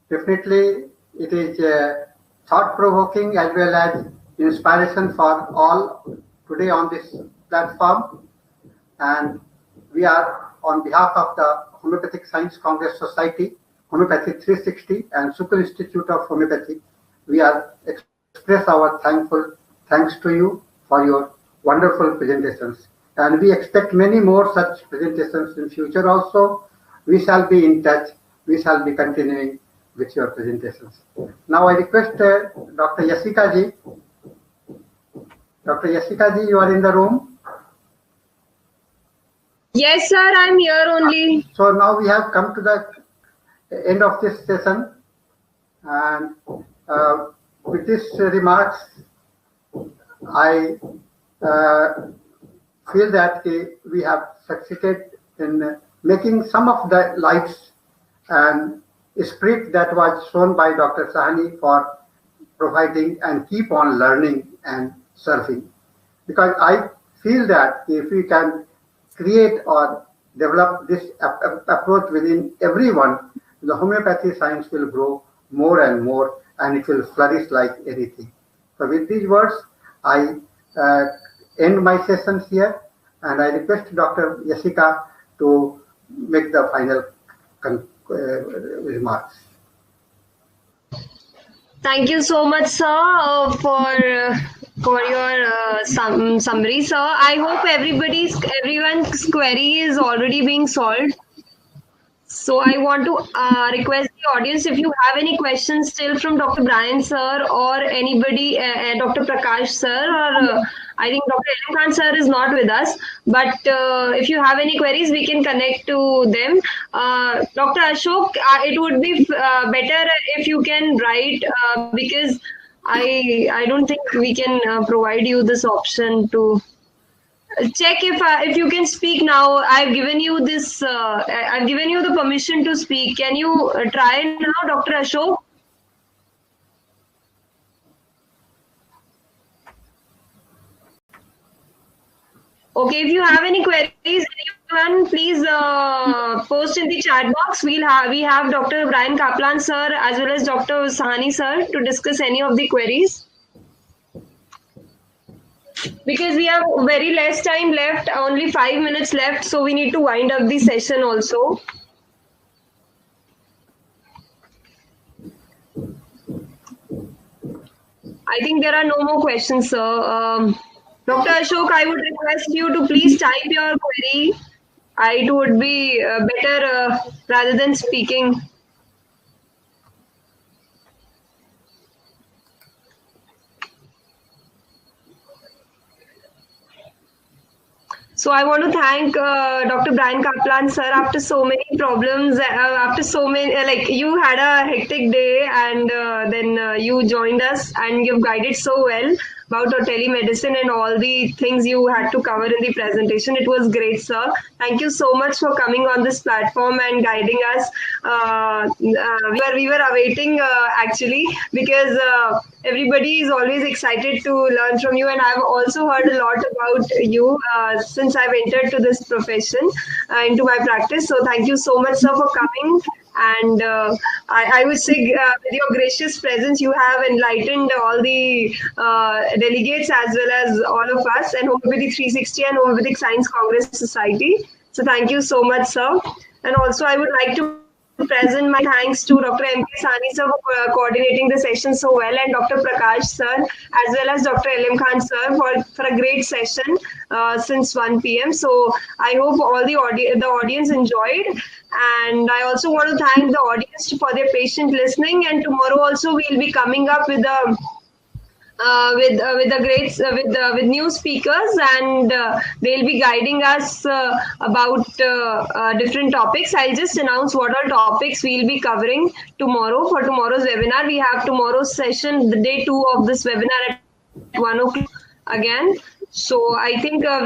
Speaker 2: Definitely, it is thought-provoking as well as inspiration for all today on this platform. And we are on behalf of the Homeopathic Science Congress Society, Homeopathy 360, and Super Institute of Homeopathy. We are express our thanks to you for your wonderful presentations. And we expect many more such presentations in future also. We shall be in touch. We shall be continuing with your presentations. Now I request Dr. Yasika ji. Dr. Yasika ji, you are in the room?
Speaker 1: Yes, sir, I'm here only.
Speaker 2: So now we have come to the end of this session. And with these remarks, I feel that we have succeeded in making some of the lights and spirit that was shown by Dr. Sahani for providing and keep on learning and serving. Because I feel that if we can create or develop this approach within everyone, the homeopathy science will grow more and more, and it will flourish like anything. So with these words, I end my sessions here, and I request Dr. Yasika to make the final remarks.
Speaker 1: Thank you so much, sir, for your summary, sir. I hope everyone's query is already being solved. So I want to request the audience, if you have any questions still from Dr. Brian sir or anybody, Dr. Prakash sir, or I think Dr. Elim Khan sir is not with us, but if you have any queries, we can connect to them. Dr. Ashok, it would be better if you can write, because I don't think we can provide you this option to check if you can speak now. I've given you this. I've given you the permission to speak. Can you try now, Dr. Ashok? Okay. If you have any queries, anyone, please post in the chat box. We have Dr. Brian Kaplan sir as well as Dr. Sahani sir to discuss any of the queries. Because we have very less time left, only 5 minutes left, so we need to wind up the session also. I think there are no more questions, sir. Dr. Ashok, I would request you to please type your query. It would be better rather than speaking. So I want to thank Dr. Brian Kaplan, sir. After so many problems, after so many, like you had a hectic day, and then you joined us, and you've guided so well about telemedicine and all the things you had to cover in the presentation. It was great, sir. Thank you so much for coming on this platform and guiding us. We were awaiting actually because everybody is always excited to learn from you, and I've also heard a lot about you since I've entered to this profession into my practice. So thank you so much, sir, for coming. And I would say, with your gracious presence, you have enlightened all the delegates as well as all of us, and Homoeopathy 360 and Homoeopathic Science Congress Society. So thank you so much, sir. And also, I would like to present my thanks to Dr. M.K. Sani, sir, for coordinating the session so well, and Dr. Prakash, sir, as well as Dr. L.M. Khan, sir, for a great session since 1 p.m. So I hope all the audience enjoyed. And I also want to thank the audience for their patient listening. And tomorrow also we'll be coming up with a with new speakers, and they'll be guiding us about different topics. I'll just announce what all topics we'll be covering tomorrow for tomorrow's webinar. We have tomorrow's session, the day 2 of this webinar at 1 o'clock again. So I think the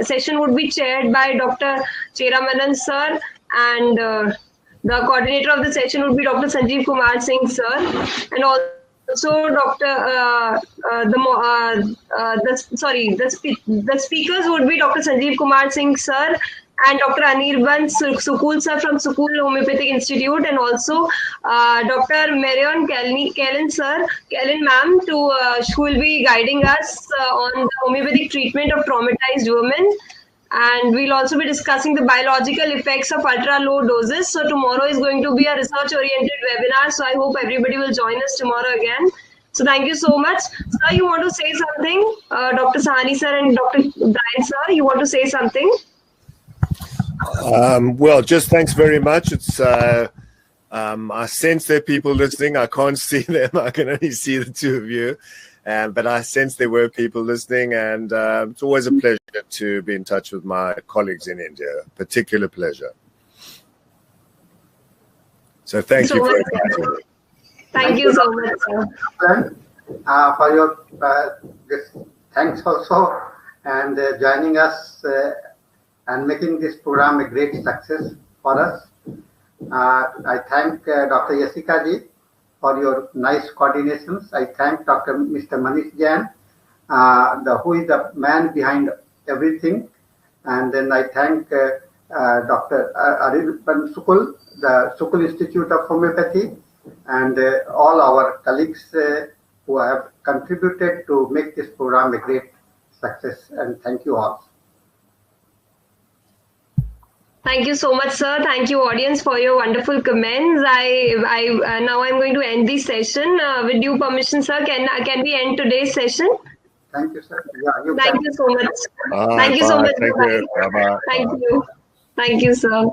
Speaker 1: session would be chaired by Dr. Cheramanan, sir, and the coordinator of the session would be Dr. Sanjeev Kumar Singh, sir, and also the speakers would be Dr. Sanjeev Kumar Singh, sir, and Dr. Anirban Sukul, sir, from Sukul Homeopathic Institute, and also Dr. Marion Kellen, sir, Kellen ma'am, who will be guiding us on the homeopathic treatment of traumatized women. And we'll also be discussing the biological effects of ultra low doses. So tomorrow is going to be a research oriented webinar. So I hope everybody will join us tomorrow again. So thank you so much. Sir, you want to say something? Dr. Sahani, sir, and Dr. Brian, sir, you want to say something?
Speaker 6: Well, just thanks very much. It's I sense there are people listening. I can't see them. I can only see the two of you. But I sense there were people listening, and it's always a pleasure to be in touch with my colleagues in India. Particular pleasure. So thank you for inviting me.
Speaker 1: Thank you so much, sir.
Speaker 2: For your thanks also, and joining us and making this program a great success for us. I thank Dr. Yasika ji for your nice coordinations. I thank Mr. Manish Jain, who is the man behind everything. And then I thank Dr. Arirban Sukul, the Sukul Institute of Homeopathy, and all our colleagues who have contributed to make this program a great success. And thank you all.
Speaker 1: Thank you so much, sir. Thank you, audience, for your wonderful comments. Now I'm going to end this session. With due permission, sir, can we end today's session?
Speaker 2: Thank you, sir. Yeah,
Speaker 1: thank you so much. Thank you so much.
Speaker 6: Thank you. Bye-bye.
Speaker 1: Thank you. Thank you, sir.